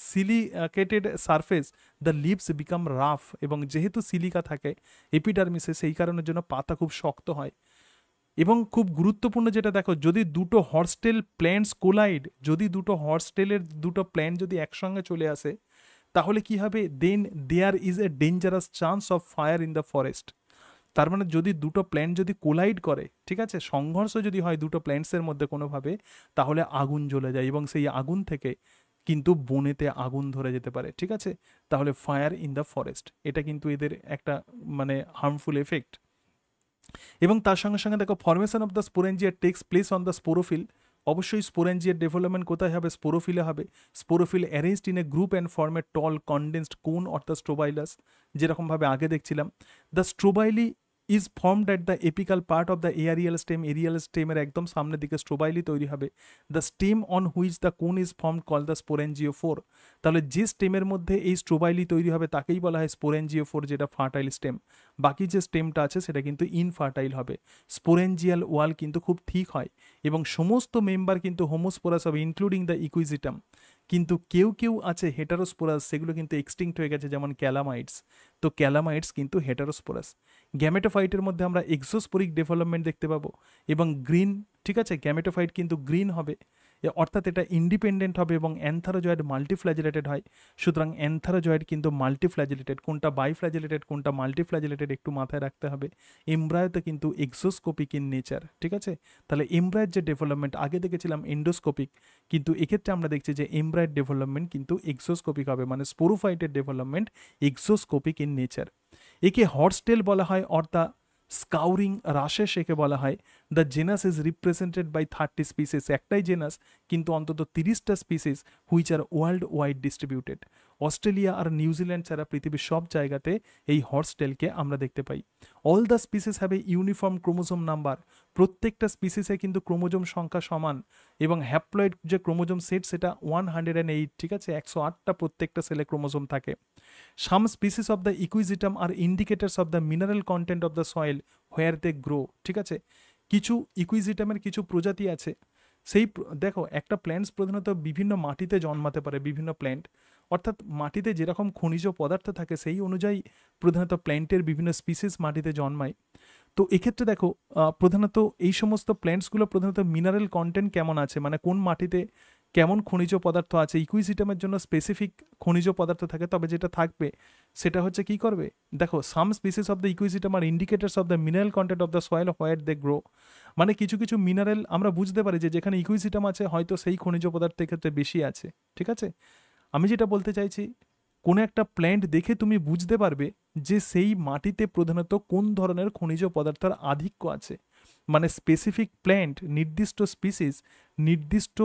silicated surface the leaves become rough, এবং যেহেতু সিলিকা থাকে এপিডার্মিসে সেই কারণের জন্য পাতা খুব শক্ত হয়। এবং খুব গুরুত্বপূর্ণ যেটা দেখো, যদি দুটো হর্সটেল প্ল্যান্টস কোলাইড, যদি দুটো হর্সটেলের দুটো প্ল্যান্ট যদি একসঙ্গে চলে আসে তাহলে কি হবে, then there is a dangerous chance of fire in the forest. তার মানে যদি দুটো প্ল্যান্ট যদি কোলাইড করে, ঠিক আছে, সংঘর্ষ যদি হয় দুটো প্ল্যান্টসের মধ্যে কোনোভাবে, তাহলে আগুন জ্বলে যায় এবং সেই আগুন থেকে কিন্তু বনেতে আগুন ধরে যেতে পারে, ঠিক আছে। তাহলে ফায়ার ইন দ্য ফরেস্ট, এটা কিন্তু এদের একটা মানে হার্মফুল এফেক্ট। এবং তার সঙ্গে সঙ্গে দেখো formation of the sporangia takes place on the sporophyll. অবশ্যই স্পোরেঞ্জিয়ার ডেভেলপমেন্ট কোথায় হবে? স্পোরোফিলে হবে। Sporophyll arranged in a group and form a tall condensed cone অর্থাৎ স্ট্রোবাইলাস, যেরকমভাবে আগে দেখছিলাম। The strobili is formed at the apical part of the aerial stem, aerial স্টেমের একদম সামনের দিকে স্ট্রোবাইলি তৈরি হবে। The stem on which the cone is formed call the sporangiophore. তাহলে যে স্টেমের মধ্যে এই স্ট্রোবাইলি তৈরি হবে তাকেই বলা হয় স্পোরেঞ্জিওফোর, যেটা ফার্টাইল স্টেম। বাকি যে স্টেমটা আছে সেটা কিন্তু ইনফার্টাইল হবে। স্পোরেঞ্জিয়াল ওয়াল কিন্তু খুব ঠিক হয় এবং সমস্ত মেম্বার কিন্তু হোমোস্পোরাস হবে, ইনক্লুডিং দ্য ইকুইজিটাম। কিন্তু কেউ কেউ আছে হেটারোস্পোরাস, সেগুলো কিন্তু এক্সটিংক্ট হয়ে গেছে, যেমন ক্যালামাইটস। তো ক্যালামাইটস কিন্তু হেটারোস্পোরাস। গ্যামেটোফাইটের মধ্যে আমরা এক্সোস্পোরিক ডেভেলপমেন্ট দেখতে পাবো এবং গ্রিন, ঠিক আছে, গ্যামেটোফাইট কিন্তু গ্রিন হবে, অর্থাৎ এটা ইন্ডিপেন্ডেন্ট হবে এবং অ্যান্থারোজয়েড মাল্টিফ্ল্যাজেলেটেড হয়। সুতরাং অ্যান্থারোজয়েড কিন্তু মাল্টিফ্ল্যাজেলেটেড, কোনটা বাইফ্ল্যাজেলেটেড কোনটা মাল্টিফ্ল্যাজেলেটেড একটু মাথায় রাখতে হবে। এমব্রায়োতে কিন্তু এক্সোস্কোপিক ইন নেচার, ঠিক আছে। তাহলে এমব্রায়ের যে ডেভেলপমেন্ট আগে দেখেছিলাম এন্ডোস্কোপিক, কিন্তু এক্ষেত্রে আমরা দেখছি যে এমব্রায়ের ডেভেলপমেন্ট কিন্তু এক্সোস্কোপিক হবে, মানে স্পোরোফাইটের ডেভেলপমেন্ট এক্সোস্কোপিক ইন নেচার। একে হর্সটেল বলা হয় অর দ্য স্কাউরিং রাশেস একে বলা হয়। The genus is represented by 30 species, একটাই জেনাস কিন্তু অন্তত 30টা species which are world wide distributed. Australia আর নিউজিল্যান্ড ছাড়া পৃথিবীর সব জায়গাতে এই হর্সটেলকে আমরা দেখতে পাই। All the species have a uniform chromosome number, প্রত্যেকটা স্পিসিসে কিন্তু ক্রোমোজোম সংখ্যা সমান এবং হ্যাপ্লয়েড যে ক্রোমোজোম সেট সেটা 108, ঠিক আছে, 108টা প্রত্যেকটা সেলে ক্রোমোজোম থাকে। Some species of the equisetum are indicators of the mineral content of the soil where they grow, ঠিক আছে। কিছু ইকুইজিটামের কিছু প্রজাতি আছে, সেই দেখো একটা প্ল্যান্টস প্রধানত বিভিন্ন মাটিতে জন্মাতে পারে, বিভিন্ন প্ল্যান্ট, অর্থাৎ মাটিতে যেরকম খনিজ পদার্থ থাকে সেই অনুযায়ী প্রধানত প্ল্যান্টের বিভিন্ন স্পিসিস মাটিতে জন্মায়। তো এক্ষেত্রে দেখো প্রধানত এই সমস্ত প্ল্যান্টসগুলো প্রধানত মিনারেল কন্টেন্ট কেমন আছে, মানে কোন মাটিতে কেমন খনিজ পদার্থ আছে। ইকুইজিটামের জন্য স্পেসিফিক খনিজ পদার্থ থাকে, তবে যেটা থাকবে সেটা হচ্ছে কি করবে, দেখো some species of the equisetum are indicators of the mineral content of the soil where they grow. মানে কিছু কিছু মিনারেল আমরা বুঝতে পারি যে যেখানে ইকুইজিটাম আছে হয়তো সেই খনিজ পদার্থের ক্ষেত্রে বেশি আছে, ঠিক আছে। আমি যেটা বলতে চাইছি, কোনো একটা প্ল্যান্ট দেখে তুমি বুঝতে পারবে যে সেই মাটিতে প্রধানত কোন ধরনের খনিজ পদার্থের আধিক্য আছে। মানে স্পেসিফিক প্ল্যান্ট নির্দিষ্ট স্পিসিস নির্দিষ্ট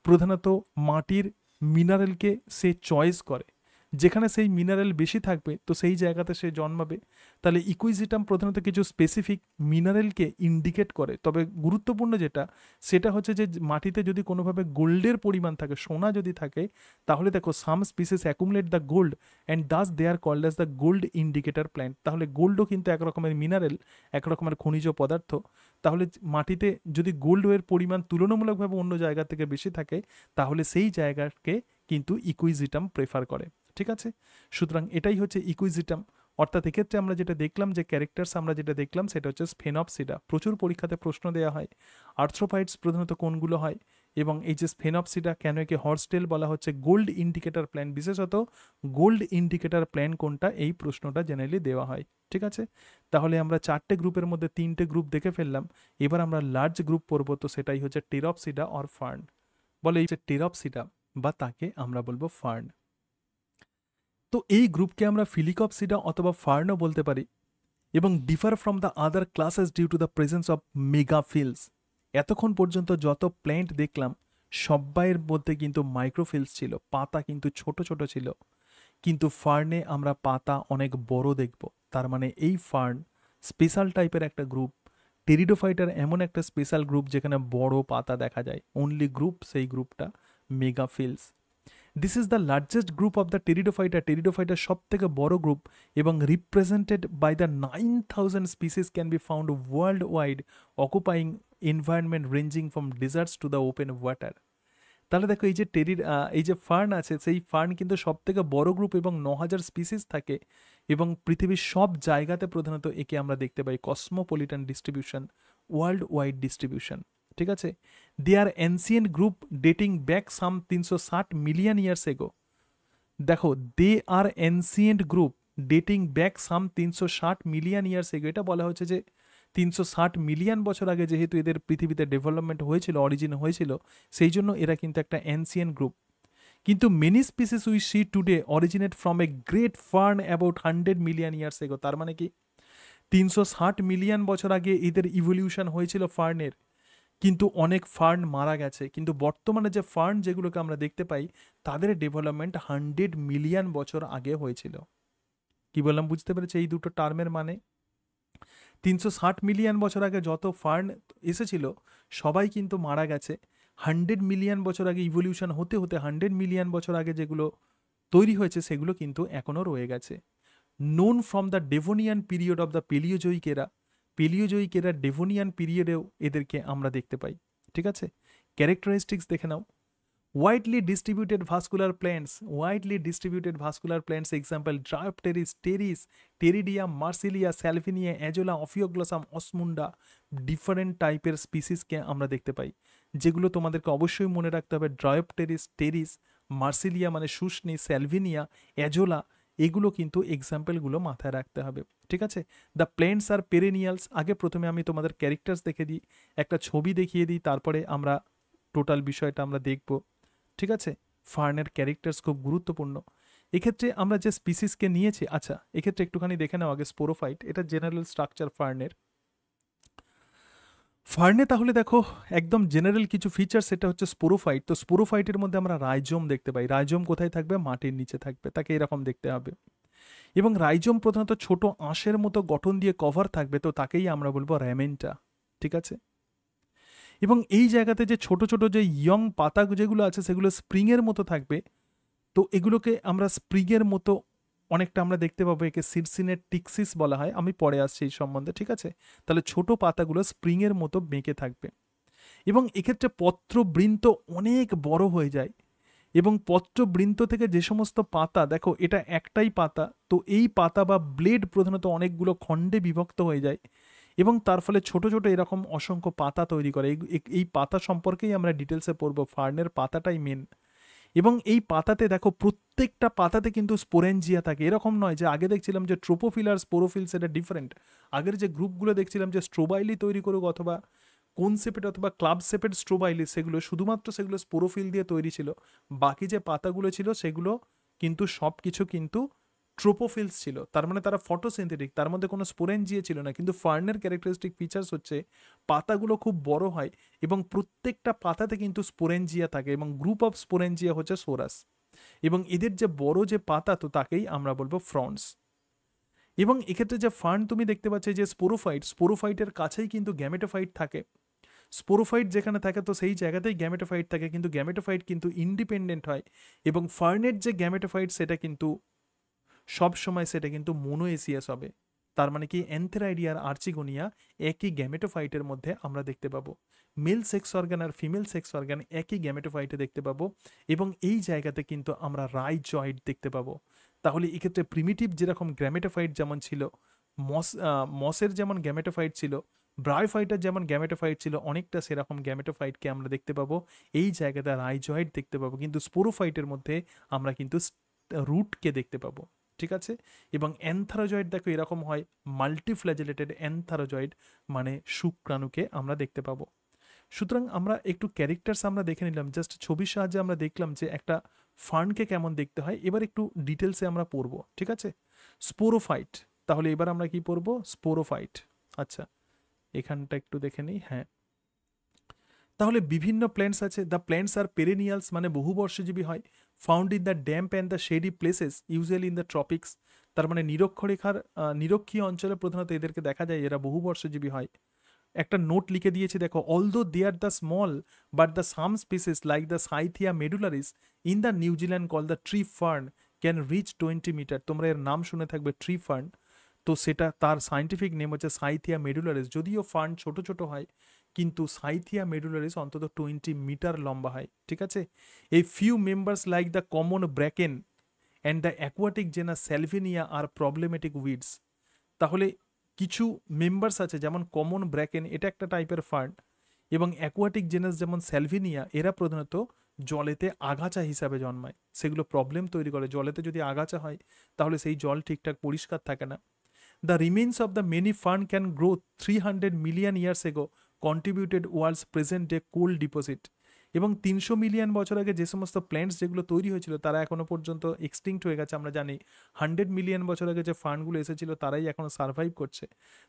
প্রধানত মাটির মিনারেলকে সে চয়েস করে, যেখানে সেই মিনারেল বেশি থাকবে তো সেই জায়গাতে সে জন্মাবে। তাহলে ইকুইজিটাম প্রধানত কিছু স্পেসিফিক মিনারেলকে ইন্ডিকেট করে। তবে গুরুত্বপূর্ণ যেটা সেটা হচ্ছে যে মাটিতে যদি কোনোভাবে গোল্ডের পরিমাণ থাকে, সোনা যদি থাকে, তাহলে দেখো some species accumulate the gold and thus they are called as the gold indicator plant. তাহলে গোল্ডও কিন্তু এক রকমের মিনারেল, এক রকমের খনিজ পদার্থ। তাহলে মাটিতে যদি গোল্ডের পরিমাণ তুলনামূলকভাবে অন্য জায়গা থেকে বেশি থাকে তাহলে সেই জায়গাকে কিন্তু ইকুইজিটাম প্রেফার করে, ঠিক আছে। সুতরাং এটাই হচ্ছে ইকুইজিটাম। অর্থাৎ এক্ষেত্রে আমরা যেটা দেখলাম যে ক্যারেক্টার্স আমরা যেটা দেখলাম সেটা হচ্ছে স্ফেনপসিডা। প্রচুর পরীক্ষাতে প্রশ্ন দেওয়া হয় আর্থ্রোপাইটস প্রধানত কোনগুলো হয়, এবং এই যে স্ফেনপসিডা কেন একে হর্সটেল বলা হচ্ছে, গোল্ড ইন্ডিকেটর প্ল্যান, বিশেষত গোল্ড ইন্ডিকেটর প্ল্যান কোনটা, এই প্রশ্নটা জেনারেলি দেওয়া হয়, ঠিক আছে। তাহলে আমরা 4টে গ্রুপের মধ্যে 3টে গ্রুপ দেখে ফেললাম। এবার আমরা লার্জ গ্রুপ পড়বো, তো সেটাই হচ্ছে টেরপসিডা অর ফার্ন। বলে এই যে টেরপসিডা বা তাকে আমরা বলবো ফার্ন। তো এই গ্রুপকে আমরা ফিলিকপসিডা অথবা ফার্নও বলতে পারি এবং differ from the other classes due to the presence of megaphylls. এতক্ষণ পর্যন্ত যত প্ল্যান্ট দেখলাম সবাইয়ের মধ্যে কিন্তু মাইক্রোফিলস ছিল, পাতা কিন্তু ছোট ছোট ছিল, কিন্তু ফার্নে আমরা পাতা অনেক বড় দেখব। তার মানে এই ফার্ন স্পেশাল টাইপের একটা গ্রুপ। টেরিডোফাইটার এমন একটা স্পেশাল গ্রুপ যেখানে বড় পাতা দেখা যায়, অনলি গ্রুপ সেই গ্রুপটা megaphylls. This is the largest group of the pteridophyta, টেরিডোফাইটার সব থেকে বড় গ্রুপ এবং represented by the 9000 species can be found world wide occupying environment ranging from deserts to the open water. তাহলে দেখো এই যে এই যে ফার্ন আছে সেই ফার্ন কিন্তু সব থেকে বড় গ্রুপ এবং 9000 স্পিসিস থাকে এবং পৃথিবীর সব জায়গাতে প্রধানত একে আমরা দেখতে পাই। Cosmopolitan distribution, world wide distribution, ঠিক আছে। They are ancient group dating back some 360 million years ago. দেখো they are ancient group, dating back some 360 million years ago. এটা বলা হচ্ছে যে 360 মিলিয়ন বছর আগে যেহেতু এদের পৃথিবীতে ডেভেলপমেন্ট হয়েছিল, অরিজিন হয়েছিল, সেই জন্য এরা কিন্তু একটা অ্যানসিয়েন্ট গ্রুপ। কিন্তু many species we see today originate from a great fern about 100 million years এগো। তার মানে কি 360 মিলিয়ন বছর আগে এদের ইভলিউশন হয়েছিল ফার্নের, কিন্তু অনেক ফার্ন মারা গেছে। কিন্তু বর্তমানে যে ফার্ন যেগুলোকে আমরা দেখতে পাই তাদের ডেভেলপমেন্ট 100 মিলিয়ন বছর আগে হয়েছিল। কি বললাম বুঝতে পেরেছে এই দুটো টার্মের মানে? 360 মিলিয়ন বছর আগে যত ফার্ন এসেছিল সবাই কিন্তু মারা গেছে। 100 মিলিয়ন বছর আগে ইভলিউশন হতে হতে 100 মিলিয়ন বছর আগে যেগুলো তৈরি হয়েছে সেগুলো কিন্তু এখনও রয়ে গেছে। Known from the Devonian period of the Paleozoic era. Paleozoic এরা ডেভোনিয়ান পিরিয়ডেও এদেরকে আমরা দেখতে পাই। ঠিক আছে, ক্যারেক্টারিস্টিক্স দেখে নাও। widely distributed vascular plants, widely distributed vascular plants example Dryopteris, Pteris, Pteridia, Marsilia, Salvinia, Azolla, Ophioglossum, Osmunda, different টাইপের স্পিসিসকে আমরা দেখতে পাই, যেগুলো তোমাদেরকে অবশ্যই মনে রাখতে হবে। ড্রায়োপটেরিস, টেরিস, মার্সিলিয়া মানে শুষ্নি, স্যালভিনিয়া, অ্যাজোলা, এগুলো কিন্তু এক্সাম্পলগুলো মাথায় রাখতে হবে। ঠিক আছে, দ্য প্ল্যান্টস আর পেরেনিয়ালস। আগে প্রথমে আমি তোমাদের ক্যারেক্টার্স দেখে দিই, একটা ছবি দেখিয়ে দিই, তারপরে আমরা টোটাল বিষয়টা আমরা দেখব। ঠিক আছে, ফার্নের ক্যারেক্টার্স খুব গুরুত্বপূর্ণ এক্ষেত্রে। আমরা যে স্পিসিসকে নিয়েছি, আচ্ছা এক্ষেত্রে একটুখানি দেখে নাও আগে স্পোরোফাইট, এটা জেনারেল স্ট্রাকচার ফার্নের। ফার্নে তাহলে দেখো একদম জেনারেল কিছু ফিচার, সেটা হচ্ছে স্পোরোফাইট। তো স্পোরোফাইটের মধ্যে আমরা রাইজোম দেখতে পাই। রাইজোম কোথায় থাকবে? মাটির নিচে থাকবে, তাকে এরকম দেখতে হবে। এবং রাইজোম প্রধানত ছোট আঁশের মতো গঠন দিয়ে কভার থাকবে, তো তাকেই আমরা বলবো র্যামেন্টা। ঠিক আছে, এবং এই জায়গাতে যে ছোট ছোট যে ইয়ং পাতা যেগুলো আছে সেগুলো স্প্রিংয়ের মতো থাকবে, তো এগুলোকে আমরা স্প্রিংয়ের মতো অনেকটা আমরা দেখতে পাবো, একে সিরসিনের টিক্সিস বলা হয়, আমি পরে আসছি এই সম্বন্ধে। ঠিক আছে, তাহলে ছোট পাতাগুলো স্প্রিংয়ের মতো বেঁকে থাকবে। এবং এক্ষেত্রে পত্রবৃন্ত অনেক বড় হয়ে যায়, এবং পত্রবৃন্ত থেকে যে সমস্ত পাতা, দেখো এটা একটাই পাতা, তো এই পাতা বা ব্লেড প্রধানত অনেকগুলো খণ্ডে বিভক্ত হয়ে যায়, এবং তার ফলে ছোট ছোট এরকম অসংখ্য পাতা তৈরি করে। এই পাতা সম্পর্কেই আমরা ডিটেলসে পড়বো, ফার্নের পাতাটাই মেন। এবং এই পাতাতে দেখো প্রত্যেকটা পাতাতে কিন্তু স্পোরেঞ্জিয়া থাকে। এরকম নয় যে আগে দেখছিলাম যে ট্রোপোফিল আর স্পোরোফিল, সেটা ডিফারেন্ট। আগের যে গ্রুপগুলো দেখছিলাম যে স্ট্রোবাইলি তৈরি করুক অথবা কোন সেপেড অথবা ক্লাব সেপেড স্ট্রোবাইলি, সেগুলো স্পোরোফিল দিয়ে তৈরি ছিল। বাকি যে পাতাগুলো ছিল সেগুলো কিন্তু সব কিছু কিন্তু ট্রোপোফিলস ছিল, তার মানে তারা ফটোসিনথেটিক, তার মধ্যে কোনো স্পোরেঞ্জিয়া ছিল না। কিন্তু ফার্নের ক্যারেক্টারিস্টিক ফিচার্স হচ্ছে পাতাগুলো খুব বড় হয় এবং প্রত্যেকটা পাতাতে কিন্তু স্পোরেঞ্জিয়া থাকে, এবং গ্রুপ অফ স্পোরেঞ্জিয়া হচ্ছে সোরাস, এবং এদের যে বড় যে পাতা, তো তাকেই আমরা বলবো ফ্রন্টস। এবং এক্ষেত্রে যে ফার্ন তুমি দেখতে পাচ্ছ যে স্পোরোফাইট, স্পোরোফাইটের কাছেই কিন্তু গ্যামেটোফাইট থাকে। স্পোরোফাইট যেখানে থাকে তো সেই জায়গাতেই গ্যামেটোফাইট থাকে, কিন্তু গ্যামেটোফাইট কিন্তু ইন্ডিপেন্ডেন্ট হয়। এবং ফার্নের যে গ্যামেটোফাইট সেটা কিন্তু সব সময় সেটা কিন্তু মোনোএসিয়াস হবে। তার মানে কি অ্যান্থেরাইডিয়া আর আর্চিগোনিয়া একই গ্যামেটোফাইটের মধ্যে আমরা দেখতে পাবো। মেল সেক্স অর্গান আর ফিমেল সেক্স অর্গান একই গ্যামেটোফাইটে দেখতে পাবো, এবং এই জায়গাতে কিন্তু আমরা রাইজয়েড দেখতে পাবো। তাহলে এক্ষেত্রে প্রিমিটিভ যেরকম গ্যামেটোফাইট যেমন ছিল, মসের যেমন গ্যামেটোফাইট ছিল, ব্রায়োফাইটার যেমন গ্যামেটোফাইট ছিল, অনেকটা সেরকম গ্যামেটোফাইটকে আমরা দেখতে পাবো এই জায়গাতে রাইজয়েড দেখতে পাবো। কিন্তু স্পোরোফাইটের মধ্যে আমরা কিন্তু রুটকে দেখতে পাবো। ঠিক আছে, এবং অ্যান্থারোজয়েড দেখো এরকম হয়, মাল্টিফ্ল্যাজেলেটেড অ্যান্থারোজয়েড মানে শুক্রাণুকে আমরা দেখতে পাবো। সুতরাং আমরা একটু ক্যারেক্টার্স আমরা দেখে নিলাম, জাস্ট ছবির সাহায্যে আমরা দেখলাম যে একটা ফার্নকে কেমন দেখতে হয়। এবার একটু ডিটেলসে আমরা পড়বো। ঠিক আছে, স্পোরোফাইট, তাহলে এবার আমরা কি পড়বো? স্পোরোফাইট। আচ্ছা এখানটা একটু দেখে নিই। হ্যাঁ, তাহলে বিভিন্ন প্ল্যান্টস আছে। দ্য প্ল্যান্টস আর পেরেনিয়ালস মানে বহুবর্ষজীবী হয়, found in the damp and the shady places usually in the ট্রপিক্স। তার মানে নিরক্ষরেখার নিরক্ষীয় অঞ্চলে প্রধানত এদেরকে দেখা যায়, এরা বহুবর্ষজীবী হয়। একটা নোট লিখে দিয়েছি দেখো, although they are the small but the some species like the Cyathea medullaris in the New Zealand call the tree fern can reach 20 metre. তোমরা এর নাম শুনে থাকবে ট্রি ফার্ন, তো সেটা তার সাইন্টিফিক নেম হচ্ছে সাইথিয়া মেডুলারিস। যদিও ফার্ন ছোট ছোট হয়, কিন্তু সাইথিয়া মেডুলারিস অন্তত 20 মিটার লম্বা হয়। ঠিক আছে, এই few members like the common bracken and the aquatic genus Salvinia are problematic weeds. তাহলে কিছু মেম্বার্স আছে যেমন কমন ব্র্যাকেন, এটা একটা টাইপের ফার্ন, এবং অ্যাকোয়াটিক জেনাস যেমন স্যালভিনিয়া, এরা প্রধানত জলেতে আগাছা হিসাবে জন্মায়, সেগুলো প্রবলেম তৈরি করে। জলেতে যদি আগাছা হয় তাহলে সেই জল ঠিকঠাক পরিষ্কার থাকে না। The remains of the many fern can grow 300 million years ago contributed world's present day coal deposit. এবং 300 মিলিয়ন বছর আগে যে সমস্ত প্ল্যান্টস যেগুলো তৈরি হয়েছিল তারা এখনো পর্যন্ত এক্সটিংক্ট হয়ে গেছে। আমরা জানি 100 মিলিয়ন বছর আগে যে ফার্নগুলো এসেছিল তারাই এখনো সার্ভাইভ করছে।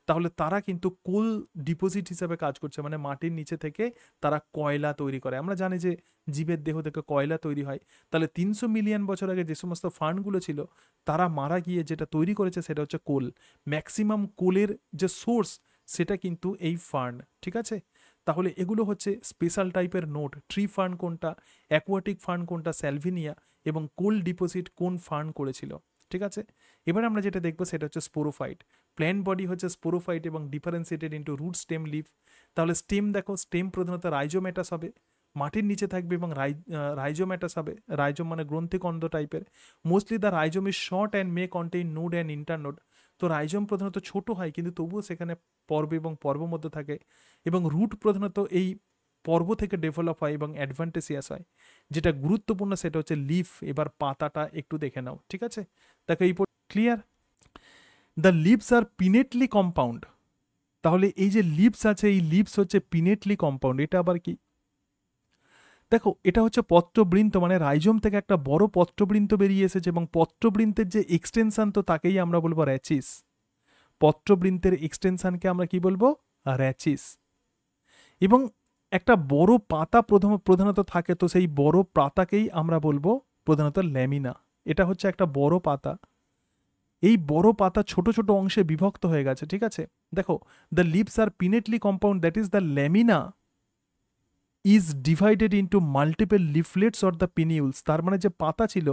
তাহলে তারা কিন্তু কোল ডিপোজিট হিসাবে কাজ করছে, মানে মাটির নিচে থেকে তারা কয়লা তৈরি করে। আমরা জানি যে জীবের দেহ থেকে কয়লা তৈরি হয়। তাহলে 300 মিলিয়ন বছর আগে যে সমস্ত ফার্নগুলো ছিল তারা মারা গিয়ে যেটা তৈরি করেছে সেটা হচ্ছে কোল। ম্যাক্সিমাম কোলের যে সোর্স সেটা কিন্তু এই ফার্ন, ঠিক আছে। তাহলে এগুলো হচ্ছে স্পেশাল টাইপের নোট। ট্রি ফার্ন কোনটা, অ্যাকোয়াটিক ফার্ন কোনটা, স্যালভিনিয়া, এবং কোল ডিপোজিট কোন ফার্ন করেছিল, ঠিক আছে। এবার আমরা যেটা দেখবো সেটা হচ্ছে স্পোরোফাইট। প্ল্যান্ট বডি হচ্ছে স্পোরোফাইট এবং differentiated into root, stem, leaf. তাহলে স্টেম দেখো, স্টেম প্রধানত রাইজোমেটাস হবে, মাটির নিচে থাকবে, এবং রাইজোমেটাস হবে। রাইজোম মানে গ্রন্থিকন্দ টাইপের। Mostly the rhizome is short and may contain node and internode. তো রাইজোম প্রধানত ছোট হয় কিন্তু তবুও সেখানে পর্ব এবং পর্ব মধ্যে থাকে। এবং রুট প্রধানত এই পর্ব থেকে ডেভেলপ হয় এবং অ্যাডভান্টেসিয়াস হয়। যেটা গুরুত্বপূর্ণ সেটা হচ্ছে লিফ। এবার পাতাটা একটু দেখে নাও, ঠিক আছে। দেখো এই clear. The leaves are pinnately compound. তাহলে এই যে লিভস আছে, এই লিভস হচ্ছে পিনেটলি কম্পাউন্ড। এটা আবার কি? দেখো এটা হচ্ছে পত্রবৃন্ত, মানে রাইজোম থেকে একটা বড় পত্রবৃন্ত বেরিয়ে এসেছে, এবং পত্রবৃন্তের যে এক্সটেনশন তো তাকেই আমরা বলবো র্যাচিস। পত্রবৃন্তের এক্সটেনশনকে আমরা কি বলবো? র্যাচিস। এবং একটা বড় পাতা প্রধানত থাকে, তো সেই বড় পাতাকেই আমরা বলবো প্রধানত ল্যামিনা। এটা হচ্ছে একটা বড় পাতা। এই বড় পাতা ছোট ছোট অংশে বিভক্ত হয়ে গেছে, ঠিক আছে। দেখো, the leaves are pinnately compound, that is the lamina is divided into multiple leaflets or the pinnules. তার মানে যে পাতা ছিল,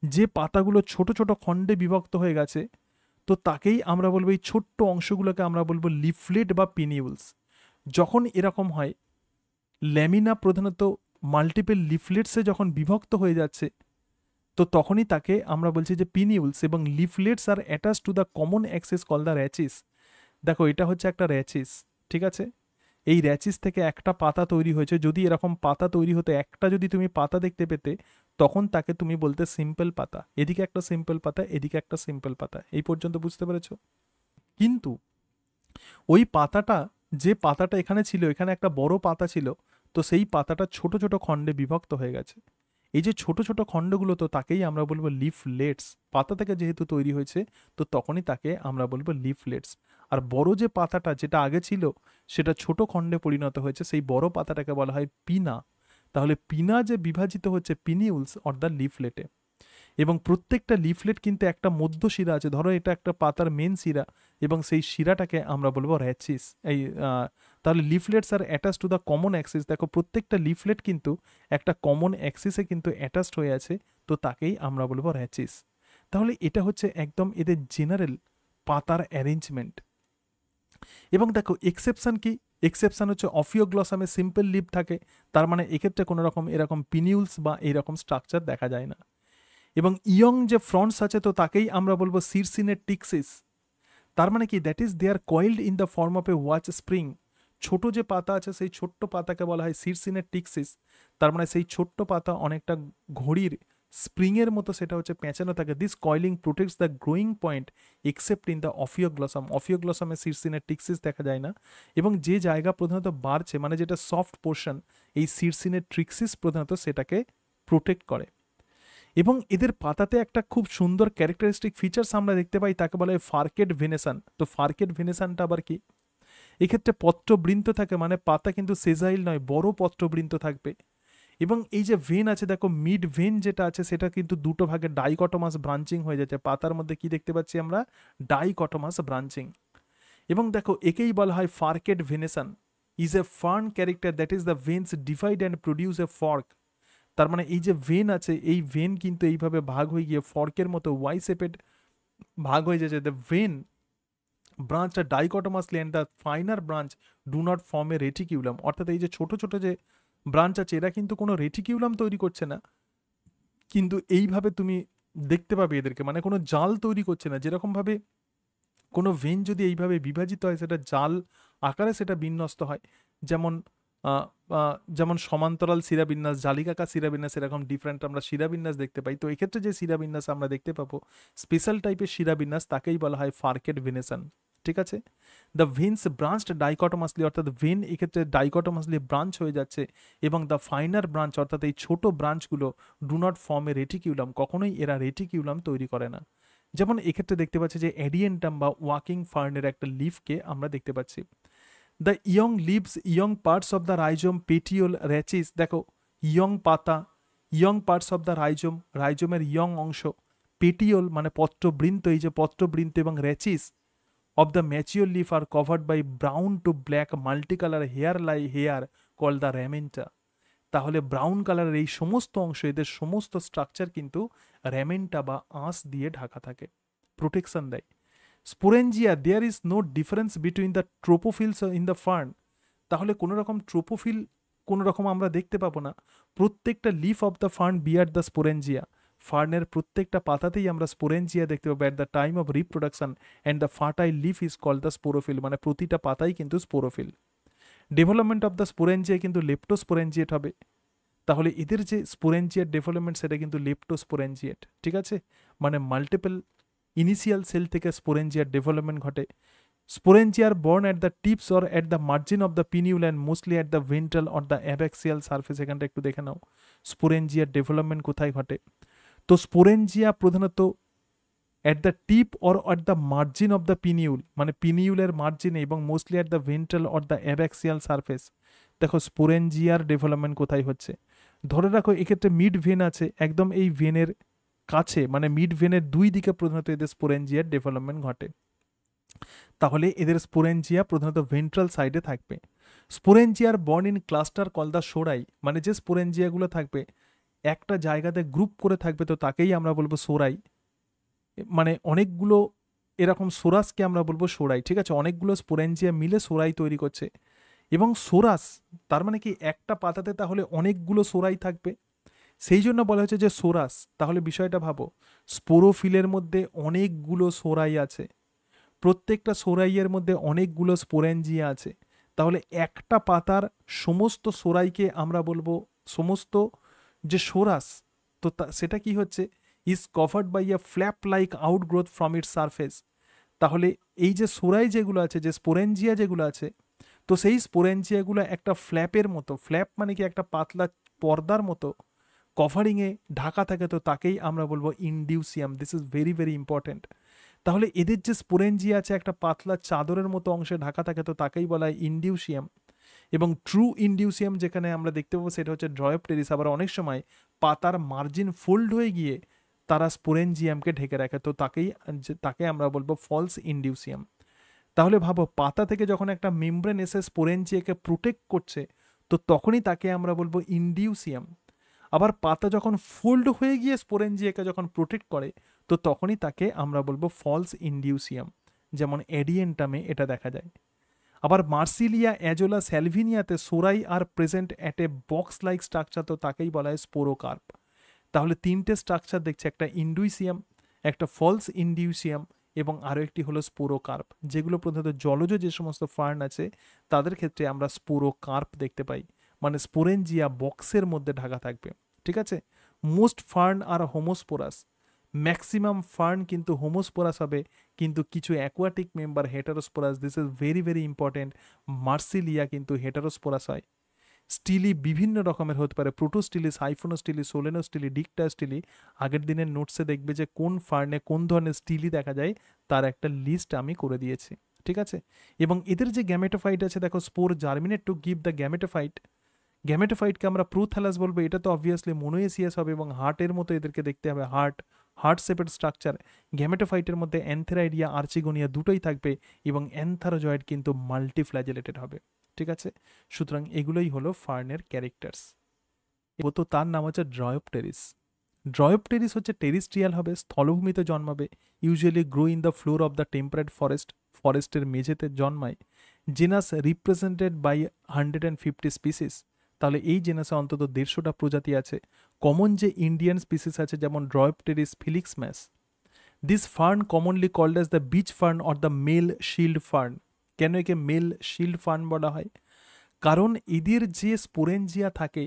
যে পাতাগুলো ছোট ছোট খণ্ডে বিভক্ত হয়ে গেছে, তো তাকেই আমরা বলবো, এই ছোট্ট অংশগুলোকে আমরা বলবো লিফলেট বা পিনিউলস। যখন এরকম হয়, ল্যামিনা প্রধানত মাল্টিপল লিফলেটসে যখন বিভক্ত হয়ে যাচ্ছে, তো তখনই তাকে আমরা বলছি যে পিনিউলস, এবং leaflets are attach to the common axis call the rachis. দেখো এটা হচ্ছে একটা র্যাচিস, ঠিক আছে। এই র্যাচিস থেকে একটা পাতা তৈরি হয়েছে। যদি এরকম পাতা তৈরি হতো, একটা যদি তুমি পাতা দেখতে পেতে, তখন তাকে তুমি বলতে সিম্পল পাতা। এদিকে একটা সিম্পল পাতা, এদিকে একটা সিম্পল পাতা। এই পর্যন্ত বুঝতে পেরেছো? কিন্তু ওই পাতাটা, যে পাতাটা এখানে ছিল, এখানে একটা বড় পাতা ছিল, তো সেই পাতাটা ছোট ছোট খণ্ডে বিভক্ত হয়ে গেছে। এই যে ছোট ছোট খণ্ডগুলো, তো তাকেই আমরা বলবো লিফলেটস। পাতা থেকে যেহেতু তৈরি হয়েছে, তো তখনই তাকে আমরা বলবো লিফলেটস। আর বড় যে পাতাটা যেটা আগে ছিল, সেটা ছোট খণ্ডে পরিণত হয়েছে, সেই বড় পাতাটাকে বলা হয় পিনা। তাহলে পিনা যে বিভাজিত হচ্ছে পিনিউলস অর দ্য লিফলেটে। এবং প্রত্যেকটা লিফলেট কিন্তু একটা মধ্য শিরা আছে। ধরো এটা একটা পাতার মেন শিরা, এবং সেই শিরাটাকে আমরা বলবো র্যাচিস। এই তাহলে leaflets are attach to the common axis. দেখো প্রত্যেকটা লিফলেট কিন্তু একটা কমন অ্যাক্সিসে কিন্তু অ্যাটাচড হয়ে আছে, তো তাকেই আমরা বলবো র্যাচিস। তাহলে এটা হচ্ছে একদম এদের জেনারেল পাতার অ্যারেঞ্জমেন্ট। এবং দেখো এক্সেপশন কি? এক্সেপশন হচ্ছে অফিওগ্লসামে সিম্পল লিভ থাকে, তার মানে এক্ষেত্রে কোনো রকম এরকম পিনিউলস বা এরকম স্ট্রাকচার দেখা যায় না। এবং ইয়ং যে ফ্রন্টস আছে, তো তাকেই আমরা বলবো সিরসিনেটিক্সিস। তার মানে কি? That is they are coiled in the form of a watch spring. ছোট যে পাতা আছে, সেই ছোট্ট পাতাকে বলা হয় সিরসিনেটিক্সিস। তার মানে সেই ছোট্ট পাতা অনেকটা ঘড়ির স্প্রিংয়ের মতো, সেটা হচ্ছে পেঁচানো থাকে। This coiling protects the growing point except in the Ophioglossum. অফিওগ্লসামে সিরসিনেটিক্সিস দেখা যায় না। এবং যে জায়গা প্রধানত বাড়ছে, মানে যেটা সফট পোর্শন, এই সিরসিনেট্রিক্সিস প্রধানত সেটাকে প্রোটেক্ট করে। এবং এদের পাতাতে একটা খুব সুন্দর ক্যারেক্টারিস্টিক ফিচার্স আমরা দেখতে পাই, তাকে বলা হয় ফার্কেট ভেনেশন। তো ফার্কেট ভেনেশনটা আবার কি? এক্ষেত্রে পত্রবৃন্ত থাকে, মানে পাতা কিন্তু সেজাইল নয়, বড় পত্রবৃন্ত থাকবে। এবং এই যে ভেন আছে, দেখো মিড ভেন যেটা আছে, সেটা কিন্তু দুটো ভাগে ডাইকটমাস ব্রাঞ্চিং হয়ে যাচ্ছে। পাতার মধ্যে কি দেখতে পাচ্ছি আমরা? Dichotomous branching. এবং দেখো একেই বলা হয় furcate venation is a fern character, that is the veins divide and produce a fork. তার মানে এই যে ভেন আছে, এই ভেন কিন্তু এইভাবে ভাগ হয়ে গিয়ে ফর্কের মতো ওয়াই শেপেড ভাগ হয়ে যাচ্ছে। The vein branch are dichotomously and the finer branch do not form a reticulum. অর্থাৎ এই যে ছোট ছোট যে ব্রাঞ্চ আছে, এরা কিন্তু কোনো রেটিকিউলাম তৈরি করছে না, কিন্তু এইভাবে তুমি দেখতে পাবে এদেরকে, মানে কোনো জাল তৈরি করছে না। যেরকমভাবে কোনো ভেন যদি এইভাবে বিভাজিত হয়, সেটা জাল আকারে সেটা বিন্যস্ত হয়। যেমন যেমন সমান্তরাল শিরাবিন্যাস, জালিকাকা শিরাবিন্যাস, এরকম ডিফারেন্ট আমরা শিরাবিন্যাস দেখতে পাই। তো এক্ষেত্রে যে শিরাবিন্যাস আমরা দেখতে পাবো স্পেশাল টাইপের শিরাবিন্যাস, তাকেই বলা হয় ফার্কেট ভেনেশন। ঠিক আছে। দ্য ভেন্স ব্রাঞ্চড ডাইকটমাসলি, অর্থাৎ ভেন এক্ষেত্রে ডাইকটমাসলি ব্রাঞ্চ হয়ে যাচ্ছে, এবং দ্য ফাইনার ব্রাঞ্চ অর্থাৎ এই ছোট ব্রাঞ্চগুলো do not form a reticulum, কখনোই এরা রেটিকিউলাম তৈরি করে না। যেমন এক্ষেত্রে দেখতে পাচ্ছি যে এডিয়েন্টাম বা ওয়াকিং ফার্নের একটা লিফকে আমরা দেখতে পাচ্ছি। The young leaves, young parts of the rhizome, petiole, rachis, দেখো ইয়ং পাতা, young parts of the rhizome, রাইজোমের ইয়ং অংশ, পেটিওল মানে পত্রবৃন্ত, এই যে পত্রবৃন্ত, এবং rachis of the mature leaf are covered by brown to black multicolor hair called the ramenta। তাহলে ব্রাউন কালারের এই সমস্ত অংশ, এদের সমস্ত স্ট্রাকচার কিন্তু র্যামেন্টা বা আঁশ দিয়ে ঢাকা থাকে, প্রোটেকশন দেয়। Sporangia, there is no difference between the trophophylls in the fern, তাহলে কোনো রকম ট্রোপোফিল কোনো রকম আমরা দেখতে পাবো না। প্রত্যেকটা leaf of the fern bear the sporangia, ফার্নের প্রত্যেকটা পাতাতেই আমরা স্পোরেঞ্জিয়া দেখতে পাবো at the time of reproduction, and the fertile leaf is called the sporophyll, মানে প্রতিটা পাতাই কিন্তু sporophyll. Development of the sporangia কিন্তু লেপ্টোস্পোরেঞ্জিয়েট হবে, তাহলে এদের যে স্পোরেঞ্জিয়েট ডেভেলপমেন্ট সেটা কিন্তু লেপ্টোস্পোরেঞ্জিয়েট। ঠিক আছে, মানে মাল্টিপল ইনিশিয়াল সেল থেকে স্পোরেঞ্জিয়ার ডেভেলপমেন্ট ঘটে। Sporangia are borne at the tips or at the margin of the pinnule and mostly at the ventral or the abaxial surface. এখানটা একটু দেখে নাও স্পোরেঞ্জিয়ার ডেভেলপমেন্ট কোথায় ঘটে। তো স্পোরেঞ্জিয়া প্রধানত at the tip or at the margin of the pinnule, মানে পিনিউলের মার্জিনে, এবং mostly at the ventral or the abaxial surface. দেখো স্পোরেঞ্জিয়ার ডেভেলপমেন্ট কোথায় হচ্ছে, ধরে রাখো এক্ষেত্রে মিড ভেন আছে, একদম এই ভেনের কাছে, মানে মিড ভেনের দুই দিকে প্রধানত এদের স্পোরেঞ্জিয়ার ডেভেলপমেন্ট ঘটে। তাহলে এদের স্পোরেঞ্জিয়া প্রধানত ভেন্ট্রাল সাইডে থাকবে। Sporangia are borne in cluster call the sori, মানে যে স্পোরেঞ্জিয়াগুলো থাকবে একটা জায়গাতে গ্রুপ করে থাকবে, তো তাকেই আমরা বলবো সোরাই। মানে অনেকগুলো এরকম সোরাসকে আমরা বলবো সোরাই। ঠিক আছে, অনেকগুলো স্পোরেঞ্জিয়া মিলে সোরাই তৈরি করছে। এবং সোরাস তার মানে কি একটা পাতাতে তাহলে অনেকগুলো সোরাই থাকবে, সেই জন্য বলা হচ্ছে যে সোরাস। তাহলে বিষয়টা ভাবো, স্পোরোফিলের মধ্যে অনেকগুলো সোরাই আছে, প্রত্যেকটা সোরাইয়ের মধ্যে অনেকগুলো স্পোরেঞ্জিয়া আছে, তাহলে একটা পাতার সমস্ত সোরাইকে আমরা বলবো সমস্ত যে সোরাস, তো সেটা কি হচ্ছে, is covered by a flap like outgrowth from its surface. তাহলে এই যে সোরাই যেগুলো আছে, যে স্পোরেঞ্জিয়া যেগুলো আছে, তো সেই স্পোরেঞ্জিয়াগুলো একটা ফ্ল্যাপের মতো, ফ্ল্যাপ মানে কি একটা পাতলা পর্দার মতো কভারিংয়ে ঢাকা থাকে, তো তাকেই আমরা বলবো indusium. This is very very important. তাহলে এদের যে স্পোরেঞ্জিয়া আছে একটা পাতলা চাদরের মতো অংশে ঢাকা থাকে, তো তাকেই বলা হয় ইনডিউসিয়াম। এবং ট্রু ইনডিউসিয়াম যেখানে আমরা দেখতে পাবো সেটা হচ্ছে ড্রয়োপটেরিস। আবার অনেক সময় পাতার মার্জিন ফোল্ড হয়ে গিয়ে তারা স্পোরেঞ্জিয়ামকে ঢেকে রাখে, তো তাকে আমরা বলবো ফলস ইনডিউসিয়াম। তাহলে ভাবো পাতা থেকে যখন একটা মেমব্রেন এসে স্পোরেঞ্জিয়াকে প্রোটেক্ট করছে, তো তখনই তাকে আমরা বলবো ইনডিউসিয়াম। আবার পাতা যখন ফোল্ড হয়ে গিয়ে স্পোরেঞ্জিয়াকে যখন প্রোটেক্ট করে, তো তখনই তাকে আমরা বলবো ফলস ইনডিউসিয়াম, যেমন এডিয়েন্টামে এটা দেখা যায়। আবার মার্সিলিয়া, অ্যাজোলা, স্যালভিনিয়াতে sori are present at a box like structure, তো তাকেই বলা হয় স্পোরোকার্প। তাহলে তিনটে স্ট্রাকচার দেখছে, একটা ইন্ডুইসিয়াম, একটা ফলস ইনডিউসিয়াম, এবং আরও একটি হলো স্পোরোকার্প, যেগুলো প্রধানত জলজ যে সমস্ত ফার্ন আছে তাদের ক্ষেত্রে আমরা স্পোরোকার্প দেখতে পাই, মানে স্পোরেঞ্জিয়া বক্সের মধ্যে ঢাকা থাকবে। ঠিক আছে, most fern are homosporous, maximum fern কিন্তু হোমোস্পোরাস হবে, কিন্তু কিছু aquatic member heterosporous. This is very very important. Marsilea কিন্তু হেটারোস্পোরাস হয়। স্টিলি বিভিন্ন রকমের হতে পারে, প্রোটোস্টিলি, সাইফোনোস্টিলি, সোলেনোস্টিলি, ডিকটাস্টিলি। আগের দিনের নোটসে দেখবে যে কোন ফার্নে কোন ধরনের স্টিলি দেখা যায় তার একটা লিস্ট আমি করে দিয়েছি। ঠিক আছে, এবং এদের যে গ্যামেটোফাইট আছে, দেখো spore germinate to give the gametophyte. গ্যামেটোফাইটকে আমরা প্রোথ্যালাস বলবো, এটা তো অবভিয়াসলি মোনোএসিয়াস হবে, এবং হার্টের মতো এদেরকে দেখতে হবে, হার্ট শেপের স্ট্রাকচার। গ্যামেটোফাইটের মধ্যে অ্যান্থেরাইডিয়া, আর্চিগোনিয়া দুটোই থাকবে, এবং অ্যান্থারোজয়েড কিন্তু মাল্টিফ্ল্যাজেলেটেড হবে। ঠিক আছে, সুতরাং এগুলোই হলো ফার্নের ক্যারেক্টার্স। তো তার নাম হচ্ছে ড্রয়োপটেরিস। ড্রয়োপটেরিস হচ্ছে টেরিস্ট্রিয়াল হবে, স্থলভূমিতে জন্মাবে, usually grow in the floor of the temperate ফরেস্টের মেঝেতে জন্মায়। জেনাস রিপ্রেজেন্টেড বাই 150 স্পিসিস, তাহলে এই জেনাসে অন্তত 150টা প্রজাতি আছে। কমন যে ইন্ডিয়ান স্পিসিস আছে যেমন Dryopteris filix mas. This fern commonly called as the beech fern or the male shield fern. কেন একে মেল শিল্ড ফার্ন বলা হয়? কারণ এদের যে স্পোরেঞ্জিয়া থাকে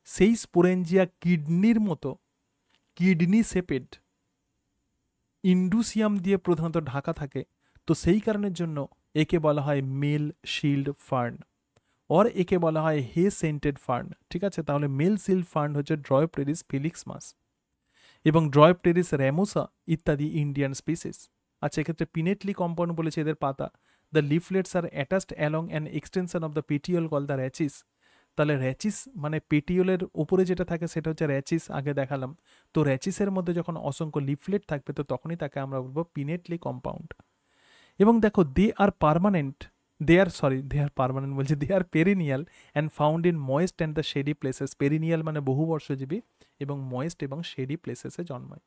সেই স্পোরেঞ্জিয়া কিডনির মতো কিডনি শেপেড ইন্ডুসিয়াম দিয়ে প্রধানত ঢাকা থাকে। তো সেই কারণের জন্য একে বলা হয় মেল শিল্ড ফার্ন, অর একে বলা হয় হে সেন্টেড ফার্ন। ঠিক আছে, তাহলে মেল শিল্ড ফার্ন হচ্ছে ড্রয়োপটেরিস ফিলিক্সমাস এবং ড্রয়োপটেরিস র্যামোসা ইত্যাদি ইন্ডিয়ান স্পিসিস। আচ্ছা, এক্ষেত্রে পিনেটলি কম্পাউন্ড বলেছে এদের পাতা। The leaflets are attached along an extension of the petiole call the rachis. তাহলে র্যাচিস মানে পেটিওলের উপরে যেটা থাকে সেটা হচ্ছে র্যাচিস, আগে দেখালাম। তো র্যাচিসের মধ্যে যখন অসংখ্য লিফলেট থাকবে তো তখনই তাকে আমরা বলবো পিনেটলি কম্পাউন্ড। এবং দেখো দে আর পার্মানেন্ট বলছে, they are perennial and found in moist and the shady places. Perennial মানে বহুবর্ষজীবী এবং ময়েস্ট এবং শেডি প্লেসেসে জন্মায়।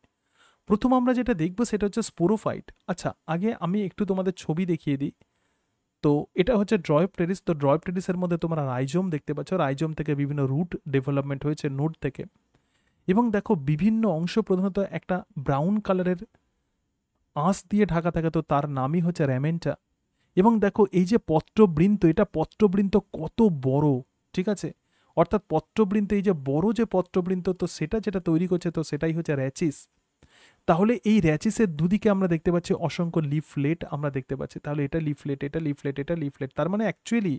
প্রথম আমরা যেটা দেখবো সেটা হচ্ছে স্পোরোফাইট। আচ্ছা, আগে আমি একটু তোমাদের ছবি দেখিয়ে দিই। তো এটা হচ্ছে ড্রয়োপটেরিস। তো ড্রয়োপটেরিসের মধ্যে তোমরা রাইজোম দেখতে পাচ্ছ, রাইজোম থেকে বিভিন্ন রুট ডেভেলপমেন্ট হয়েছে নোড থেকে। এবং দেখো বিভিন্ন অংশ প্রধানত একটা ব্রাউন কালারের আঁশ দিয়ে ঢাকা থাকে, তো তার নামই হচ্ছে র্যামেন্টা। এবং দেখো এই যে পত্রবৃন্ত, এটা পত্রবৃন্ত কত বড়, ঠিক আছে, অর্থাৎ পত্রবৃন্ত এই যে বড় যে পত্রবৃন্ত, তো সেটা যেটা তৈরি করছে তো সেটাই হচ্ছে র্যাচিস। তাহলে এই র্যাচিসের দুদিকে আমরা দেখতে পাচ্ছি অসংখ্য লিফলেট আমরা দেখতে পাচ্ছি। তাহলে এটা লিফলেট, এটা লিফলেট, এটা লিফলেট। তার মানে অ্যাকচুয়ালি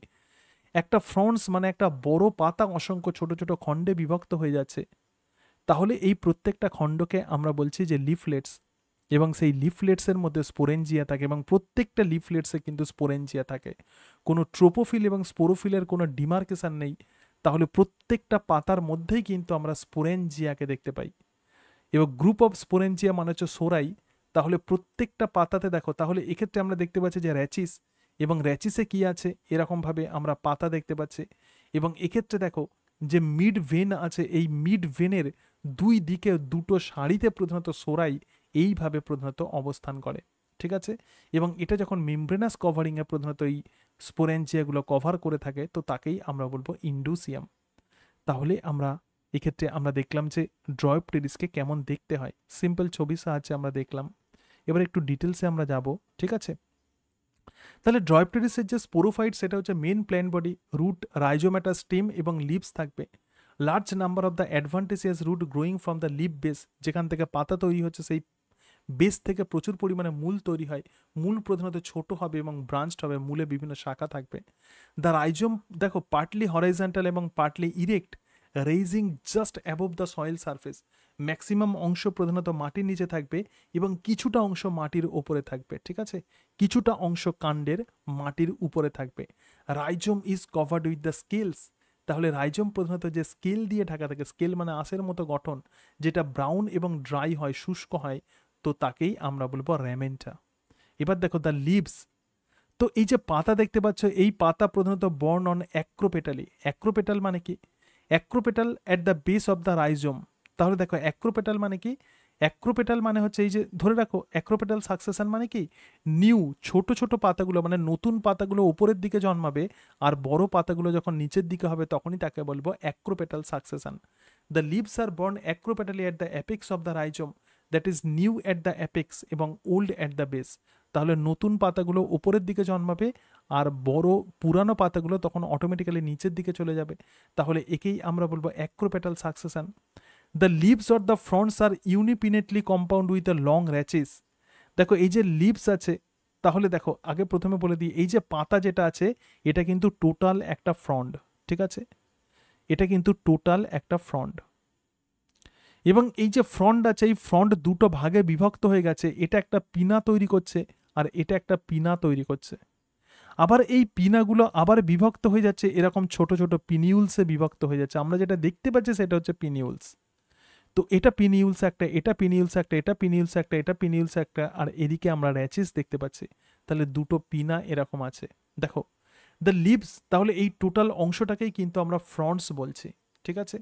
একটা ফ্রন্টস মানে একটা বড় পাতা অসংখ্য ছোট ছোট খণ্ডে বিভক্ত হয়ে যাচ্ছে। তাহলে এই প্রত্যেকটা খণ্ডকে আমরা বলছি যে লিফলেটস, এবং সেই লিফলেটসের মধ্যে স্পোরেঞ্জিয়া থাকে এবং প্রত্যেকটা লিফলেটসে কিন্তু স্পোরেঞ্জিয়া থাকে। কোনো ট্রোপোফিল এবং স্পোরোফিলের কোনো ডিমার্কেশন নেই। তাহলে প্রত্যেকটা পাতার মধ্যেই কিন্তু আমরা স্পোরেঞ্জিয়াকে দেখতে পাই। এবং গ্রুপ অফ স্পোরেঞ্জিয়া মানে হচ্ছে সোরাই। তাহলে প্রত্যেকটা পাতাতে দেখো, তাহলে এক্ষেত্রে আমরা দেখতে পাচ্ছি যে র্যাচিস, এবং র্যাচিসে কি আছে এরকমভাবে আমরা পাতা দেখতে পাচ্ছি। এবং এক্ষেত্রে দেখো যে মিড ভেন আছে, এই মিড ভেনের দুই দিকে দুটো সারিতে প্রধানত সোরাই এইভাবে প্রধানত অবস্থান করে। ঠিক আছে, এবং এটা যখন মেমব্রেনাস কভারিংয়ে প্রধানত এই স্পোরেঞ্জিয়াগুলো কভার করে থাকে তো তাকেই আমরা বলবো ইন্ডুসিয়াম। তাহলে আমরা এক্ষেত্রে আমরা দেখলাম যে ড্রয়োপটেরিসকে কেমন দেখতে হয়, সিম্পল ছবির সাহায্যে আমরা দেখলাম। এবার একটু ডিটেলসে আমরা যাব। ঠিক আছে, তাহলে ড্রয়োপটেরিসের যে স্পোরোফাইট সেটা হচ্ছে মেন প্ল্যান্ট বডি, রুট, রাইজোমেটা, স্টেম এবং লিভস থাকবে। Large number of the advantageous root growing from the leaf base, যেখান থেকে পাতা তৈরি হচ্ছে সেই বেস থেকে প্রচুর পরিমাণে মূল তৈরি হয়। মূল প্রধানত ছোট হবে এবং ব্রাঞ্চড হবে, মূলে বিভিন্ন শাখা থাকবে। দ্য রাইজোম দেখো পার্টলি হরাইজন্টাল এবং partly erect, raising just above the soil surface. Maximum অংশ প্রধানত মাটির নিচে থাকবে এবং কিছুটা অংশ মাটির ওপরে থাকবে। ঠিক আছে, কিছুটা অংশ কাণ্ডের মাটির উপরে থাকবে। Rhizome is covered with the scales. তাহলে রাইজোম প্রধানত যে স্কেল দিয়ে ঢাকা থাকে, স্কেল মানে আঁশের মতো গঠন, যেটা ব্রাউন এবং ড্রাই হয়, শুষ্ক হয়, তো তাকেই আমরা বলবো র্যামেন্টা। এবার দেখো দ্য লিভস। তো এই যে পাতা দেখতে পাচ্ছ, এই পাতা প্রধানত বর্ন অন অ্যাক্রোপেটালি। অ্যাক্রোপেটাল মানে কি? Acropetal at the base of the rhizome. তাহলে দেখো অ্যাক্রোপেটাল মানে কি? অ্যাক্রোপেটাল মানে হচ্ছে এই যে ধরে রাখো অ্যাক্রোপেটাল সাকসেশন মানে কি, নিউ ছোট ছোট পাতাগুলো মানে নতুন পাতাগুলো উপরের দিকে জন্মাবে আর বড় পাতাগুলো যখন নিচের দিকে হবে তখনই তাকে বলবো acropetal succession. The leaves are borne acropetally at the apex of the rhizome, that is new at the apex এবং ওল্ড অ্যাট দ্য বেস। তাহলে নতুন পাতাগুলো উপরের দিকে জন্মাবে আর বড় পুরানো পাতাগুলো তখন অটোমেটিক্যালি নিচের দিকে চলে যাবে। তাহলে একেই আমরা বলবো acropetal succession. The leaves or the fronds are unipinnately compound with the long rachises. দেখো এই যে লিভস আছে, তাহলে দেখো আগে প্রথমে বলে দিই, এই যে পাতা যেটা আছে এটা কিন্তু টোটাল একটা ফ্রন্ট। ঠিক আছে, এটা কিন্তু টোটাল একটা ফ্রন্ট, এবং এই যে ফ্রন্ট আছে এই ফ্রন্ট দুটো ভাগে বিভক্ত হয়ে গেছে। এটা একটা পিনা তৈরি করছে আর এটা একটা পিনা তৈরি করছে। আবার এই পিনাগুলো আবার বিভক্ত হয়ে যাচ্ছে, এরকম ছোট ছোট পিনিউলসে বিভক্ত হয়ে যাচ্ছে। আমরা যেটা দেখতে পাচ্ছি সেটা হচ্ছে পিনিউলস। তো এটা পিনিউলস একটা, এটা পিনিউলস একটা, এটা পিনিউলস একটা, এটা পিনিউলস একটা, আর এদিকে আমরা র্যাচিস দেখতে পাচ্ছি। তাহলে দুটো পিনা এরকম আছে। দেখো দ্য লিভস, তাহলে এই টোটাল অংশটাকেই কিন্তু আমরা ফ্রন্টস বলছি। ঠিক আছে,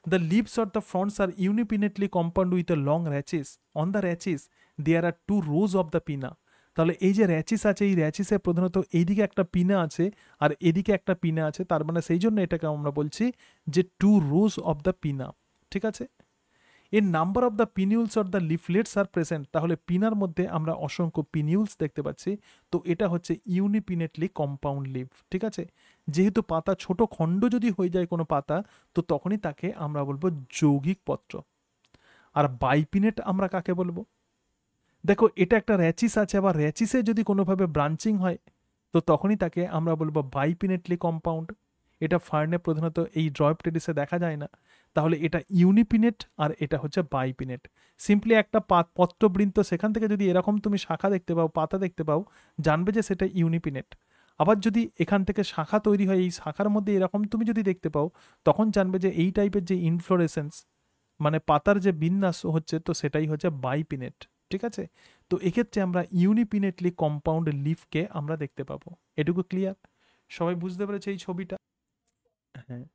the leaves or the fronds are unipinately compound with a long rachis. On the rachis there are two rows of the pinna. তাহলে এই যে র্যাচিস আছে এই র্যাচিসে প্রধানত এইদিকে একটা পিনা আছে আর এদিকে একটা পিনা আছে, তার মানে সেই জন্য এটাকে আমরা বলছি যে টু রোজ অফ দ্য পিনা। ঠিক আছে, এর number of the pinnules or the leaflets are present, তাহলে পিনার মধ্যে আমরা অসংখ্য পিনিউলস দেখতে পাচ্ছি, তো এটা হচ্ছে ইউনিপিনেটলি কম্পাউন্ড লিভ। ঠিক আছে, যেহেতু পাতা ছোট খণ্ড যদি হয়ে যায় কোনো পাতা, তো তখনই তাকে আমরা বলবো যৌগিক পত্র। আর বাইপিনেট আমরা কাকে বলবো? দেখো এটা একটা র্যাচিস আছে, আবার র্যাচিসে যদি কোনোভাবে ব্রাঞ্চিং হয় তো তখনই তাকে আমরা বলবো বাইপিনেটলি কম্পাউন্ড। এটা ফার্নে প্রধানত এই ড্রয়েপটেরিসে দেখা যায় না, তাহলে এটা ইউনিপিনেট আর এটা হচ্ছে বাইপিনেট। সিম্পলি একটা পত্রবৃন্ত, সেখান থেকে যদি এরকম তুমি শাখা দেখতে পাও, পাতা দেখতে পাও, জানবে যে সেটা ইউনিপিনেট। আবার যদি এখান থেকে শাখা তৈরি হয়, এই শাখার মধ্যে এরকম তুমি যদি দেখতে পাও, তখন জানবে যে এই টাইপের যে ইনফ্লোরেসেন্স, মানে পাতার যে বিন্যাস হচ্ছে, তো সেটাই হচ্ছে বাইপিনেট। ঠিক আছে, তো এক্ষেত্রে আমরা ইউনিপিনেটলি কম্পাউন্ড লিফকে আমরা দেখতে পাবো। এটুকু ক্লিয়ার? সবাই বুঝতে পেরেছে এই ছবিটা? হ্যাঁ,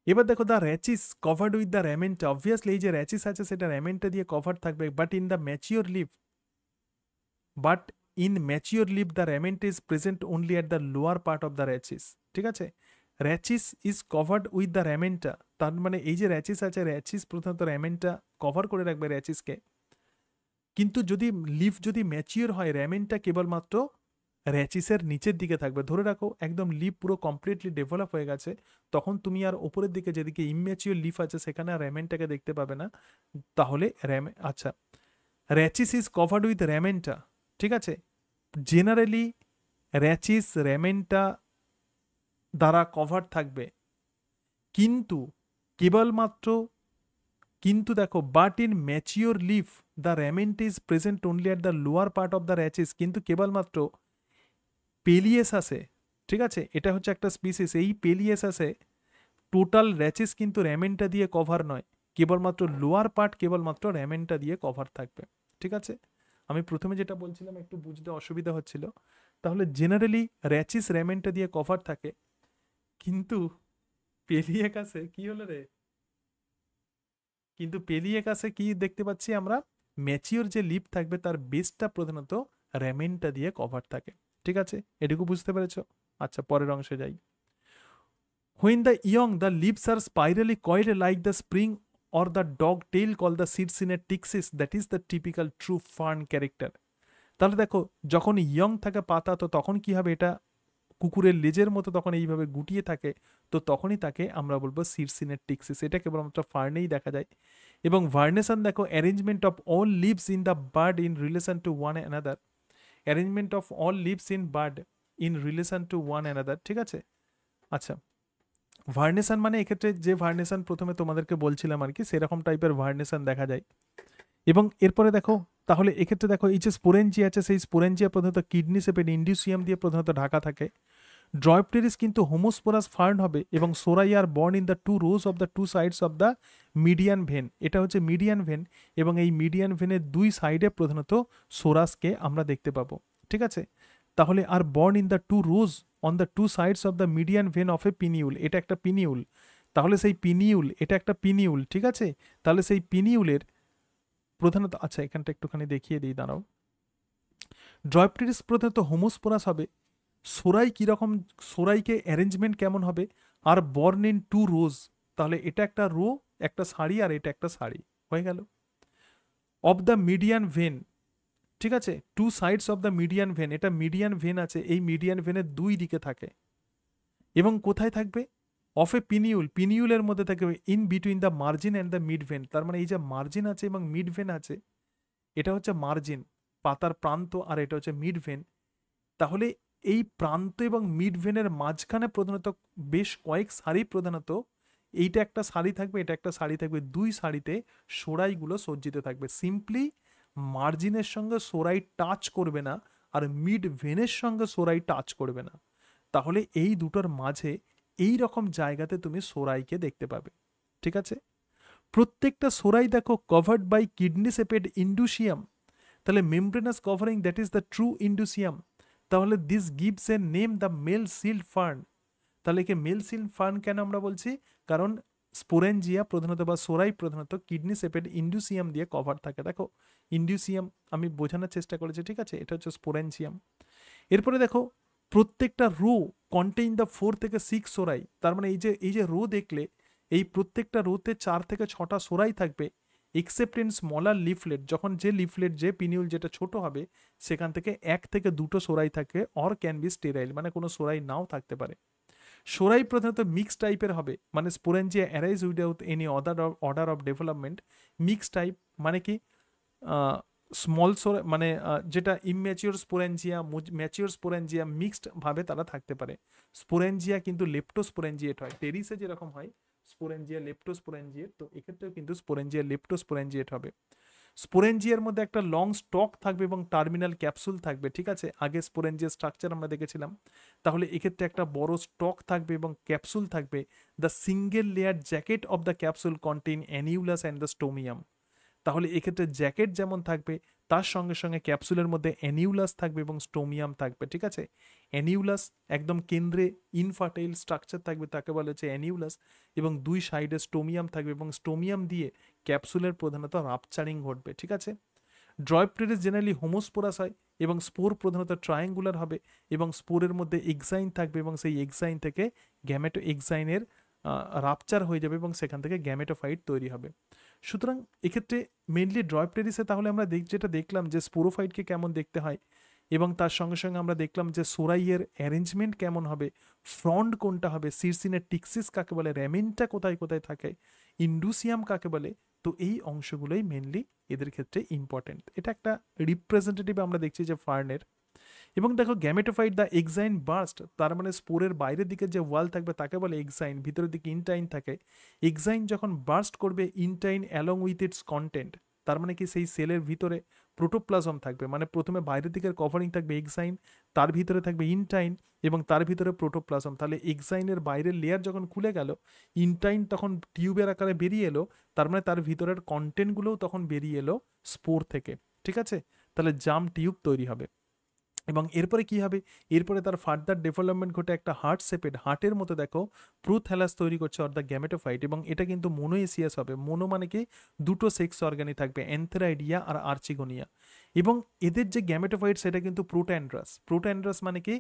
এবার দেখো the rachis covered with the ramenta, obviously এই যে র্যাচিস আছে সেটা র্যামেন্টা দিয়ে কভার থাকবে, but in the mature leaf, but in mature leaf the ramenta is present only at the lower part of the rachis. ঠিক আছে, rachis is covered with the ramenta, তার মানে এই যে র্যাচিস আছে, র্যাচিস প্রধানত র্যামেন্টা কভার করে রাখবে র্যাচিসকে। কিন্তু যদি লিফ যদি ম্যাচিওর হয়, র্যামেন্টা কেবলমাত্র র্যাচিসের নিচের দিকে থাকবে। ধরে রাখো একদম লিফ পুরো কমপ্লিটলি ডেভেলপ হয়ে গেছে, তখন তুমি আর ওপরের দিকে যেদিকে ইম্যাচিওর লিফ আছে সেখানে আর র্যামেন্টাকে দেখতে পাবে না। তাহলে আচ্ছা, র্যাচিস ইজ কভার্ড উইথ র্যামেন্টা। ঠিক আছে, জেনারেলি র্যাচিস র্যামেন্টা দ্বারা কভার থাকবে, কিন্তু কেবলমাত্র, কিন্তু দেখো but in mature leaf the ramenta is present only at the lower part of the rachis, কিন্তু কেবলমাত্র পেলিয়েসাসে, ঠিক আছে, এটা হচ্ছে একটা স্পিসিস, এই পেলিয়েসাসে টোটাল র্যাচিস কিন্তু র্যামেন্টা দিয়ে কভার নয়, কেবলমাত্র লোয়ার পার্ট কেবলমাত্র র্যামেন্টা দিয়ে কভার থাকবে। ঠিক আছে, আমি প্রথমে যেটা বলছিলাম একটু বুঝতে অসুবিধা হচ্ছিল। তাহলে জেনারেলি র্যাচিস র্যামেন্টা দিয়ে কভার থাকে, কিন্তু পেলিয়েকাসে কি হলো রে, কিন্তু পেলিয়েকাসে কি দেখতে পাচ্ছি আমরা, ম্যাচিওর যে লিপ থাকবে তার বেসটা প্রধানত র্যামেন্টা দিয়ে কভার থাকে। ঠিক আছে, এটুকু বুঝতে পেরেছো? আচ্ছা, পরের অংশে যাই। When the young, the leaves are spirally coiled like the spring or the dog tail called the Circinetixis, that is the typical true fern character. তাহলে দেখো যখন ইয়ং থাকে পাতা, তো তখন কি হবে, এটা কুকুরের লেজের মতো তখন এইভাবে গুটিয়ে থাকে, তো তখনই তাকে আমরা বলবো সিরসিনেটিক্সিস। এটা কেবলমাত্র ফার্নেই দেখা যায়। এবং ভার্নেশন দেখো, arrangement of all lives in the bird in relation to one another, arrangement of all lives in bird in relation to one another. ঠিক আছে, আচ্ছা, ভার্নেশন মানে এক্ষেত্রে যে ভার্নেশন প্রথমে তোমাদেরকে বলছিলাম আর কি, সেরকম টাইপের ভার্নেশন দেখা যায়। এবং এরপরে দেখো, তাহলে এক্ষেত্রে দেখো এই যে স্পোরেঞ্জিয়া আছে, সেই স্পোরেঞ্জিয়া প্রধানত কিডনি শেপের ইন্ডিউসিয়াম দিয়ে প্রধানত ঢাকা থাকে। ড্রয়েপটেরিস কিন্তু হোমোস্পোরাস ফার্ন হবে, এবং sori are borne in the two rows of the two sides of the median vein. এটা হচ্ছে মিডিয়ান ভেন, এবং এই মিডিয়ান ভেনের দুই সাইডে প্রধানত সোরাসকে আমরা দেখতে পাবো। ঠিক আছে, তাহলে are borne in the two rows on the two sides of the median vein of a pinnule, এটা একটা পিনিউল। তাহলে সেই পিনিউল, এটা একটা পিনিউল। ঠিক আছে, তাহলে সেই পিনিউলের প্রধানত, আচ্ছা এখানটা একটুখানি দেখিয়ে দিই, দাঁড়াও। ড্রয়েপটেরিস প্রধানত হোমোস্পোরাস হবে। সোরাই কীরকম, সোরাইকে অ্যারেঞ্জমেন্ট কেমন হবে, আর বর্ন ইন টু রোজ, তাহলে এটা একটা রো, একটা সারি, আর এটা একটা সারি হয়ে গেল। অফ দ্য মিডিয়ান ভেন, ঠিক আছে, two sides of the median vein, এটা মিডিয়ান ভেন আছে, এই মিডিয়ান ভেনের দুই দিকে থাকে। এবং কোথায় থাকবে, অফ এ পিনিউল, পিনিউলের মধ্যে থাকবে in between the margin and the mid vein. তার মানে এই যে মার্জিন আছে এবং মিড ভেন আছে, এটা হচ্ছে মার্জিন, পাতার প্রান্ত, আর এটা হচ্ছে মিড ভেন। তাহলে এই প্রান্ত এবং মিড ভেনের মাঝখানে প্রধানত বেশ কয়েক সারি, প্রধানত এইটা একটা সারি থাকবে, এটা একটা সারি থাকবে, দুই সারিতে সোরাইগুলো সজ্জিত থাকবে। সিম্পলি মার্জিনের সঙ্গে সোরাই টাচ করবে না, আর মিড ভেনের সঙ্গে সোরাই টাচ করবে না। তাহলে এই দুটোর মাঝে এই রকম জায়গাতে তুমি সোরাইকে দেখতে পাবে। ঠিক আছে, প্রত্যেকটা সোরাই দেখো covered by kidney shaped indusium, তাহলে membranous covering, that is the true indusium. তাহলে this gives a name the male shield fern. তাহলে একে মেল সিল্ড ফার্ন কেন আমরা বলছি, কারণ স্পোরেঞ্জিয়া প্রধানত বা সোরাই প্রধানত কিডনি শেপেড ইন্ডুসিয়াম দিয়ে কভার থাকে। দেখো ইন্ডুসিয়াম আমি বোঝানোর চেষ্টা করেছি, ঠিক আছে, এটা হচ্ছে স্পোরেঞ্জিয়াম। এরপরে দেখো প্রত্যেকটা রো কন্টেইন দ্য 4 থেকে 6 সোরাই, তার মানে এই যে রো দেখলে, এই প্রত্যেকটা রোতে 4 থেকে 6টা সোরাই থাকবে, এক্সেপ্ট ইন স্মলার লিফলেট, যখন যে লিফলেট যে পিনিউল যেটা ছোট হবে সেখান থেকে 1 থেকে 2টো সোরাই থাকে, অর ক্যান বি স্টেরাইল মানে কোনো সোরাই নাও থাকতে পারে। সোরাই প্রধানত মিক্স টাইপের হবে, মানে sporangia arise without any order of development. Mix type মানে কি স্মল মানে যেটা ইমম্যাচিওর স্পোরেঞ্জিয়া, ম্যাচিওর স্পোরেঞ্জিয়া মিক্সড ভাবে তারা থাকতে পারে। স্পোরেঞ্জিয়া কিন্তু লেপ্টোস্পোরেঞ্জিয়েট হয়, টেরিসে যেরকম হয় স্পোরেঞ্জিয়া লেপ্টোস্পোরেঞ্জিয়েট, তো এক্ষেত্রেও কিন্তু স্পোরেঞ্জিয়া লেপ্টোস্পোরেঞ্জিয়েট হবে। স্পোরেঞ্জিয়ার মধ্যে একটা লং স্টক থাকবে এবং টার্মিনাল ক্যাপসুল থাকবে, ঠিক আছে, আগে স্পোরেঞ্জিয়ার স্ট্রাকচার আমরা দেখেছিলাম। তাহলে এক্ষেত্রে একটা বড় স্টক থাকবে এবং ক্যাপসুল থাকবে। The single layer jacket of the capsule contain annulus and the stomium. তাহলে এক্ষেত্রে জ্যাকেট যেমন থাকবে তার সঙ্গে সঙ্গে ক্যাপসুলের মধ্যে অ্যানিউলাস থাকবে এবং স্টোমিয়াম থাকবে, ঠিক আছে। অ্যানিউলাস একদম কেন্দ্রে ইনফার্টাইল স্ট্রাকচার থাকবে, তাকে বলা হচ্ছে অ্যানিউলাস, এবং দুই সাইডে স্টোমিয়াম থাকবে এবং স্টোমিয়াম দিয়ে ক্যাপসুলের প্রধানত রাপচারিং ঘটবে, ঠিক আছে। ড্রয়েপ্টেরিস জেনারেলি হোমোস্পোরাস হয় এবং স্পোর প্রধানত ট্রায়াঙ্গুলার হবে এবং স্পোরের মধ্যে এক্সাইন থাকবে এবং সেই এক্সাইন থেকে গ্যামেটো এক্সাইনের রাপচার হয়ে যাবে এবং সেখান থেকে গ্যামেটোফাইট তৈরি হবে। সুতরাং এক্ষেত্রে মেনলি ড্রয়েপ্টেরিসে তাহলে আমরা যেটা দেখলাম যে স্পোরোফাইটকে কেমন দেখতে হয়, এবং তার সঙ্গে সঙ্গে আমরা দেখলাম যে সোরাইয়ের অ্যারেঞ্জমেন্ট কেমন হবে, ফ্রন্ট কোনটা হবে, সিরসিনের টিক্সিস কাকে বলে, র্যামিনটা কোথায় কোথায় থাকে, ইন্ডুসিয়াম কাকে বলে। তো এই অংশগুলোই মেনলি এদের ক্ষেত্রে ইম্পর্টেন্ট। এটা একটা রিপ্রেজেন্টেটিভ আমরা দেখছি যে ফার্নের। এবং দেখো গ্যামেটোফাইট দ্য এক্সাইন বার্স্ট, তার মানে স্পোরের বাইরের দিকে যে ওয়াল থাকবে তাকে বলে এক্সাইন, ভিতরের দিকে ইনটাইন থাকে। এক্সাইন যখন বার্স্ট করবে intine along with its content, তার মানে কি সেই সেলের ভিতরে প্রোটোপ্লাজম থাকবে, মানে প্রথমে বাইরের দিকের কভারিং থাকবে এক্সাইন, তার ভিতরে থাকবে ইনটাইন এবং তার ভিতরে প্রোটোপ্লাজম। তাহলে এক্সাইনের বাইরের লেয়ার যখন খুলে গেল, ইনটাইন তখন টিউবের আকারে বেরিয়ে এলো, তার মানে তার ভিতরের কন্টেন্টগুলোও তখন বেরিয়ে এলো স্পোর থেকে, ঠিক আছে। তাহলে জাম টিউব তৈরি হবে। এবং এরপরে কি হবে, এরপরে তার ফার্দার ডেভেলপমেন্ট ঘটে একটা হার্ট শেপেড, হার্টের মতো দেখো প্রুথ্যালাস তৈরি করছে অর্থাৎ গ্যামেটোফাইট, এবং এটা কিন্তু মোনোএসিয়াস হবে। মোনো মানে কি, দুটো সেক্স অর্গানই থাকবে, অ্যান্থেরাইডিয়া আর আর্চিগোনিয়া। এবং এদের যে গ্যামেটোফাইট সেটা কিন্তু প্রোট্যান্ড্রাস। প্রোট্যান্ড্রাস মানে কি,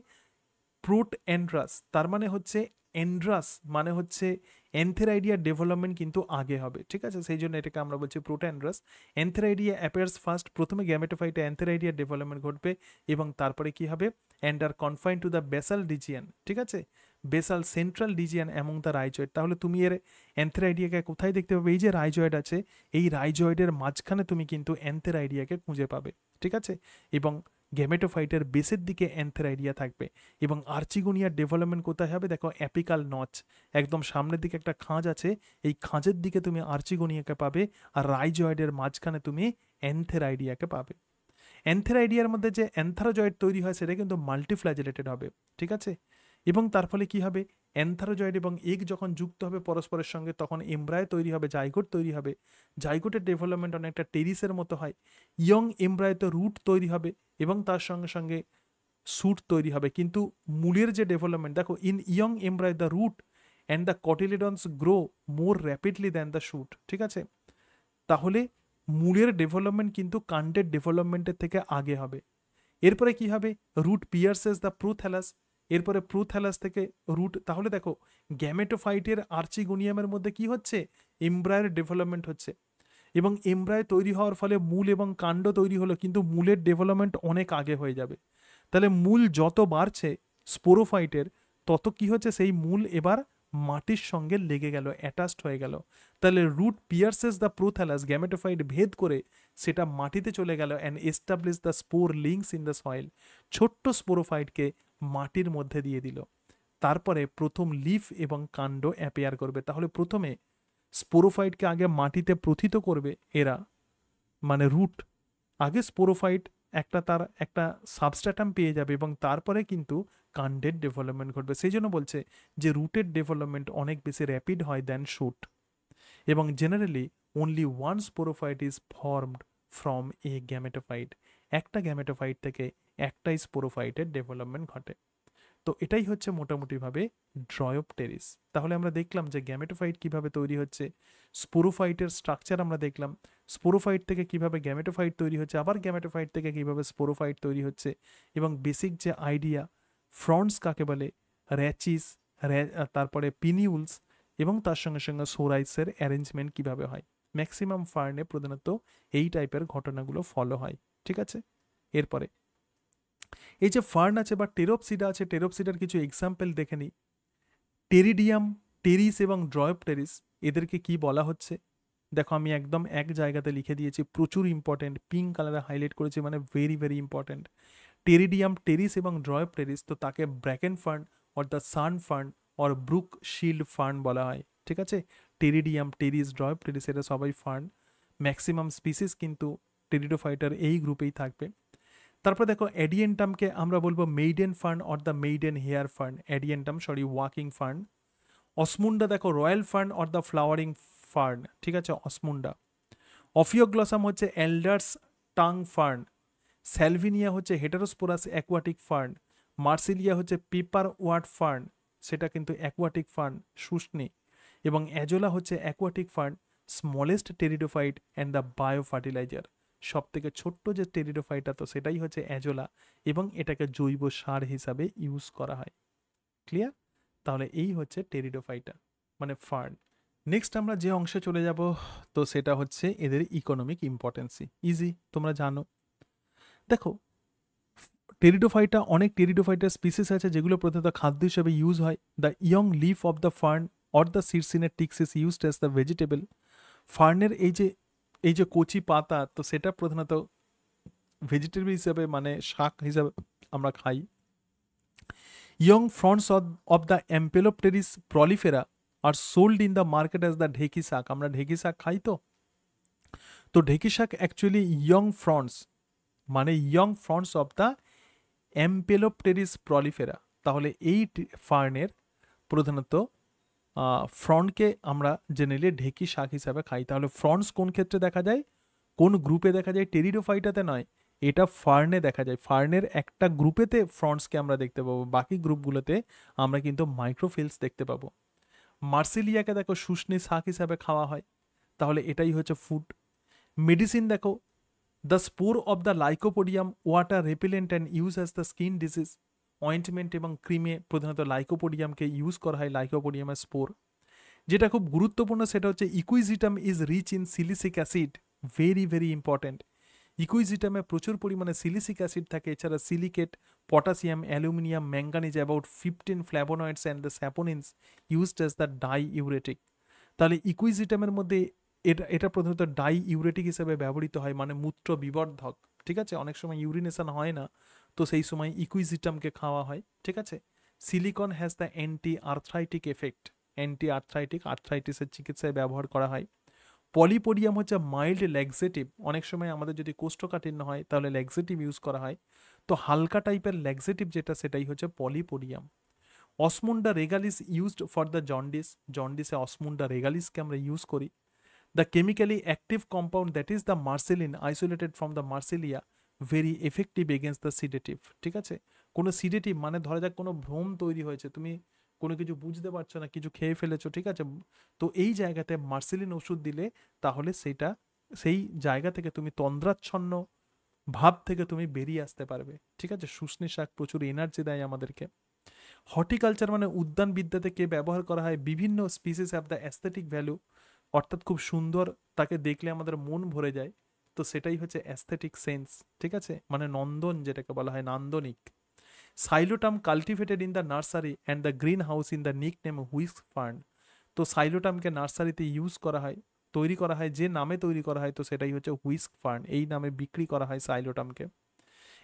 প্রোট্যান্ড্রাস তার মানে হচ্ছে অ্যান্ড্রাস মানে হচ্ছে অ্যান্থেরাইডিয়া ডেভেলপমেন্ট কিন্তু আগে হবে, ঠিক আছে, সেই জন্য এটাকে আমরা বলছি প্রোট্যান্ড্রাস। অ্যান্থেরাইডিয়া অ্যাপিয়ার্স ফার্স্ট, প্রথমে গ্যামেটোফাইটে অ্যান্থেরাইডিয়া ডেভেলপমেন্ট ঘটবে এবং তারপরে কি হবে, and are confined to the basal region, ঠিক আছে, basal central region among the rhizoid. তাহলে তুমি এর অ্যান্থেরাইডিয়াকে কোথায় দেখতে পাবে, এই যে রাইজয়েড আছে এই রাইজয়েডের মাঝখানে তুমি কিন্তু অ্যান্থেরাইডিয়াকে খুঁজে পাবে, ঠিক আছে। এবং গ্যামেটোফাইটের বেসের দিকে অ্যান্থেরাইডিয়া থাকবে। এবং আর্চিগোনিয়ার ডেভেলপমেন্ট কোথায় হবে, দেখো অ্যাপিকাল নচ, একদম সামনের দিকে একটা খাঁজ আছে, এই খাঁজের দিকে তুমি আর্চিগোনিয়াকে পাবে, আর রাইজয়েডের মাঝখানে তুমি অ্যান্থেরাইডিয়াকে পাবে। অ্যান্থেরাইডিয়ার মধ্যে যে অ্যান্থারোজয়েড তৈরি হয় সেটা কিন্তু মাল্টিফ্ল্যাজেলেটেড হবে, ঠিক আছে। এবং তার ফলে কি হবে, অ্যান্থারোজয়েড এবং এগ যখন যুক্ত হবে পরস্পরের সঙ্গে তখন এমব্রায় তৈরি হবে, জাইগোট তৈরি হবে। জাইগোটের ডেভেলপমেন্ট অনেকটা টেরিসের মতো হয়। ইয়ং এমব্রায়তে রুট তৈরি হবে এবং তার সঙ্গে সঙ্গে শুট তৈরি হবে। কিন্তু মূলের যে ডেভেলপমেন্ট দেখো, in young embryo the root and the cotyledons grow more rapidly than the shoot, ঠিক আছে। তাহলে মূলের ডেভেলপমেন্ট কিন্তু কাণ্ডের ডেভেলপমেন্টের থেকে আগে হবে। এরপরে কি হবে, রুট পিয়ার্সেস দ্য প্রোথ্যালাস, এরপরে প্রোথ্যালাস থেকে রুট। তাহলে দেখো গ্যামেটোফাইটের আর্চিগোনিয়ামের মধ্যে কি হচ্ছে, এমব্রায়ের ডেভেলপমেন্ট হচ্ছে, এবং এমব্রায় তৈরি হওয়ার ফলে মূল এবং কাণ্ড তৈরি হলো, কিন্তু মূলের ডেভেলপমেন্ট অনেক আগে হয়ে যাবে। তাহলে মূল যত বাড়ছে স্পোরোফাইটের, তত কি হচ্ছে, সেই মূল এবার মাটির সঙ্গে লেগে গেল, অ্যাটাচড হয়ে গেল। তাহলে রুট পিয়ার্সেস দ্য প্রোথ্যালাস, গ্যামেটোফাইট ভেদ করে সেটা মাটিতে চলে গেল, and establish the spore links in the soil, ছোট্ট স্পোরোফাইটকে মাটির মধ্যে দিয়ে দিল। তারপরে প্রথম লিফ এবং কাণ্ড অ্যাপিয়ার করবে। তাহলে প্রথমে স্পোরোফাইটকে আগে মাটিতে প্রথিত করবে এরা, মানে রুট, আগে স্পোরোফাইট তার একটা সাবস্ট্রাটাম পেয়ে যাবে এবং তারপরে কিন্তু কাণ্ডের ডেভেলপমেন্ট ঘটবে। সেই জন্য বলছে যে রুটের ডেভেলপমেন্ট অনেক বেশি র্যাপিড হয় দ্যান শুট। এবং generally only one sporophyte is formed from a gametophyte, একটা গ্যামেটোফাইট থেকে একটাই স্পোরোফাইটের ডেভেলপমেন্ট ঘটে। তো এটাই হচ্ছে মোটামুটিভাবে ড্রয়োপটেরিস। তাহলে আমরা দেখলাম যে গ্যামেটোফাইট কিভাবে তৈরি হচ্ছে, স্পোরোফাইটের স্ট্রাকচার আমরা দেখলাম, স্পোরোফাইট থেকে কিভাবে গ্যামেটোফাইট তৈরি হচ্ছে, আবার গ্যামেটোফাইট থেকে কিভাবে স্পোরোফাইট তৈরি হচ্ছে, এবং বেসিক যে আইডিয়া ফ্রন্টস কাকে বলে, র্যাচিস, তারপরে পিনিউলস, এবং তার সঙ্গে সঙ্গে সোরাইসের অ্যারেঞ্জমেন্ট কিভাবে হয়। ম্যাক্সিমাম ফার্নে প্রধানত এই টাইপের ঘটনাগুলো ফলো হয়, ঠিক আছে। এরপরে এই যে ফার্ন আছে বা টেরোপসিডা আছে, টেরোপসিডার কিছু এক্সাম্পল দেখে নিই। টেরিডিয়াম, টেরিস এবং ড্রয়োপটেরিস, এদেরকে কি বলা হচ্ছে দেখো, আমি একদম এক জায়গাতে লিখে দিয়েছি, প্রচুর ইম্পর্টেন্ট, পিঙ্ক কালারে হাইলাইট করেছি, মানে very very important. Pteridium, Pteris এবং ড্রয়োপটেরিস, তো তাকে bracken fern or the sun fern or brook shield fern বলা হয়, ঠিক আছে। টেরিডিয়াম, টেরিস, ড্রয়োপটেরিস এরা সবাই ফার্ন। ম্যাক্সিমাম স্পিসিস কিন্তু টেরিডোফাইটার এই গ্রুপেই থাকবে। তারপর দেখো এডিয়েন্টামকে আমরা বলবো maiden fern or the maiden hair fern, adiantum sorry walking fern. Osmunda দেখো royal fern or the flowering fern, ঠিক আছে, অসমুন্ডা। অফিওগ্লসাম হচ্ছে এল্ডার্স টাং ফার্ন। স্যালভিনিয়া হচ্ছে হেটারোস্পোরাস অ্যাকোয়াটিক ফার্ন। মার্সিলিয়া হচ্ছে পেপার ওয়াট ফার্ন, সেটা কিন্তু অ্যাকোয়াটিক ফার্ন, শুষ্নি। এবং অ্যাজোলা হচ্ছে aquatic fern, smallest pteridophyte and the bio fertiliser. সব থেকে ছোট্ট যে টেরিডোফাইটা, তো সেটাই হচ্ছে অ্যাজোলা, এবং এটাকে জৈব সার হিসাবে ইউজ করা হয়। ক্লিয়ার? তাহলে এই হচ্ছে টেরিডোফাইটা মানে ফার্ন। নেক্সট আমরা যে অংশে চলে যাব, তো সেটা হচ্ছে এদের ইকোনমিক ইম্পর্টেন্সি। ইজি, তোমরা জানো। দেখো টেরিডোফাইটা, অনেক টেরিডোফাইটার স্পিসিস আছে যেগুলো প্রধানত খাদ্য হিসেবে ইউজ হয়। The young leaf of the fern or the সিরসিনের ticks is used as the vegetable. ফার্নের এই যে কচি পাতা, তো সেটা প্রধানত ভেজিটেবল হিসাবে মানে শাক হিসাবে আমরা খাই। Young fronds of the ampelopteris prolifera are sold in the market as the dheki shak. আমরা ঢেকি শাক খাই, তো ঢেকি শাক অ্যাকচুয়ালি ইয়ং ফ্রন্টস, মানে young fronds of the ampelopteris prolifera. তাহলে এই ফার্নের প্রধানত ফ্রন্টকে আমরা জেনারেলি ঢেকি শাক হিসাবে খাই। তাহলে ফ্রন্টস কোন ক্ষেত্রে দেখা যায়, কোন গ্রুপে দেখা যায়? টেরিডোফাইটাতে নয়, এটা ফার্নে দেখা যায়। ফার্নের একটা গ্রুপেতে ফ্রন্টসকে আমরা দেখতে পাবো, বাকি গ্রুপগুলোতে আমরা কিন্তু মাইক্রোফিলস দেখতে পাবো। মার্সিলিয়াকে দেখো শুষ্নি শাক হিসাবে খাওয়া হয়, তাহলে এটাই হচ্ছে ফুড। মেডিসিন দেখো, the spore of the lycopodium water repellent and use as the skin disease. Ointment এবং ক্রিমে প্রধানত লাইকোপোডিয়ামকে ইউজ করা হয়, লাইকোপোডিয়ামের স্পোর। যেটা খুব গুরুত্বপূর্ণ সেটা হচ্ছে equisetum is rich in silicic acid, very very important. ইকুইজিটামে প্রচুর পরিমাণে সিলিসিক অ্যাসিড থাকে, এছাড়া silicate, potassium, aluminium, manganese, about 15 flavonoids and the saponins used as the diuretic. তাহলে ইকুইজিটামের মধ্যে এটা প্রধানত ডাই ইউরেটিক হিসেবে ব্যবহৃত হয়, মানে মূত্র বিবর্ধক, ঠিক আছে। অনেক সময় ইউরিনেশন হয় না, তো সেই সময় ইকুইজিটামকে খাওয়া হয়, ঠিক আছে। Silicon has the anti arthritic effect, anti arthritic, আর্থ্রাইটিসের চিকিৎসায় ব্যবহার করা হয়। পলিপোডিয়াম হচ্ছে মাইল্ড ল্যাক্সেটিভ, অনেক সময় আমাদের যদি কোষ্ঠকাঠিন্য হয় তাহলে ল্যাক্সেটিভ ইউজ করা হয়, তো হালকা টাইপের ল্যাক্সেটিভ যেটা সেটাই হচ্ছে polypodium. Osmunda regalis used for the jaundice, জন্ডিসে অসমুন্ডা রেগালিসকে আমরা ইউজ করি। The chemically active compound that is the marsilin isolated from the marsilea, very effective against the sedative, ঠিক আছে। কোনো সিডেটিভ মানে ধরা যাক কোনো ভ্রম তৈরি হয়েছে, তুমি কোনো কিছু বুঝতে পারছো না, কিছু খেয়ে ফেলেছো, ঠিক আছে, তো এই জায়গাতে মার্সেলিন ওষুধ দিলে তাহলে সেটা সেই জায়গা থেকে তুমি তন্দ্রাচ্ছন্ন ভাব থেকে তুমি বেরিয়ে আসতে পারবে, ঠিক আছে। শুষ্নি শাক প্রচুর এনার্জি দেয় আমাদেরকে। হর্টিকালচার মানে উদ্যানবিদ্যাতে কে ব্যবহার করা হয়, বিভিন্ন species have the aesthetic value, অর্থাৎ খুব সুন্দর, তাকে দেখলে আমাদের মন ভরে যায়, তো সেটাই হচ্ছে অ্যাস্থেটিক সেন্স, ঠিক আছে, মানে নন্দন যেটাকে বলা হয়, নান্দনিক। Psilotum cultivated in the nursery and the green house in the nick name whisk fern. তো সাইলোটামকে নার্সারিতে ইউজ করা হয়, তৈরি করা হয়, যে নামে তৈরি করা হয় তো সেটাই হচ্ছে হুইস্ক ফার্ন, এই নামে বিক্রি করা হয় সাইলোটামকে।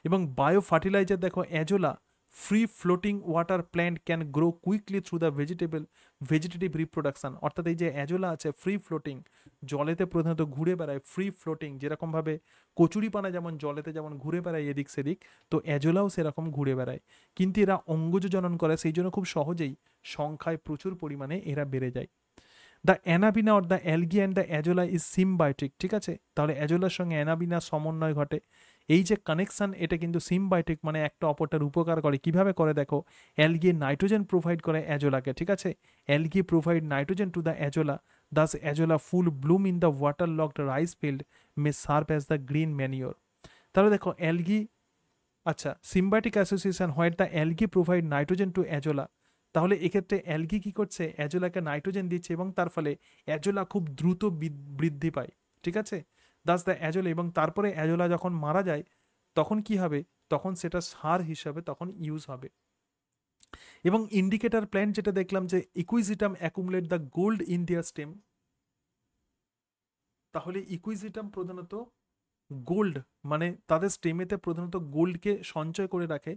এবং বায়ো ফার্টিলাইজার দেখো, Azolla free floating water plant can grow quickly through the vegetative reproduction. অর্থাৎ এই যে অ্যাজোলা আছে ফ্রি ফ্লোটিং, জলেতে প্রধানত ঘুরে বেড়ায়, ফ্রি ফ্লোটিং, যেরকমভাবে কচুরিপানা যেমন জলেতে যেমন ঘুরে বেড়ায় এদিক সেদিক, তো অ্যাজোলাও সেরকম ঘুরে বেড়ায়, কিন্তু এরা অঙ্গজ জনন করে, সেই জন্য খুব সহজেই সংখ্যায় প্রচুর পরিমাণে এরা বেড়ে যায়। The Anabaena or the algae and the Azolla is symbiotic, ঠিক আছে। তাহলে অ্যাজোলার সঙ্গে অ্যানাবিনা সমন্বয় ঘটে, এই যে কানেকশন এটা কিন্তু সিমবায়োটিক, মানে একটা অপরটার উপকার করে। কিভাবে করে দেখো, অ্যালগি নাইট্রোজেন প্রোভাইড করে অ্যাজোলাকে, ঠিক আছে, algae provide nitrogen to the Azolla, thus Azolla full bloom in the waterlogged rice field may serve as the green manure. তাহলে দেখো অ্যালগি, আচ্ছা, symbiotic association where the algae provide nitrogen to Azolla, তাহলে এক্ষেত্রে অ্যালগি কি করছে, অ্যাজোলাকে নাইট্রোজেন দিচ্ছে এবং তার ফলে অ্যাজোলা খুব দ্রুত বৃদ্ধি পায়, ঠিক আছে, দাস দ্য অ্যাজোলা। এবং তারপরে অ্যাজোলা যখন মারা যায় তখন কি হবে, তখন সেটা সার হিসাবে তখন ইউজ হবে। এবং ইন্ডিকেটর প্ল্যান্ট যেটা দেখলাম যে Equisetum accumulate the gold in their stem, তাহলে ইকুইজিটাম প্রধানত গোল্ড মানে তাদের স্টেমেতে প্রধানত গোল্ডকে সঞ্চয় করে রাখে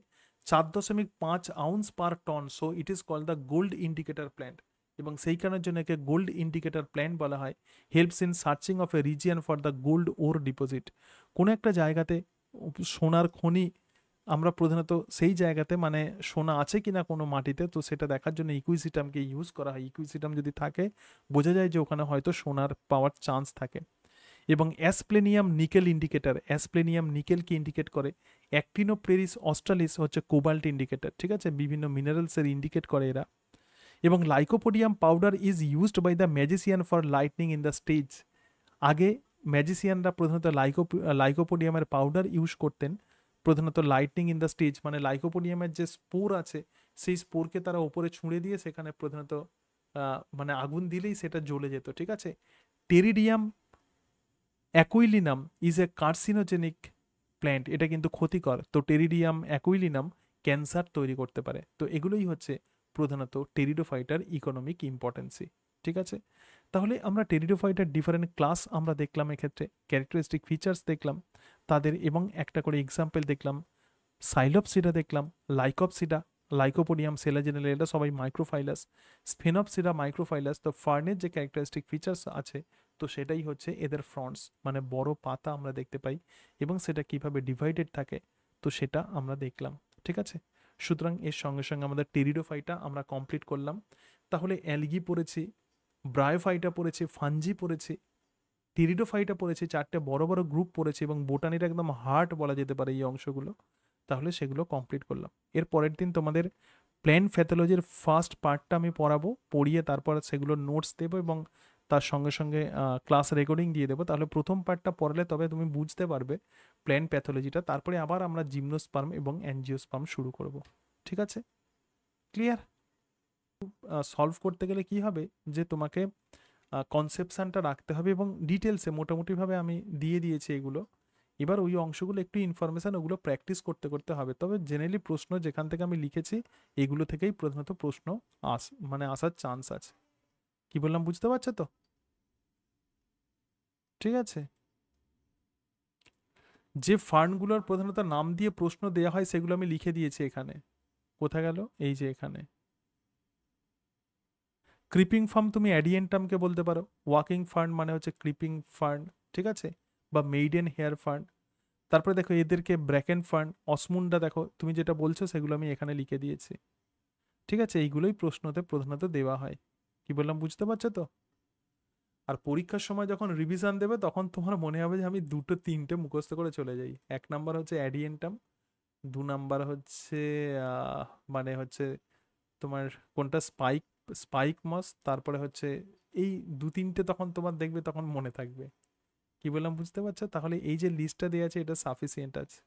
4.5 ounce per ton, so it is called the gold indicator plant. এবং সেই কারণের জন্য একে গোল্ড ইন্ডিকেটর প্ল্যান্ট বলা হয়। Helps in searching of a region for the gold or deposit. কোনো একটা জায়গাতে সোনার খনি আমরা প্রধানত সেই জায়গাতে মানে সোনা আছে কিনা কোনো মাটিতে, তো সেটা দেখার জন্য ইকুইজিটামকে ইউজ করা হয়। ইকুইজিটাম যদি থাকে বোঝা যায় যে ওখানে হয়তো সোনার পাওয়ার চান্স থাকে। এবং অ্যাসপ্লেনিয়াম নিকেল ইন্ডিকেটর, অ্যাসপ্লেনিয়াম নিকেলকে ইন্ডিকেট করে। অ্যাক্টিনোপ্লেরিস অস্ট্রালিস হচ্ছে কোবাল্ট ইন্ডিকেটর, ঠিক আছে, বিভিন্ন মিনারেলসের ইন্ডিকেট করে এরা। এবং Lycopodium powder is used by the magician for lightning in the stage. আগে ম্যাজিসিয়ানরা প্রধানত লাইকোপোডিয়ামের পাউডার ইউজ করতেন প্রধানত লাইটনিং ইন দ্য স্টেজ, মানে লাইকোপোডিয়ামের যে স্পোর আছে সেই স্পোরকে তারা ওপরে ছুঁড়ে দিয়ে সেখানে প্রধানত মানে আগুন দিলেই সেটা জ্বলে যেত, ঠিক আছে। টেরিডিয়াম অ্যাকুইলিনাম ইজ এ কার্সিনোজেনিক প্ল্যান্ট, এটা কিন্তু ক্ষতিকর। তো টেরিডিয়াম অ্যাকুইলিনাম ক্যান্সার তৈরি করতে পারে। তো এগুলোই হচ্ছে প্রধানত টেরিডোফাইটার ইকোনমিক ইম্পর্টেন্সি, ঠিক আছে। তাহলে আমরা টেরিডোফাইটার ডিফারেন্ট ক্লাস আমরা দেখলাম, এক্ষেত্রে ক্যারেক্টারিস্টিক ফিচার্স দেখলাম তাদের এবং একটা করে এক্সাম্পল দেখলাম। সাইলোপসিডা দেখলাম, লাইকোপসিডা, লাইকোপোডিয়াম, সেলাজেনেলা, এটা সবাই মাইক্রোফাইলাস, স্ফেনোপসিডা মাইক্রোফাইলাস। তো ফার্নের যে ক্যারেক্টারিস্টিক ফিচার্স আছে তো সেটাই হচ্ছে এদের ফ্রন্টস মানে বড় পাতা আমরা দেখতে পাই এবং সেটা কিভাবে ডিভাইডেড থাকে তো সেটা আমরা দেখলাম, ঠিক আছে। সুতরাং এর সঙ্গে সঙ্গে আমাদের টেরিডোফাইটা আমরা কমপ্লিট করলাম। তাহলে অ্যালগি পড়েছি, ব্রায়োফাইটা পড়েছি, ফাঞ্জি পড়েছি, টেরিডোফাইটা পড়েছি, 4টে বড় বড় গ্রুপ পড়েছি এবং বোটানির একদম হার্ট বলা যেতে পারে এই অংশগুলো। তাহলে সেগুলো কমপ্লিট করলাম। এর পরের দিন তোমাদের প্ল্যান্ট প্যাথোলজির ফার্স্ট পার্টটা আমি পড়াবো, পড়িয়ে তারপর সেগুলো নোটস দেবো এবং তার সঙ্গে সঙ্গে ক্লাস রেকর্ডিং দিয়ে দেবো। তাহলে প্রথম পার্টটা পড়লে তবে তুমি বুঝতে পারবে প্ল্যান্ট প্যাথোলজিটা। তারপরে আবার আমরা জিমনোস্পার্ম এবং অ্যাঞ্জিওস্পার্ম শুরু করব, ঠিক আছে, ক্লিয়ার। সলভ করতে গেলে কি হবে যে তোমাকে কনসেপশনটা রাখতে হবে এবং ডিটেলসে মোটামুটিভাবে আমি দিয়ে দিয়েছি এগুলো। এবার ওই অংশগুলো একটু ইনফরমেশান ওগুলো প্র্যাকটিস করতে করতে হবে। তবে জেনারেলি প্রশ্ন যেখান থেকে আমি লিখেছি এগুলো থেকেই প্রধানত প্রশ্ন মানে আসার চান্স আছে। কি বললাম বুঝতে পারছো তো? ঠিক আছে। যে ফার্নগুলোর প্রধানত নাম দিয়ে প্রশ্ন দেওয়া হয় সেগুলো আমি লিখে দিয়েছি এখানে। কোথা গেল? এই যে এখানে। ক্রিপিং ফার্ম তুমি অ্যাডিয়েন্টামকে বলতে পারো, ওয়াকিং ফার্ন মানে হচ্ছে ক্রিপিং ফার্ন, ঠিক আছে, বা মেইডেন হেয়ার ফার্ন। তারপরে দেখো এদেরকে ব্র্যাকেন ফার্ন, অসমুন্ডা, দেখো তুমি যেটা বলছো সেগুলো আমি এখানে লিখে দিয়েছি, ঠিক আছে। এইগুলোই প্রশ্নতে প্রধানত দেওয়া হয়। কি বললাম বুঝতে পারছো তো? আর পরীক্ষার সময় যখন রিভিশন দেবে তখন তোমার মনে হবে যে আমি 2-3টে মুখস্থ করে চলে যাই। 1 নাম্বার হচ্ছে অ্যাডিয়েন্টাম, 2 নাম্বার হচ্ছে মানে হচ্ছে তোমার কোনটা স্পাইক স্পাইক মস, তারপরে হচ্ছে এই 2-3টে তখন তোমার দেখবে তখন মনে থাকবে। কি বললাম বুঝতে পারছো? তাহলে এই যে লিস্টটা দেওয়া আছে এটা সাফিসিয়েন্ট আছে,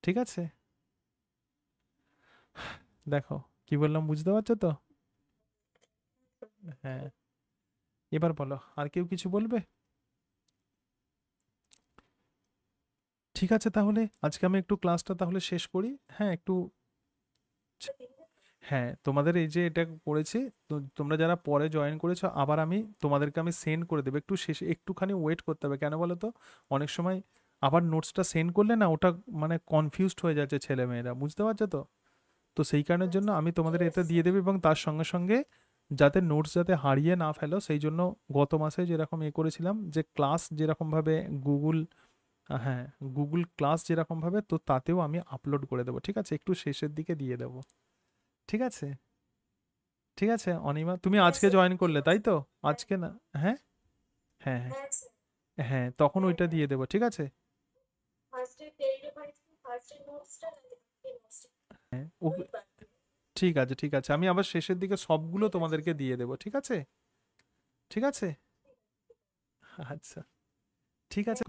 ঠিক আছে। দেখো কি বললাম বুঝতে পারছো তো? হ্যাঁ, এবার বলো আর কেউ কিছু বলবে? ঠিক আছে, তাহলে আজকে আমি একটু ক্লাসটা তাহলে শেষ করি। হ্যাঁ একটু, হ্যাঁ তোমাদের এই যে এটা করেছি, তো তোমরা যারা পরে জয়েন করেছো আবার আমি তোমাদেরকে আমি সেন্ড করে দেবো। একটু শেষে একটুখানি ওয়েট করতে হবে, কেন বলো তো? অনেক সময় আবার নোটসটা সেন্ড করলে না ওটা মানে কনফিউজড হয়ে যাচ্ছে ছেলে মেয়েরা, বুঝতে পারছো তো? তো সেই কারণের জন্য আমি তোমাদের এটা দিয়ে দেবো এবং তার সঙ্গে সঙ্গে যাতে নোটস যাতে হারিয়ে না ফেলো সেই জন্য গত মাসে যেরকম করেছিলাম যে ক্লাস যেরকমভাবে গুগল, হ্যাঁ গুগল ক্লাস যেরকমভাবে, তো তাতেও আমি আপলোড করে দেবো, ঠিক আছে, একটু শেষের দিকে দিয়ে দেবো, ঠিক আছে। ঠিক আছে অনিমা, তুমি আজকে জয়েন করলে তাই তো? আজকে না, হ্যাঁ হ্যাঁ হ্যাঁ হ্যাঁ তখন ওইটা দিয়ে দেবো, ঠিক আছে। হ্যাঁ ঠিক আছে ঠিক আছে, আমি আবার শেষের দিকে সবগুলো তোমাদেরকে দিয়ে দেবো, ঠিক আছে। ঠিক আছে, আচ্ছা, ঠিক আছে।